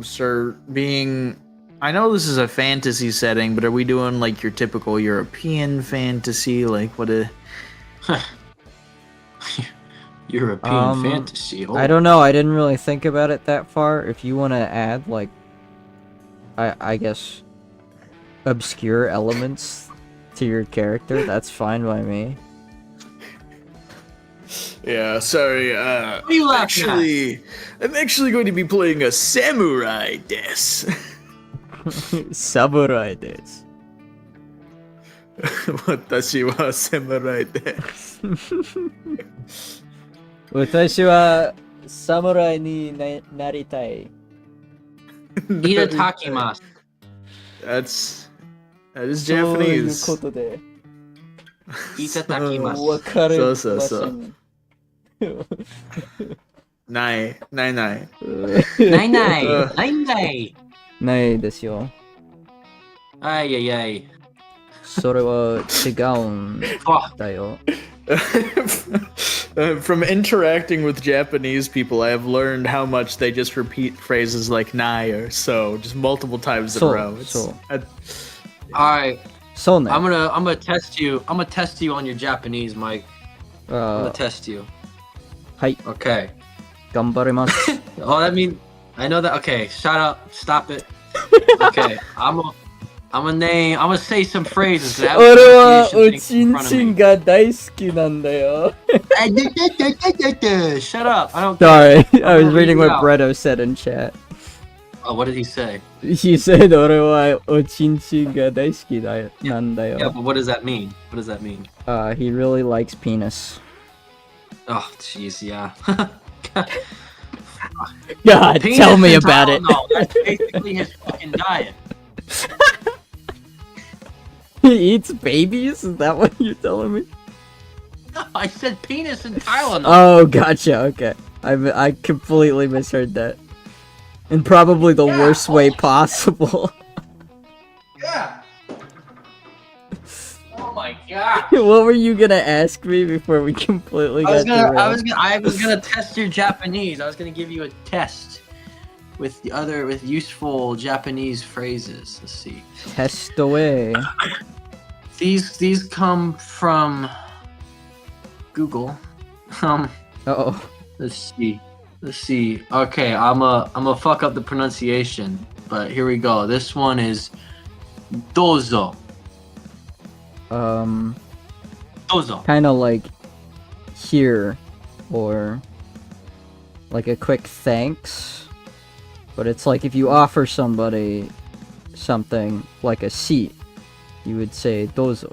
sir, being... I know this is a fantasy setting, but are we doing like your typical European fantasy? Like what a... European fantasy. Oh. I don't know, I didn't really think about it that far. If you want to add, like, I guess, obscure elements to your character, that's fine by me. Yeah, sorry, What are you laughing I'm actually going to be playing a samurai desu. Samurai desu. 私は侍です。私は侍になりたい。Itadakimasu. That is そういう Japanese. ことで。 Itadakimasu. わかる。そうそうそう。ない。ないないですよ。Ay, ay, ay. それは違うんだよ。From interacting with Japanese people, I have learned how much they just repeat phrases like "nai" or "so" just multiple times in a row. Alright. そうね。 I'm gonna test you. I'm gonna test you on your Japanese, Mike. I'm gonna test you. はい、 Okay. 頑張ります。 Oh, that mean I know that. Okay, shut up. Stop it. Okay, I'm gonna say some phrases. That 俺は pronunciation お thing ち in ん front of ち me. んが大好きなんだよ。 Shut up. I don't care. Sorry, I was gonna reading read it what out. Bredo said in chat. Oh, what did he say? He said 俺はおちんちんが大好きだよなんだ Yeah, よ。 but what does that mean? What does that mean? He really likes penis. Oh, jeez, yeah. God, Penis tell me and about it. Tylenol, that's basically his fucking diet. He eats babies? Is that what you're telling me? No, I said penis and Tylenol. Oh, gotcha. Okay, I completely misheard that. In probably the Yeah, worst way holy shit. possible. Yeah. Oh my god. What were you gonna ask me before we completely got derailed? I was gonna test your Japanese. I was gonna give you a test with useful Japanese phrases. Let's see. Test away. These come from Google. Uh-oh. Let's see. Okay, I'm a fuck up the pronunciation, but here we go. This one is dozo. Dozo. Kind of like here, or like a quick thanks. But it's like if you offer somebody something like a seat, you would say dozo.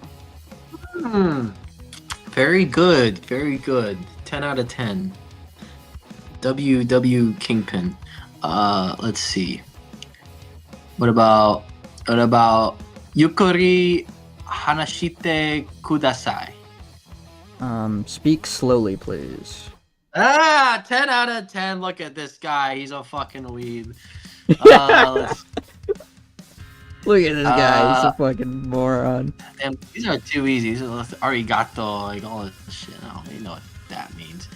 Very good. 10 out of 10. WW Kingpin. Let's see. What about Yukuri Hanashite Kudasai? Speak slowly, please. 10 out of 10. Look at this guy. He's a fucking weeb. Look at this guy. He's a fucking moron. Damn, these are too easy. These are arigato, like all this shit. I don't even know what that means.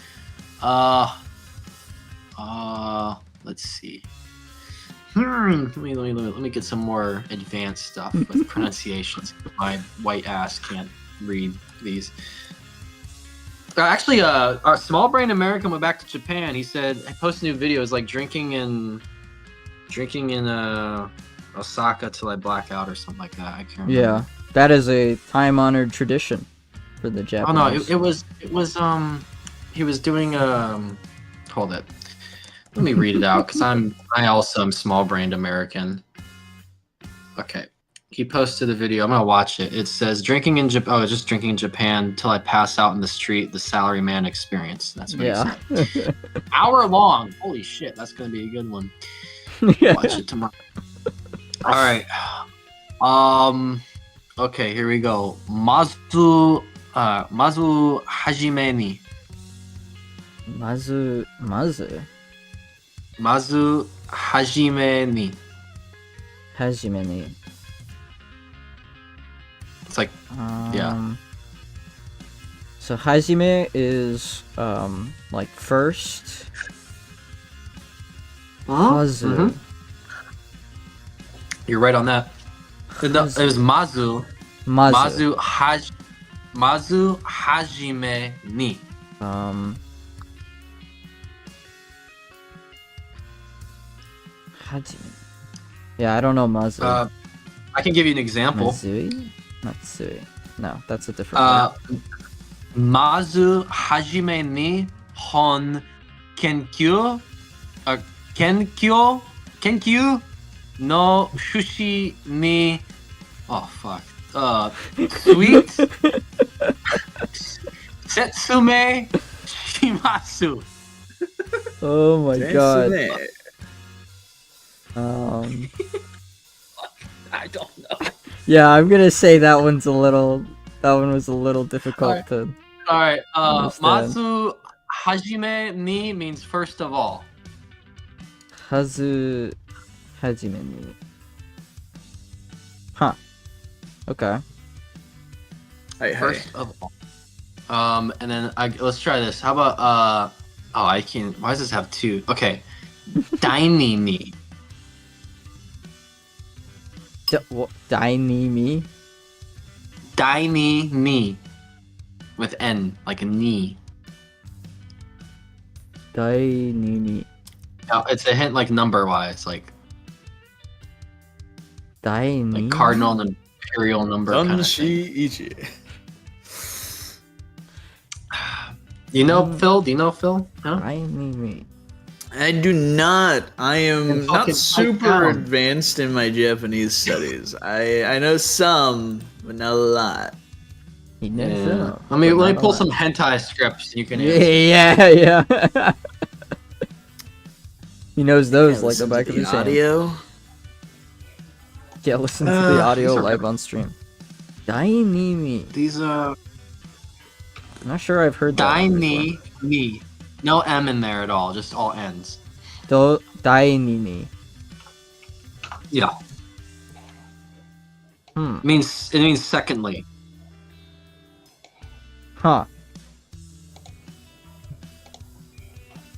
Let's see. Let me get some more advanced stuff with pronunciations. My white ass can't read these. Actually, our small brain American went back to Japan. He said I posted new videos like drinking in Osaka till I black out or something like that. I can't remember. Yeah, that is a time-honored tradition for the Japanese. Oh no, it was he was doing hold it. Let me read it out because I also am small brained American. Okay. He posted a video. I'm gonna watch it. It says drinking in Japan. Oh, just drinking in Japan till I pass out in the street. The salaryman experience. That's what he said. Hour long. Holy shit, that's gonna be a good one. Watch it tomorrow. All right. Okay, here we go. Mazu hajime ni. Mazu hajime ni. hajime ni. It's like yeah. So hajime is like first. Mazu. You're right on that. It was Mazu. Mazu hajime ni. Hajime. Yeah, I don't know Mazu. I can give you an example. Matsui. No, that's a different word. Mazu hajime ni hon kenkyu no shushi ni sweet setsume shimasu. Oh my god. I don't know. Yeah, I'm gonna say that one was a little difficult to. Alright, understand. Mazu hajime ni means first of all. Hazu hajime ni. Huh. Okay. First of all. And then let's try this. How about I can't. Why does this have two? Okay. Daini ni. Daini mi? Daini ni. With N, like a knee. Daini ni. No, it's a hint like number wise, like Daini. like cardinal and imperial number kind of thing. You know Phil? Do you know Phil? Huh? Daini mi. I do not. I am not fucking super down. advanced in my Japanese studies. I know some, but not a lot. He knows Yeah. that. Let me But not pull a lot. some hentai scripts. You can answer. Yeah. He knows those Yeah, like the listen back to of the his hand. audio. Yeah, listen to the audio these are live on stream. Daini mi. These I'm not sure I've heard that one before. Daini ni. No M in there at all, just all N's. daini ni. Yeah. It means secondly. Huh.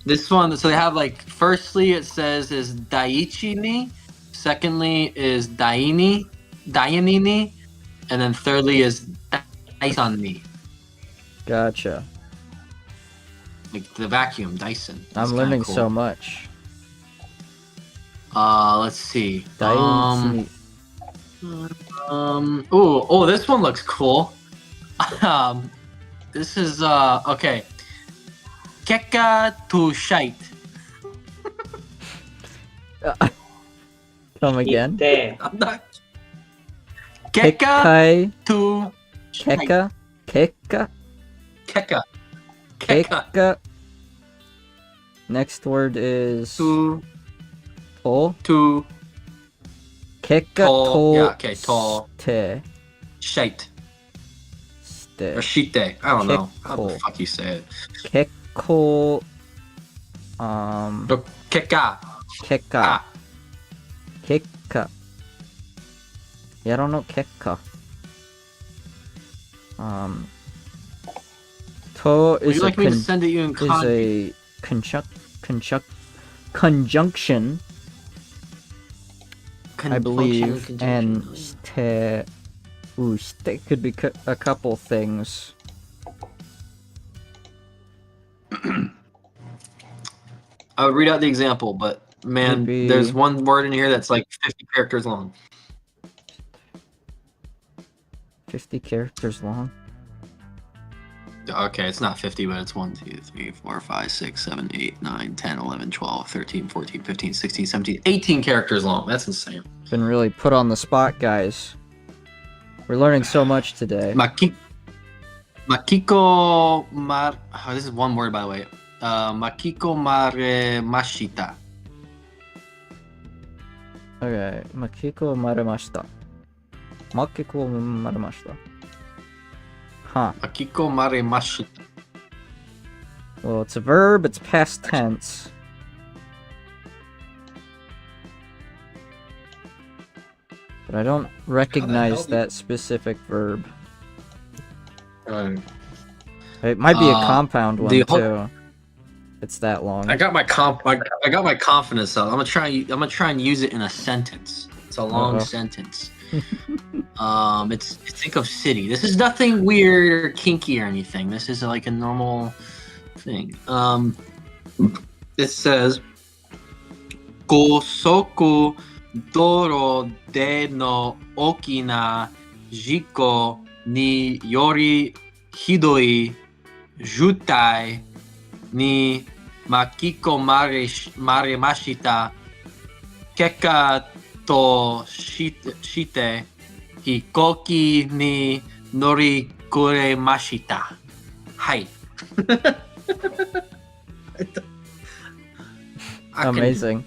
This one, so they have like, firstly it says is daichi ni, secondly is daini ni, and then thirdly is daisan ni, Gotcha. like the vacuum Dyson. That's I'm learning cool. so much. Let's see. Daichi. Oh, this one looks cool. This is okay. Keka to shite. Come again. Te. I'm not. Keka Kekai. to Keka. Keka. Keka Keka. Next word is to to. Keka To, to. yeah, okay, to. Ste. shite Ste. or shite. I don't know how the Keko. fuck you say it. Keko. Look, Keka. Keka. Ah. Keka. Yeah, I don't know Keka. To Would is you a like me to send it you in is kanji? a conjunction, I believe, and ste. Ooh, ste could be a couple things. I would read out the example, but man, Maybe- there's one word in here that's like 50 characters long. 50 characters long. Okay, it's not 50, but it's 1, 2, 3, 4, 5, 6, 7, 8, 9, 10, 11, 12, 13, 14, 15, 16, 17, 18 characters long. That's insane. Been really put on the spot, guys. We're learning so much today. Makiko mar. Oh, this is one word, by the way. Makiko mare mashita. Okay, makiko maremashita. Makiko maremashita. Huh. Makiko mare mashita. Well, it's a verb, it's past tense. But I don't recognize help you? that specific verb. It might be a compound one the too. It's that long. I got my I got my confidence up. I'm gonna try and use it in a sentence. It's a long Uh-oh. sentence. It's think of city. This is nothing weird or kinky or anything. This is like a normal thing. It says Gosoku Doro de no okina jiko ni yori hidoi jutai ni makiko maremashita keka to shite hikoki ni norikuremashita. Hi. Amazing.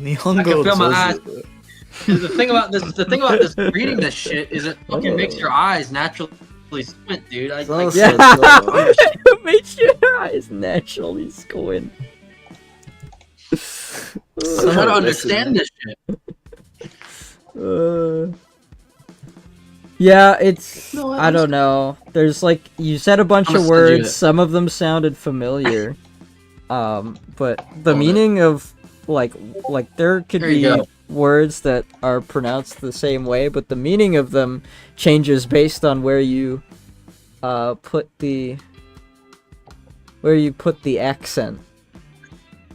I can feel my eyes. The thing about this reading this shit is it fucking makes your eyes naturally squint, dude. I like Yeah, So it makes your eyes naturally squint. I'm trying to understand this shit. Yeah, it's No, I don't know. There's like you said a bunch I'm of gonna send you words. it. Some of them sounded familiar, but the Hold it. meaning of like there could There you be go. words that are pronounced the same way, but the meaning of them changes based on where you put the accent.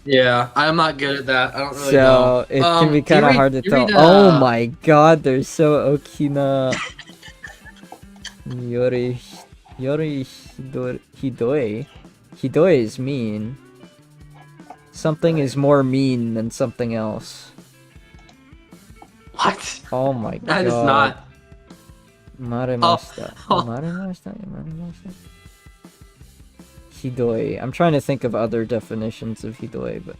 Yeah, I'm not good at that. I don't really So know. it can be do you kind of read- hard to you tell. read, Oh my god, they're so okina. Yori hidoi. Hidoi is mean. Something is more mean than something else. What? Oh my god. That is not. Maremashita. Oh. Maremashita. Hidoi. I'm trying to think of other definitions of hidoi, but.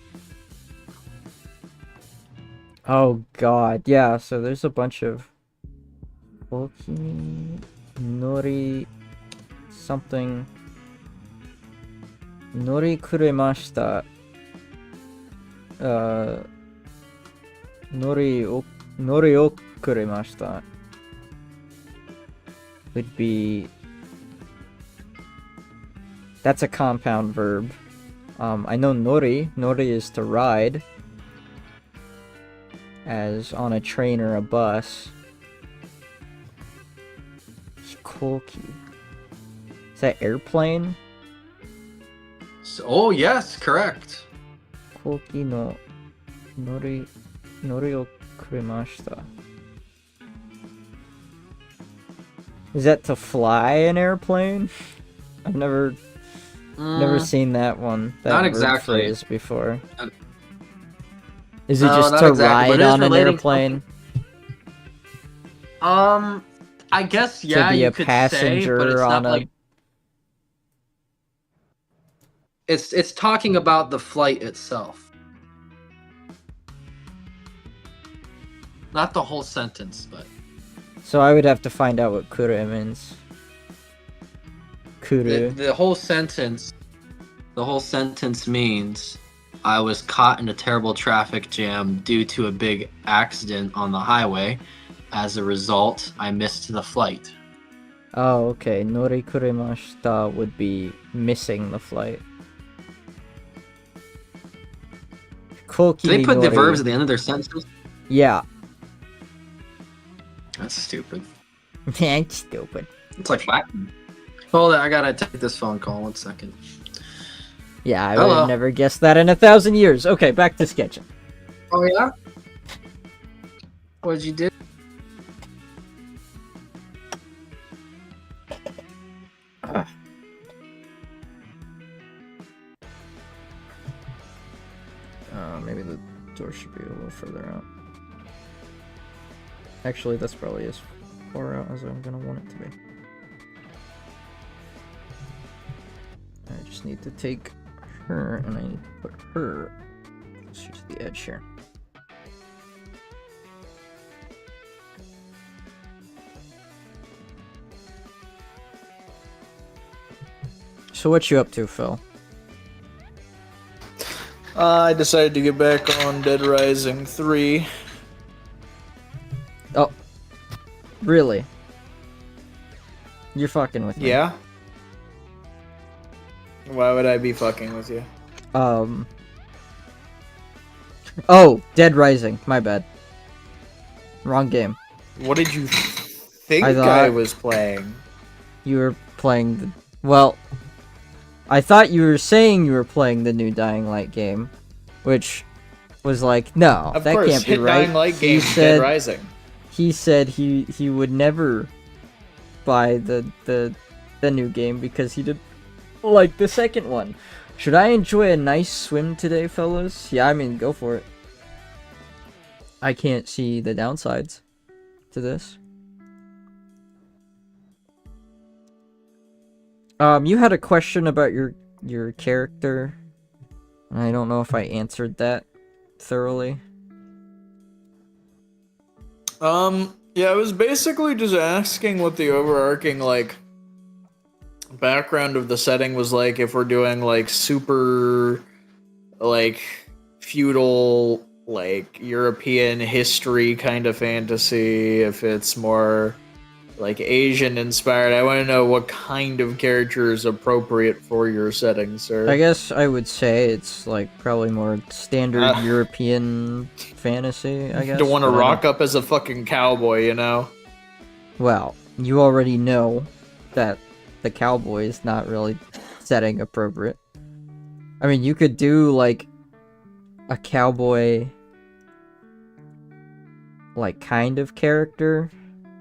Oh god, yeah, so there's a bunch of. Okini nori something. Nori kuremashita. nori o kuremashita would be... That's a compound verb. I know nori. Nori is to ride. As on a train or a bus. Hikoki. Is that airplane? Oh yes, correct. Hikoki no nori o kuremashita. Is that to fly an airplane? I've never seen that one. That Not verb exactly. phrase before. Is it No, just not to exactly, but ride it is on an relating airplane? I guess yeah, to be you a could passenger say, but it's on not like it's talking about the flight itself. Not the whole sentence, but So I would have to find out what kure means. Kuru. the whole sentence means I was caught in a terrible traffic jam due to a big accident on the highway. As a result, I missed the flight. Oh, okay. Nori kuremashita would be missing the flight. Koki Do they put the nori. verbs at the end of their sentences? Yeah. That's stupid. That's stupid. It's like Latin. Hold on, I gotta take this phone call. 1 second. Yeah, I would Hello. have never guessed that in 1,000 years. Okay, back to sketching. Oh yeah? What'd you do? Maybe the door should be a little further out. Actually, that's probably as far out as I'm gonna want it to be. I just need to take her and I need to put her closer to the edge here. So what you up to, Phil? I decided to get back on Dead Rising 3. Oh, really? You're fucking with me. Yeah? Why would I be fucking with you? Oh, Dead Rising. My bad. Wrong game. What did you think I I, thought- was playing? You were playing the... Well, I thought you were saying you were playing the new Dying Light game, which was like, no, Of that course, can't be hit right. Dying Light He game, said- Dead Rising. He said he would never buy the new game because he did like the second one. Should I enjoy a nice swim today, fellas? Yeah, I mean, go for it. I can't see the downsides to this. You had a question about your character. I don't know if I answered that thoroughly. Yeah, I was basically just asking what the overarching, like, background of the setting was like, if we're doing, like, super, like, feudal, like, European history kind of fantasy, if it's more, like, Asian inspired. I want to know what kind of character is appropriate for your setting, sir. I guess I would say it's like probably more standard European fantasy, I guess. Don't want to but I rock up as a fucking cowboy, you know? Well, you already know that the cowboy is not really setting appropriate. I mean, you could do like a cowboy like kind of character.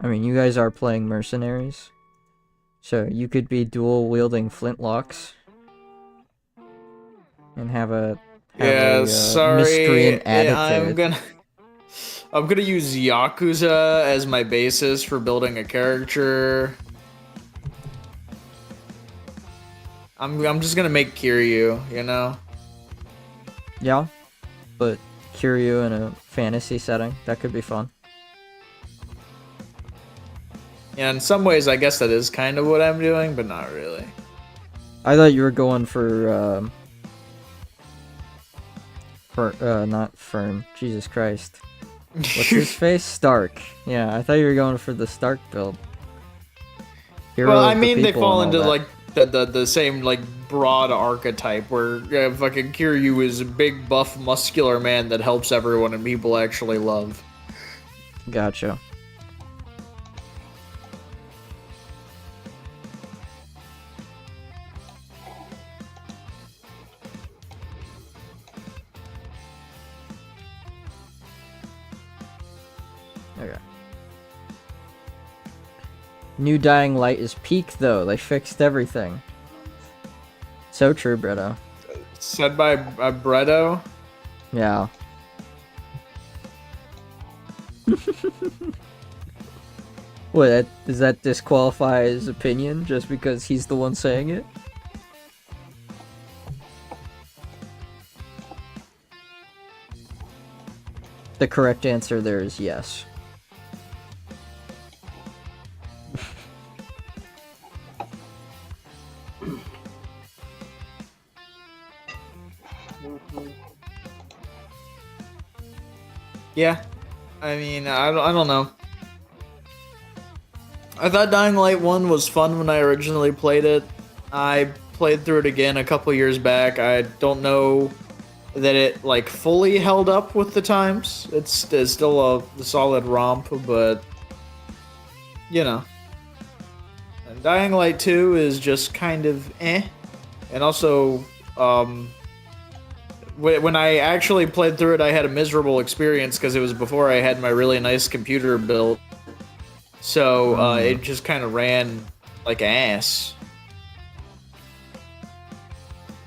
I mean, you guys are playing mercenaries. So you could be dual wielding flintlocks and have a Sorry. miscreant Yeah, attitude. I'm gonna use Yakuza as my basis for building a character. I'm just gonna make Kiryu, you know? Yeah, but Kiryu in a fantasy setting, that could be fun. Yeah, in some ways I guess that is kind of what I'm doing, but not really. I thought you were going for Not Fern. Jesus Christ. What's his face? Stark. Yeah, I thought you were going for the Stark build. Hero Well, of I the mean, they people fall and all into that. like the same like broad archetype where fucking Kiryu is a big buff muscular man that helps everyone and people actually love. Gotcha. Okay. New Dying Light is peak though. They fixed everything. So true, Bretto. Said by Bretto. Yeah. What, does that disqualify his opinion just because he's the one saying it? The correct answer there is yes. Yeah, I mean, I don't know. I thought Dying Light 1 was fun when I originally played it. I played through it again a couple years back. I don't know that it like fully held up with the times. It's still a solid romp, but you know. And Dying Light 2 is just kind of eh. And also, when I actually played through it, I had a miserable experience because it was before I had my really nice computer built. So it just kind of ran like ass.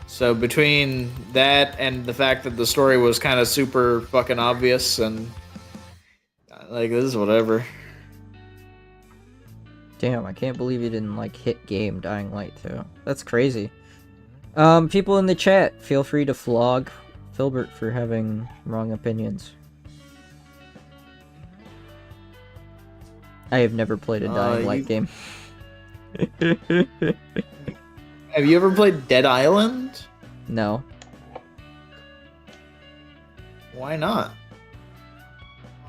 So between that and the fact that the story was kind of super fucking obvious and like this is whatever. Damn, I can't believe you didn't like hit game Dying Light 2. That's crazy. People in the chat, feel free to flog Filbert for having wrong opinions. I have never played a Dying Light game. Have you ever played Dead Island? No. Why not?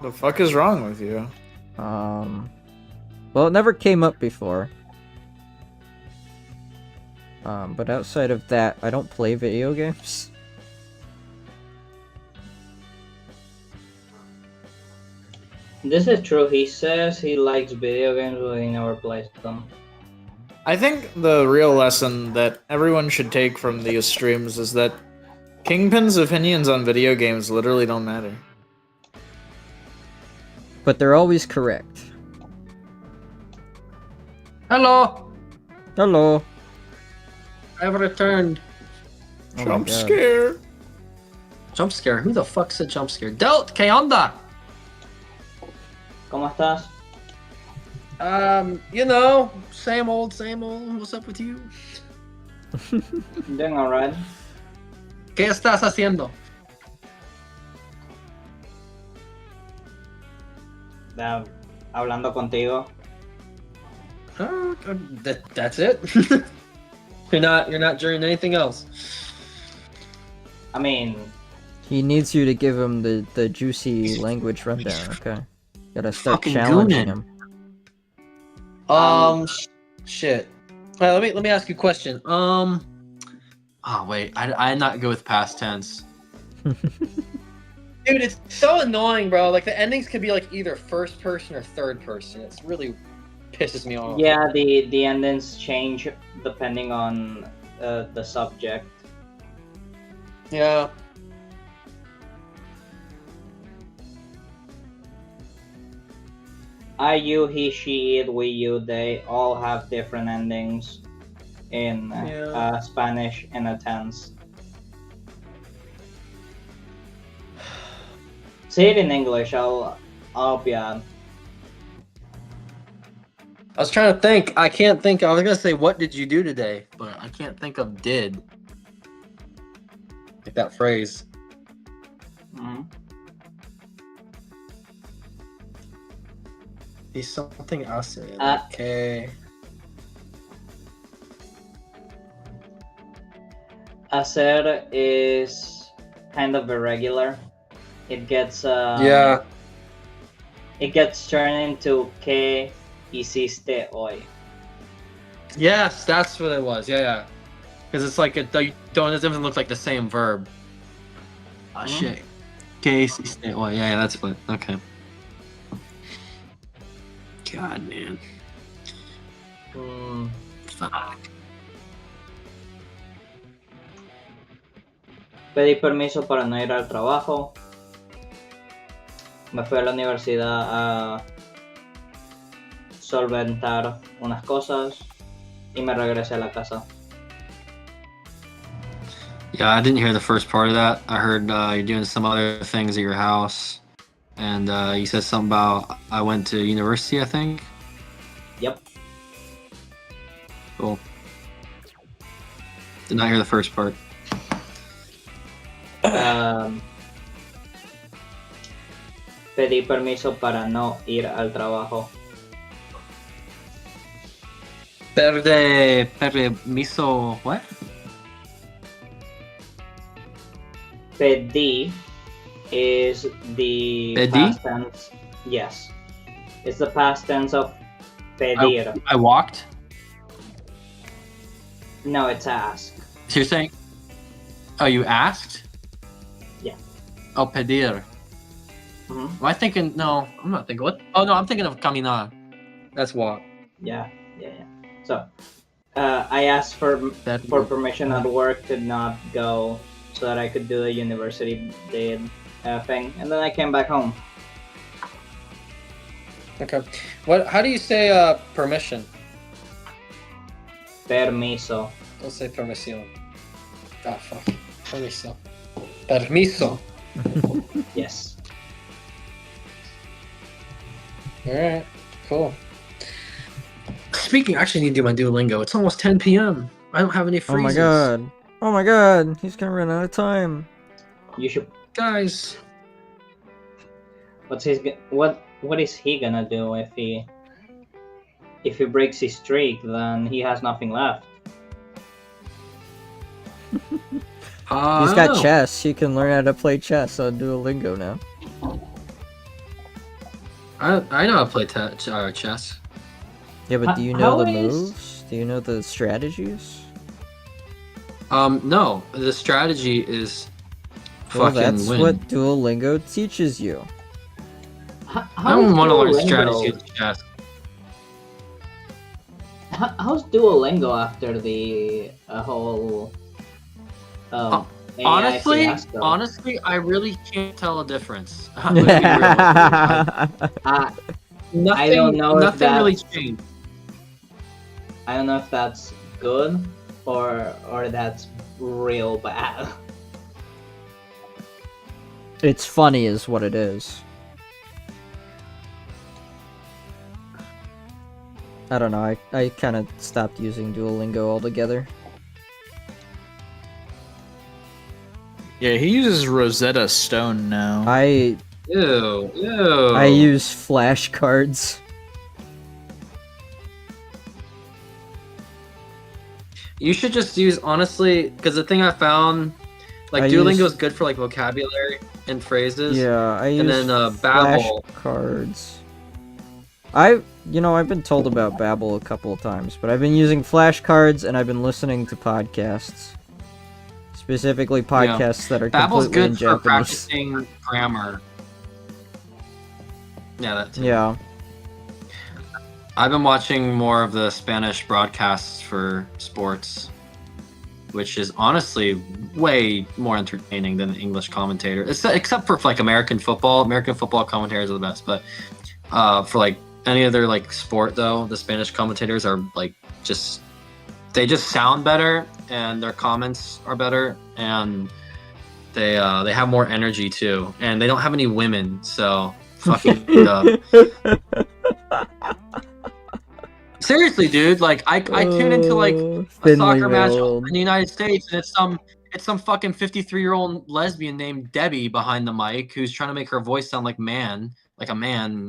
The fuck is wrong with you? Well, it never came up before. But outside of that, I don't play video games. This is true. He says he likes video games, but he never plays them. I think the real lesson that everyone should take from these streams is that Kingpin's opinions on video games literally don't matter. But they're always correct. Hello, Hello. I've returned. Oh my Jump God. scare. Jump scare? Who the fuck's a jump scare? Delt, ¿qué onda? ¿Cómo estás? You know, same old, same old. What's up with you? Doing alright. ¿Qué estás haciendo? Hablando contigo. That's it. You're not doing anything else. I mean, He needs you to give him the juicy language rundown, okay? Gotta start Fucking challenging goonin'. him. Shit. Let me ask you a question. Oh wait, I'm not good with past tense. Dude, it's so annoying, bro. Like the endings could be like either first person or third person. It's really pisses me off. yeah, the endings change depending on the subject. Yeah. I, you, he, she, it, we, you, they all have different endings in Spanish in a tense. Say it in English, I'll help you out. I was trying to think. I can't think. I was gonna say, what did you do today? But I can't think of did. Like that phrase. Mm-hmm. Be something else. Uh, Okay. Hacer is kind of irregular. It gets Yeah. It gets turned into que hiciste hoy. Yes, that's what it was. Yeah. Because it's like it doesn't look like the same verb. Oh shit. Case. Yeah, that's what. Okay. God, man. Fuck. Pedí permiso para no ir al trabajo. Me fui a la universidad a solventar unas cosas y me regresé a la casa. Yeah, I didn't hear the first part of that. I heard you're doing some other things at your house, and you said something about I went to university, I think. Yep. Cool. Did not hear the first part. Pedí permiso para no ir al trabajo. Permiso, what? Pedí is the Pedí? past tense. Yes. It's the past tense of pedir. I walked? No, it's ask. So you're saying... Oh, you asked? Yeah. Oh, pedir. Mhm. Am I thinking... No, I'm not thinking... What? Oh, no, I'm thinking of caminar. That's walk. Yeah. So, I asked for permission at work to not go so that I could do the university thing, and then I came back home. Okay. How do you say permission? Permiso. Let's say permisión. Ah, fuck. Permiso. Permiso. Yes. Alright, cool. Speaking, I actually need to do my Duolingo. It's almost 10 p.m. I don't have any phrases. Oh my god, he's gonna run out of time. You should. Guys. What is he gonna do if he breaks his streak? Then he has nothing left. He's got chess. He can learn how to play chess on Duolingo now. I know how to play chess. Yeah, but do you know the how is- moves? Do you know the strategies? No. The strategy is Well, fucking that's win. what Duolingo teaches you. I don't want to learn strategy of chess. How's Duolingo after the whole? AI fiasco? Honestly, I really can't tell a difference. I'm gonna be real with you. I don't know if Nothing really that's- changed. I don't know if that's good or that's real bad. It's funny is what it is. I don't know, I kind of stopped using Duolingo altogether. Yeah, he uses Rosetta Stone now. I Ew. use flashcards. You should just use, honestly, because the thing I found, like, I Duolingo use- is good for, like, vocabulary and phrases. Yeah, I use And then, Babbel. flashcards. I've been told about Babbel a couple of times, but I've been using flashcards and I've been listening to podcasts. Specifically podcasts that are Babbel's completely in good for Japanese. practicing grammar. Yeah, that too. Yeah. I've been watching more of the Spanish broadcasts for sports, which is honestly way more entertaining than the English commentator. Except for like American football. American football commentators are the best, but for like any other like sport though, the Spanish commentators are like they just sound better and their comments are better and they have more energy too, and they don't have any women, so fucking seriously, dude, like I tune into like a thinly soccer match veiled. in the United States, and it's some fucking 53-year-old lesbian named Debbie behind the mic who's trying to make her voice sound like a man.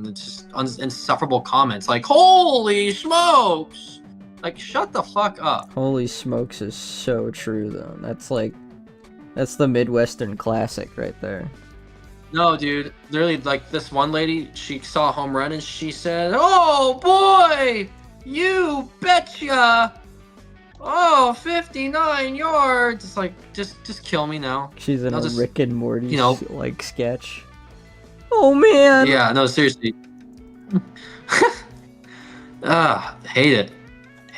It's just insufferable comments like "Holy smokes!" Like, shut the fuck up. Holy smokes is so true though. That's like That's the Midwestern classic right there. No, dude. Literally, like, this one lady, she saw a home run and she said, "Oh, boy! You betcha! Oh, 59 yards!" It's like, just kill me now. She's in I'll a just, Rick and Morty you know. like sketch. Oh man! Yeah, no, seriously. Hate it.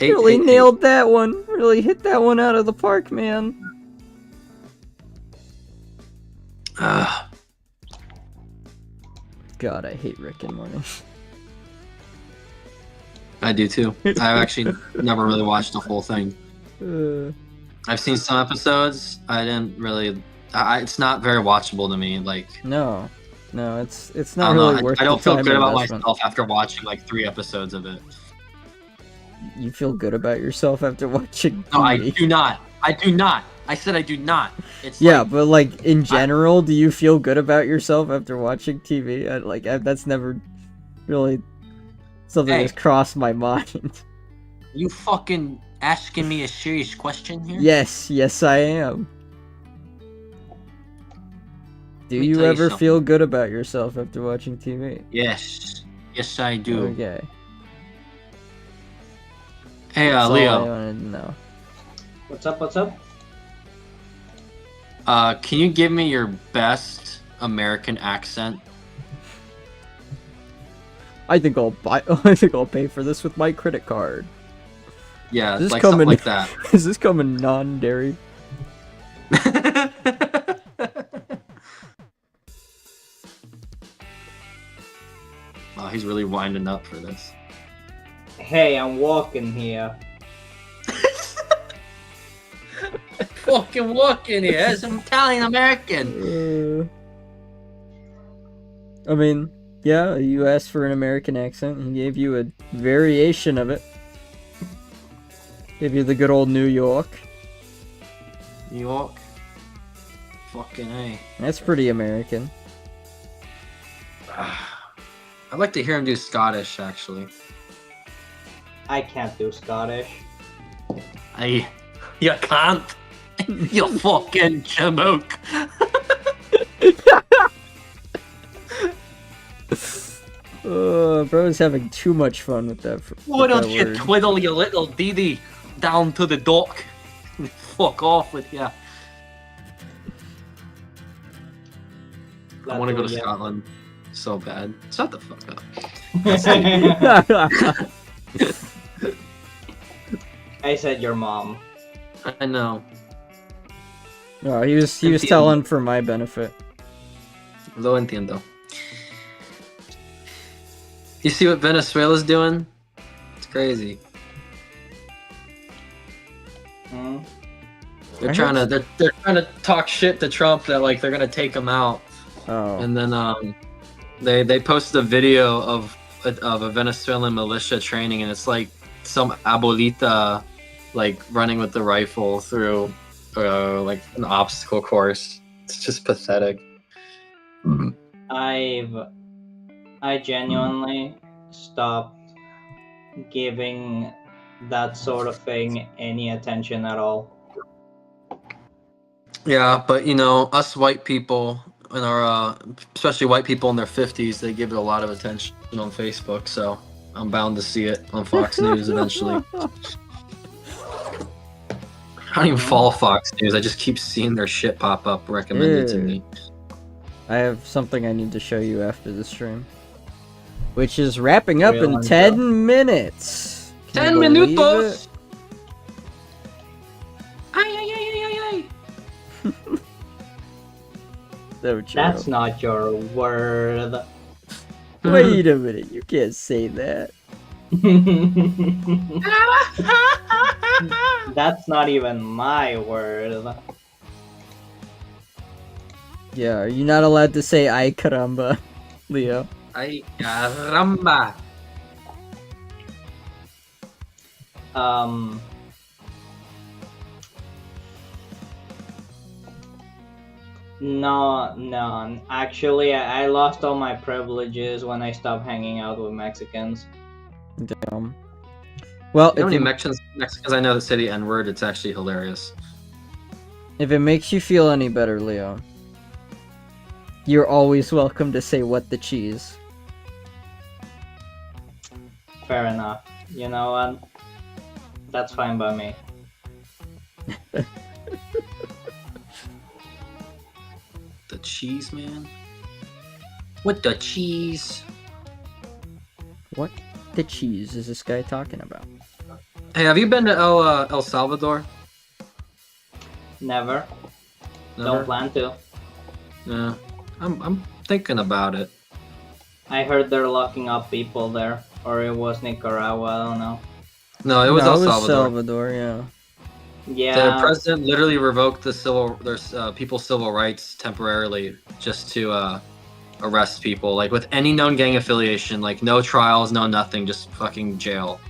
Really nailed that one. Really hit that one out of the park, man. God, I hate Rick and Morty. I do too. I've actually never really watched the whole thing. I've seen some episodes. I didn't really. It's not very watchable to me. Like, no, it's not really worth. I don't feel the good time about investment. myself after watching like 3 episodes of it. You feel good about yourself after watching TV? No, I do not. I do not. I said I do not. It's yeah, like, but like in general, do you feel good about yourself after watching TV? That's never really something that's crossed my mind. you fucking asking me a serious question here? Yes, I am. Do you ever feel good about yourself after watching TV? Yes, I do. Okay. Hey, That's all Leo. I wanted to know. What's up? Can you give me your best American accent? I think I'll pay for this with my credit card. Yeah, Is this like coming, something like that. Is this coming non-dairy? Wow, he's really winding up for this. Hey, I'm walking here. Fucking walking here as an Italian American. I mean, yeah, you asked for an American accent. He gave you a variation of it. Gave you the good old New York. New York. Fucking A. That's pretty American. I'd like to hear him do Scottish, actually. I can't do Scottish. You can't. You fucking jamoke. Bro's having too much fun with that. Why don't that you word. twiddle your little dee down to the dock? Fuck off with ya. I want to go to Scotland so bad. Shut the fuck up. I said your mom. I know. No, he was telling for my benefit. Lo entiendo. You see what Venezuela's doing? It's crazy. They're trying to talk shit to Trump that like they're gonna take him out. Oh. And then they posted a video of a Venezuelan militia training, and it's like some abuelita like running with the rifle through like an obstacle course. It's just pathetic. I genuinely stopped giving that sort of thing any attention at all. Yeah, but you know, us white people in our especially white people in their 50s, they give it a lot of attention on Facebook, so I'm bound to see it on Fox News eventually. I don't even follow Fox News. I just keep seeing their shit pop up recommended to me. I have something I need to show you after the stream, which is wrapping up in Real 10 minutes. Can 10 you believe minutos. it? Ay. That's not your word. Wait a minute, you can't say that. That's not even my word. Yeah, are you not allowed to say ay caramba, Leo? Ay caramba. No. Actually, I lost all my privileges when I stopped hanging out with Mexicans. Damn. Well, You know how many Mexicans I know that say the N-word? It's actually hilarious. If it makes you feel any better, Leo, you're always welcome to say what the cheese. Fair enough. You know what? That's fine by me. The cheese, man. What the cheese? What the cheese is this guy talking about? Hey, have you been to El Salvador? Never. Never? Don't plan to. Yeah, I'm thinking about it. I heard they're locking up people there. Or it was Nicaragua, I don't know. No, it was El Salvador. Salvador, yeah. Yeah. The president literally revoked the people's civil rights temporarily just to arrest people, like with any known gang affiliation, like no trials, no nothing, just fucking jail.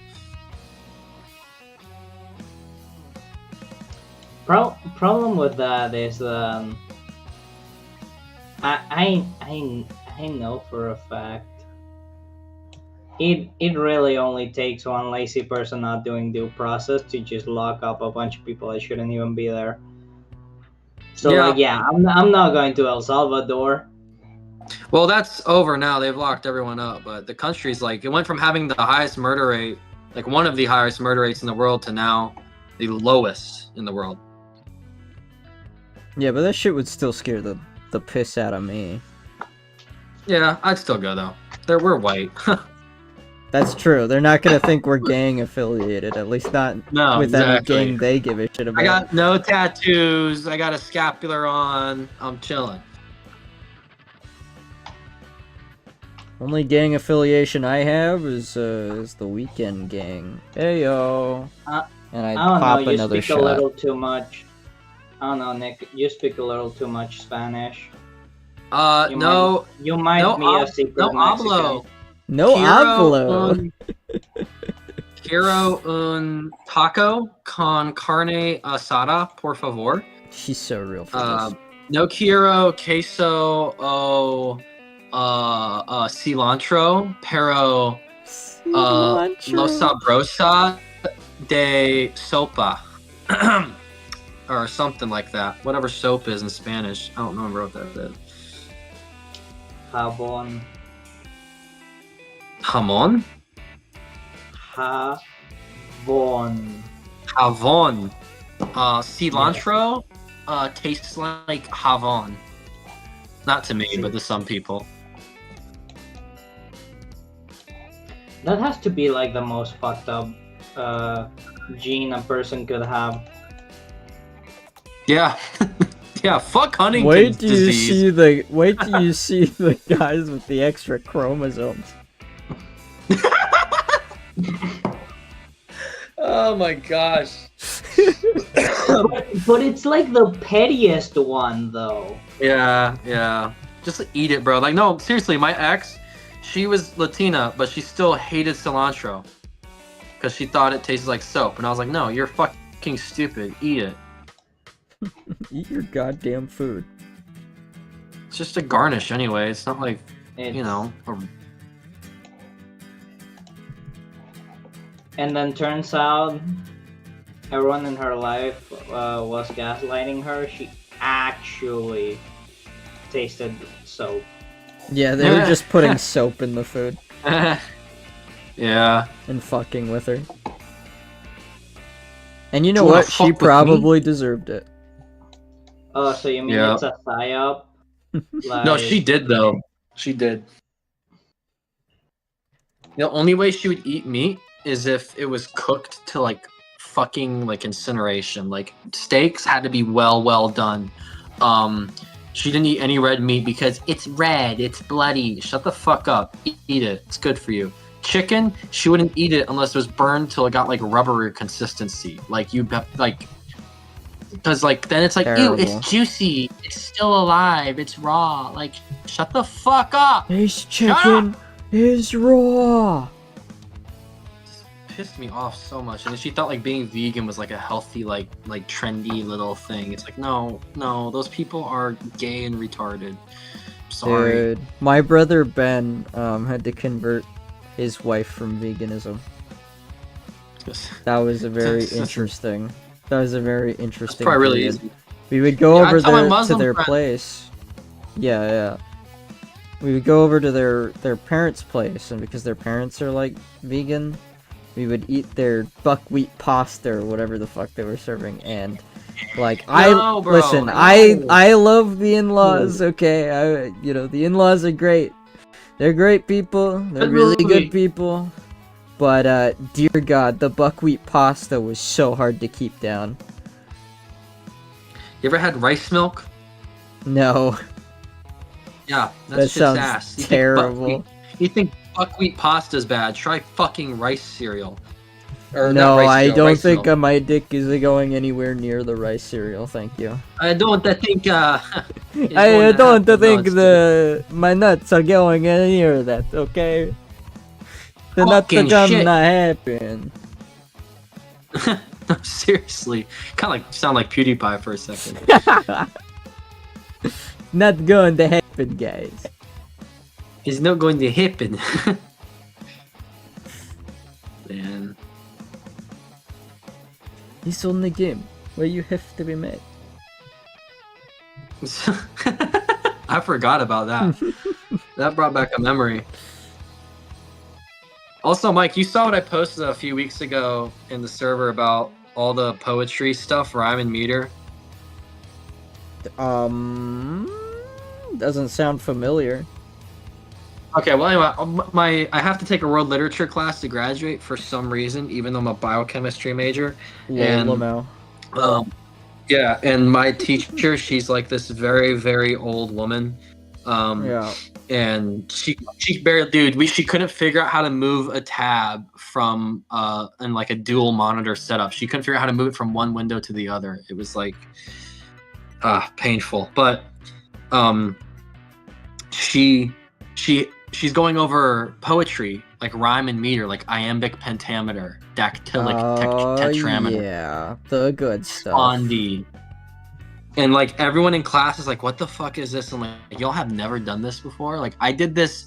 Problem with that is I know for a fact it really only takes one lazy person not doing due process to just lock up a bunch of people that shouldn't even be there. So I'm not going to El Salvador. Well, that's over now. They've locked everyone up, but the country's like, it went from having the highest murder rate, like one of the highest murder rates in the world, to now the lowest in the world. Yeah, but that shit would still scare the piss out of me. Yeah, I'd still go though. We're white. That's true. They're not gonna think we're gang affiliated, at least not with any gang they give a shit about. I got no tattoos. I got a scapular on. I'm chilling. Only gang affiliation I have is the Weekend Gang. Hey yo. And I pop you another speak shot. a little too much. I don't know, Nick. You speak a little too much Spanish. No. You might be a secret no Mexican. hablo. No hablo. Quiero un taco con carne asada, por favor. She's so real for this. No quiero queso o cilantro, pero lo sabrosa de sopa. Or something like that. Whatever soap is in Spanish. I don't remember what that is. Jabón. Jamón? Javon. Javon. Cilantro tastes like Javon. Not to me, but to some people. That has to be like the most fucked up gene a person could have. Yeah. Yeah, fuck Huntington's Wait till you disease. see the guys with the extra chromosomes. Oh my gosh. But it's like the pettiest one though. Yeah. Just eat it, bro. Like, no, seriously, my ex, she was Latina, but she still hated cilantro. Because she thought it tasted like soap. And I was like, no, you're fucking stupid. Eat it. Eat your goddamn food. It's just a garnish anyway. It's not like, you know. And then turns out everyone in her life was gaslighting her. She actually tasted soap. Yeah, they were just putting soap in the food. Yeah. And fucking with her. And you know what? She probably deserved it. Oh, so you mean it's a psyop? Like... No, she did though. She did. The only way she would eat meat is if it was cooked to like fucking like incineration. Like steaks had to be well done. She didn't eat any red meat because it's red, it's bloody. Shut the fuck up. Eat it. It's good for you. Chicken, she wouldn't eat it unless it was burned till it got like rubbery consistency. Like you like, because like then it's like, terrible. Ew, it's juicy, it's still alive, it's raw. Like, shut the fuck up. This chicken is raw. Just pissed me off so much. And then she thought like being vegan was like a healthy, like trendy little thing. It's like, no, those people are gay and retarded. Sorry. Dude, my brother Ben had to convert his wife from veganism. That was a very interesting. That was a very interesting. It's probably really period. easy. We would go Yeah, I over tell my there to Muslim their friends. place. Yeah. We would go over to their parents' place, and because their parents are like vegan, we would eat their buckwheat pasta or whatever the fuck they were serving. And like No, bro, listen, no. I love the in-laws. Okay, the in-laws are great. They're great people. They're Good really movie. good people. But dear God, the buckwheat pasta was so hard to keep down. You ever had rice milk? No, Yeah, that shit's sounds ass. terrible. You think buckwheat pasta's bad? Try fucking rice cereal. Or not No, rice I cereal, don't rice think milk. my dick is going anywhere near the rice cereal. Thank you. I don't think. It's I going to don't happen. No, think it's my nuts are going near that. Okay, the nuts are Fucking gonna shit. happen. No, seriously, kind of like sound like PewDiePie for a second. Not going to happen, guys. It's not going to happen. Man. It's only game where you have to be mad. I forgot about that. That brought back a memory. Also, Mike, you saw what I posted a few weeks ago in the server about all the poetry stuff, rhyme and meter. Doesn't sound familiar. Okay, well, anyway, I have to take a world literature class to graduate for some reason, even though I'm a biochemistry major. And Lamo. yeah, and my teacher, she's like this very, very old woman. Yeah. And she barely, dude, she couldn't figure out how to move a tab from in like a dual monitor setup. She couldn't figure out how to move it from one window to the other. It was like painful. But she's going over poetry, like rhyme and meter, like iambic pentameter, dactylic tetrameter, yeah, the good stuff. spondy. And like everyone in class is like, "What the fuck is this?" And like, y'all have never done this before. Like, I did this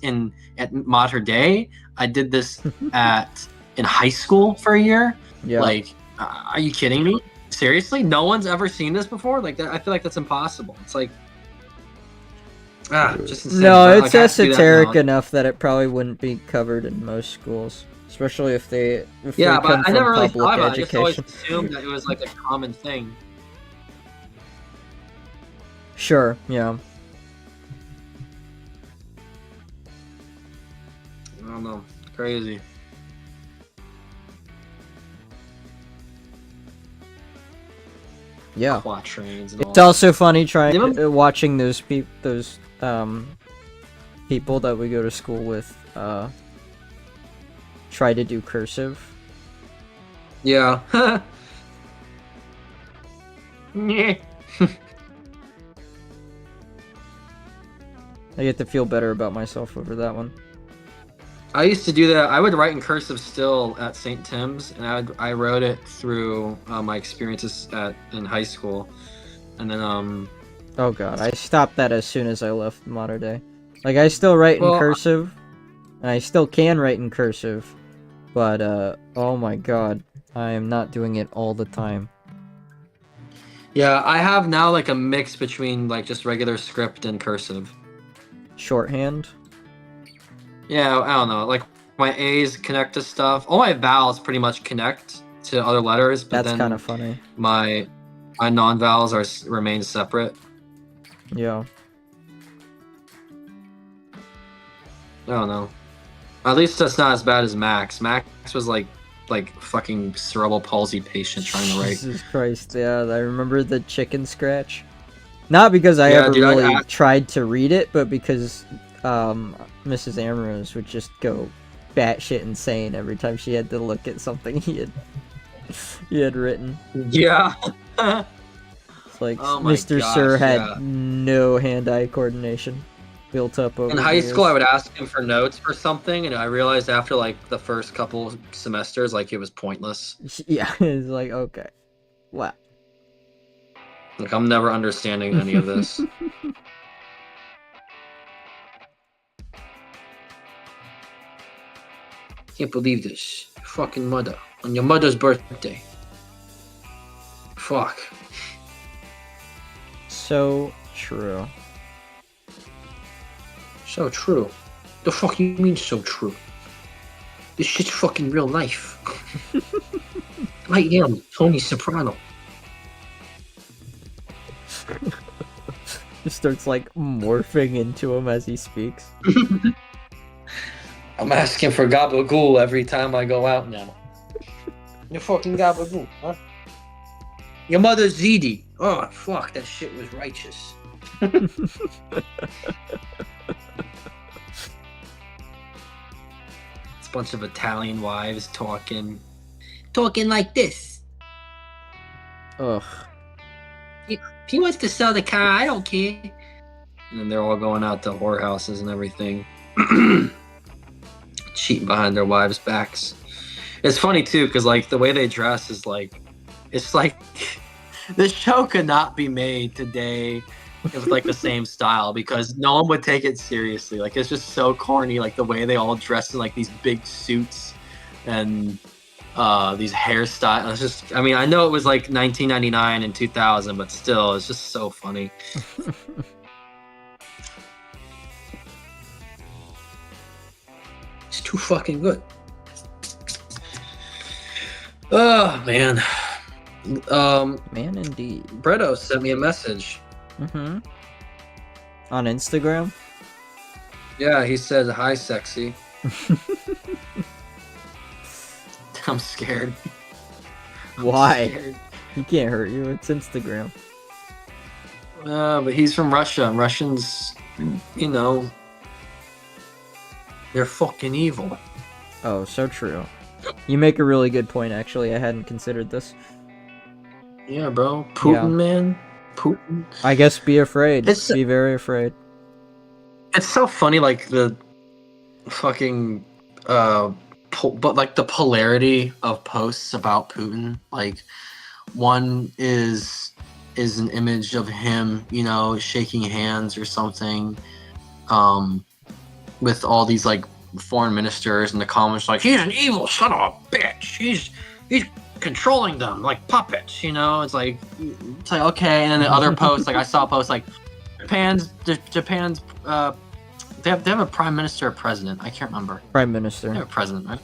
at Mater Dei. I did this in high school for a year. Yeah. Like, are you kidding me? Seriously, no one's ever seen this before. Like that, I feel like that's impossible. It's like, just insane. No, But, it's like, I have to do that esoteric now. enough that it probably wouldn't be covered in most schools, especially if they Yeah, come but I from never really public thought about it. I just always education. assumed that it was like a common thing. Sure, yeah. I don't know. Crazy. Yeah. Quatrains and all It's also funny Yeah. watching those people that we go to school with try to do cursive. Yeah. Yeah. I get to feel better about myself over that one. I used to do that. I would write in cursive still at St. Tim's, and I wrote it through my experiences in high school, and then Oh god, I stopped that as soon as I left Mater Dei. Like, I still write in Well, cursive, and I still can write in cursive, but oh my god, I am not doing it all the time. yeah, I have now like a mix between like just regular script and cursive. Shorthand? Yeah, I don't know. Like my A's connect to stuff. All my vowels pretty much connect to other letters, but That's then kind of funny. my non-vowels remain separate. Yeah. I don't know. At least that's not as bad as Max. Max was like fucking cerebral palsy patient trying to write. Jesus Christ, yeah, I remember the chicken scratch. Not because I Yeah, ever dude, really tried to read it, but because Mrs. Ambrose would just go batshit insane every time she had to look at something he had written. Yeah. It's like Oh my Mr. gosh, Sir had yeah. no hand-eye coordination built up over In high years. school, I would ask him for notes for something, and I realized after like the first couple semesters, like it was pointless. Yeah, it's like, okay. Wow. Like I'm never understanding any of this. Can't believe this. Your fucking mother. On your mother's birthday. Fuck. So true. So true. The fuck you mean so true? This shit's fucking real life. I am Tony Soprano. Just starts like morphing into him as he speaks. I'm asking for gabagool every time I go out now. You fucking gabagool, huh? Your mother's ziti. Oh, fuck, that shit was righteous. It's a bunch of Italian wives talking like this. Ugh. If he wants to sell the car, I don't care. And then they're all going out to whorehouses and everything. Cheating behind their wives' backs. It's funny too, because like the way they dress is like, it's like this show could not be made today with like the same style, because no one would take it seriously. Like it's just so corny, like the way they all dress in like these big suits and these hairstyles. It's just, I mean, I know it was like 1999 and 2000, but still, it's just so funny. It's too fucking good. Oh man. Man, indeed. Bretto sent me a message. Mm-hmm. On Instagram? Yeah, he said, "Hi, sexy." I'm scared. Why? I'm scared. He can't hurt you. It's Instagram. But he's from Russia. And Russians, you know, they're fucking evil. Oh, so true. You make a really good point, actually. I hadn't considered this. Yeah, bro. Putin, Yeah. man. Putin. I guess be afraid. It's- Be very afraid. It's so funny, like the fucking, but like the polarity of posts about Putin. Like, one is an image of him, you know, shaking hands or something, with all these like foreign ministers, and the comments like, "He's an evil son of a bitch. He's controlling them like puppets." You know, it's like okay. And then the other posts, like I saw posts like Japan's they have a prime minister or president. I can't remember. Prime They Minister. have a president, right?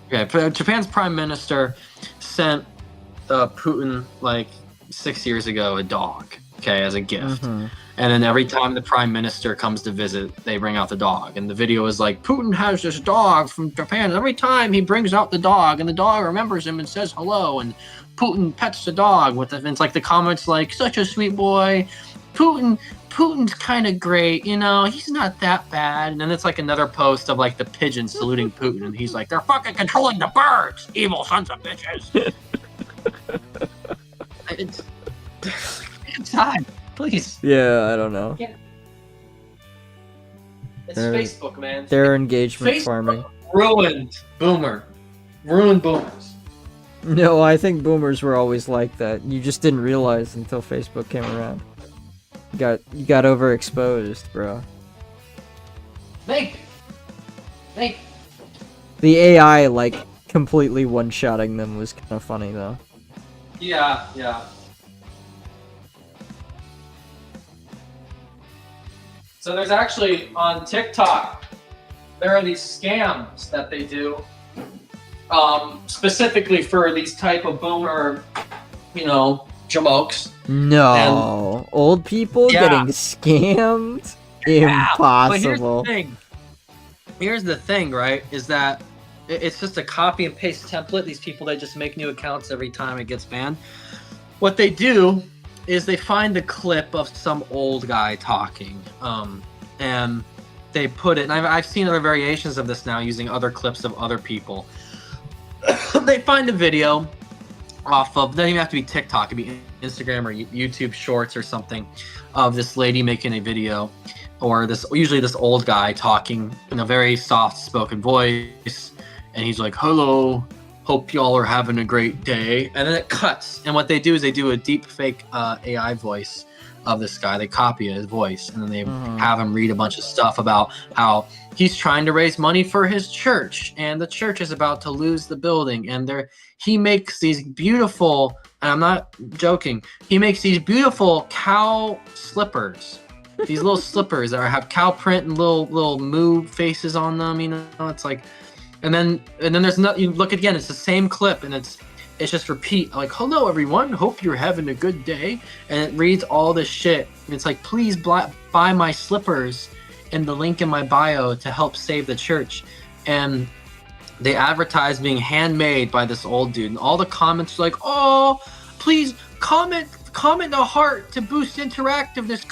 Yeah, Japan's prime minister sent Putin like 6 years ago a dog, okay, as a gift. Mhm. And then every time the prime minister comes to visit, they bring out the dog. And the video is like, Putin has this dog from Japan. And every time he brings out the dog, and the dog remembers him and says hello. And Putin pets the dog with it. And it's like the comments like, such a sweet boy. Putin's kind of great, you know, he's not that bad. And then it's like another post of like the pigeon saluting Putin. And he's like, they're fucking controlling the birds, evil sons of bitches. It's time, please. Yeah, I don't know. It's They're- Facebook, man. Their engagement Facebook farming. ruined boomers. No, I think boomers were always like that. You just didn't realize until Facebook came around. You got overexposed, bro. Thank you. The AI like completely one-shotting them was kind of funny though. Yeah. So there's actually on TikTok, there are these scams that they do, specifically for these type of boomer, you know, jamokes. No, old people Yeah. getting scammed? But Impossible. here's the thing, right? Is that it's just a copy and paste template. These people, they just make new accounts every time it gets banned. What they do is they find the clip of some old guy talking, and they put it. And I've seen other variations of this now using other clips of other people. They find a video off of, doesn't even have to be TikTok, it'd be Instagram or YouTube Shorts or something, of this lady making a video, or usually this old guy talking in a very soft-spoken voice, and he's like, "Hello, hope y'all are having a great day," and then it cuts. And what they do is they do a deep fake AI voice of this guy. They copy his voice, and then they have him read a bunch of stuff about how he's trying to raise money for his church, and the church is about to lose the building, and he makes these beautiful and I'm not joking. He makes these beautiful cow slippers. These little slippers that have cow print and little moo faces on them. You know, it's like, and then there's not. You look again. It's the same clip, and it's just repeat like, "Hello everyone, hope you're having a good day," and it reads all this shit. And it's like, "Please buy my slippers in the link in my bio to help save the church," and they advertise being handmade by this old dude, and all the comments are like, "Oh, please comment a heart to boost interactiveness.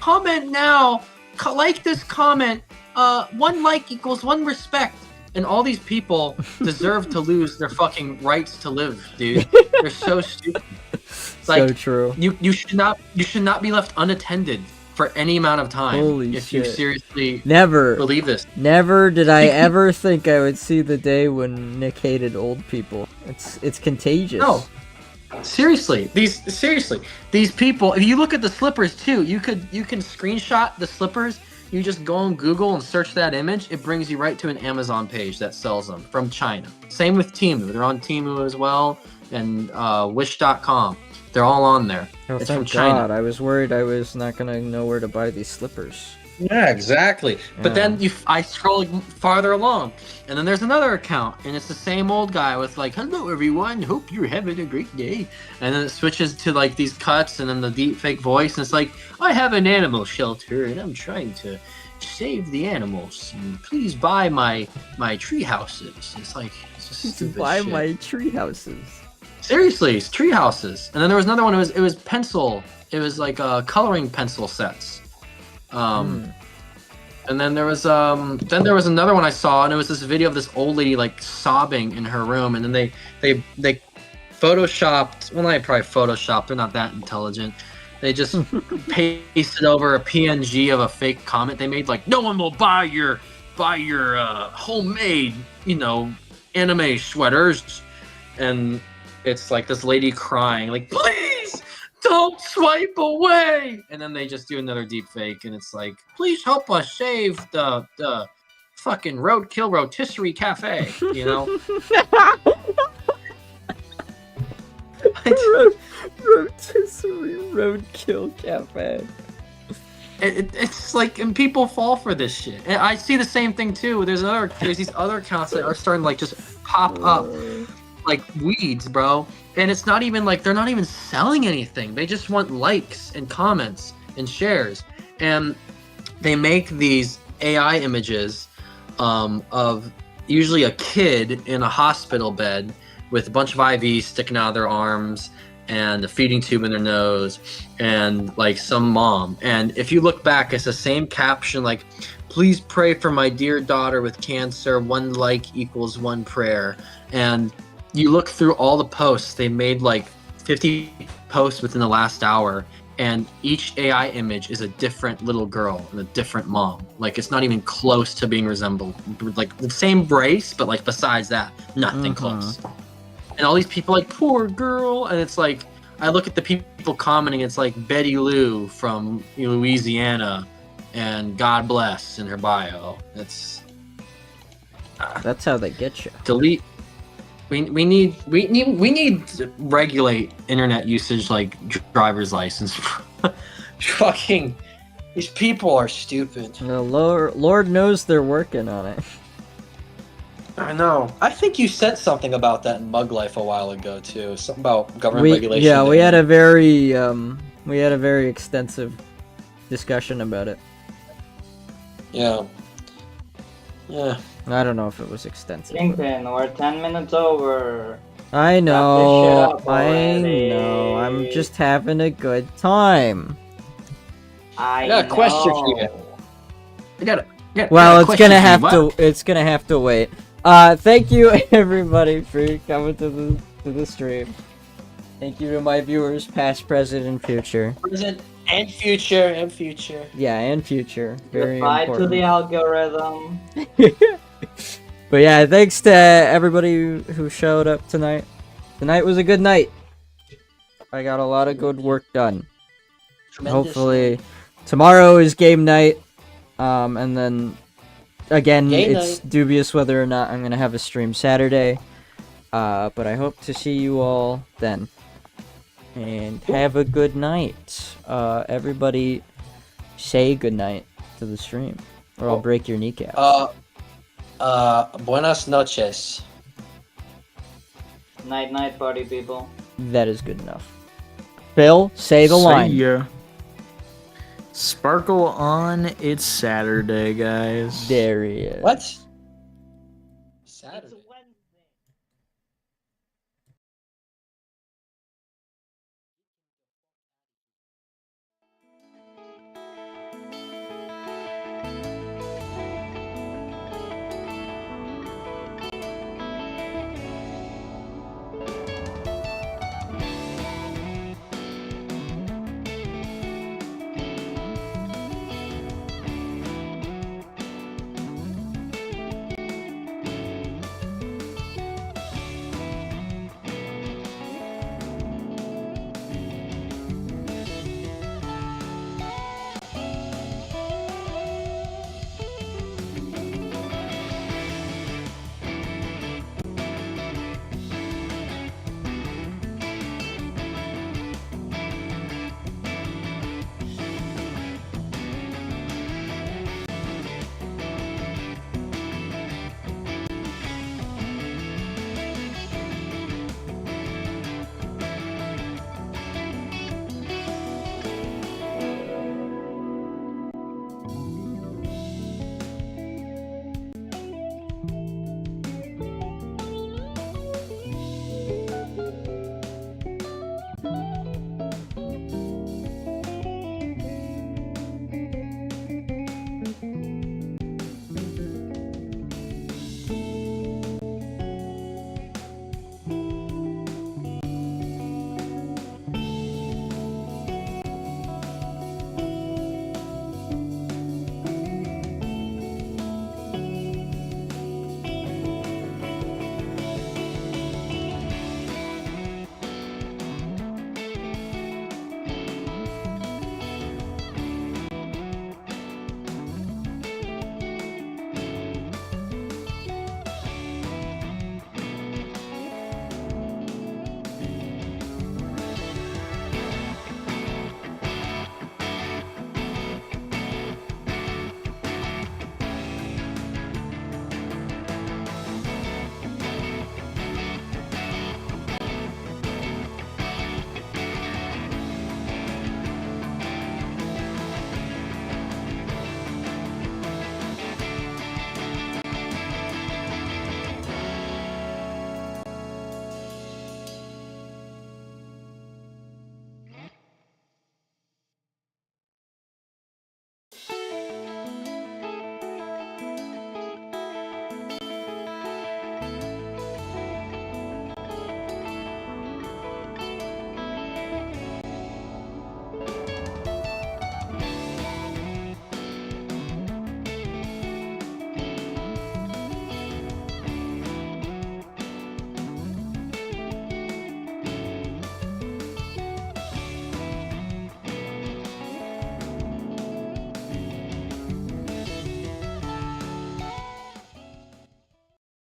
Comment now. Like this comment. 1 like equals 1 respect." And all these people deserve to lose their fucking rights to live, dude. They're so stupid. So true. You should not be left unattended for any amount of time. Holy if shit. you seriously Never believe this. Never did I ever think I would see the day when Nick hated old people. It's contagious. No. Seriously, these people. If you look at the slippers too, you can screenshot the slippers. You just go on Google and search that image. It brings you right to an Amazon page that sells them from China. Same with Temu. They're on Temu as well, and Wish.com. They're all on there. Oh, it's thank from China. God. I was worried I was not gonna know where to buy these slippers. Yeah, exactly. Yeah. But then I scroll farther along, and then there's another account, and it's the same old guy with like, "Hello everyone, hope you're having a great day," and then it switches to like these cuts, and then the deep fake voice, and it's like, "I have an animal shelter, and I'm trying to save the animals. And please buy my tree houses." It's like, it's just stupid Buy shit. my tree houses. Seriously, it's tree houses. And then there was another one. It was pencil. It was like coloring pencil sets. And then there was another one I saw, and it was this video of this old lady like sobbing in her room, and then they photoshopped. Well, not probably photoshopped. They're not that intelligent. They just pasted over a PNG of a fake comment they made, like, "No one will buy your homemade, anime sweaters," and it's like this lady crying, like, "Please don't swipe away," and then they just do another deep fake, and it's like, "Please help us save the fucking roadkill rotisserie cafe," you know. Rotisserie roadkill cafe. It's like, and people fall for this shit. And I see the same thing too. There's these other accounts that are starting to like just pop up like weeds, bro. And it's not even like they're not even selling anything. They just want likes and comments and shares. And they make these AI images of usually a kid in a hospital bed with a bunch of IVs sticking out of their arms and a feeding tube in their nose and like some mom. And if you look back, it's the same caption, like, "Please pray for my dear daughter with cancer. 1 like equals 1 prayer." And you look through all the posts, they made like 50 posts within the last hour, and each AI image is a different little girl and a different mom. Like, it's not even close to being resembled. Like the same brace, but like besides that, nothing close. And all these people like, "Poor girl," and it's like, I look at the people commenting, it's like Betty Lou from Louisiana and "God bless" in her bio. That's how they get you. Delete. We need to regulate internet usage like driver's license. Fucking, these people are stupid. The Lord knows they're working on it. I know. I think you said something about that in Mug Life a while ago too. Something about government regulation. Yeah, we had a very extensive discussion about it. Yeah. I don't know if it was extensive. Kingpin, we're 10 minutes over. I know. Wrap this shit up I already. know. I'm just having a good time. I got a question for you. know. Well, it's gonna have to wait. Thank you everybody for coming to the stream. Thank you to my viewers, past, present, and future. Present and future. Yeah, and future. Very Goodbye important. to the algorithm. But yeah, thanks to everybody who showed up tonight. Tonight was a good night. I got a lot of good work done. Hopefully, tomorrow is game night. And then again, Game it's dubious whether or not I'm gonna have a stream Saturday. But I hope to see you all then. And have a good night. Everybody say good night to the stream, or I'll break your kneecap. Buenas noches. Night, night, party people. That is good enough. Phil, say the line. ya. Sparkle on, it's Saturday, guys. There he is. What?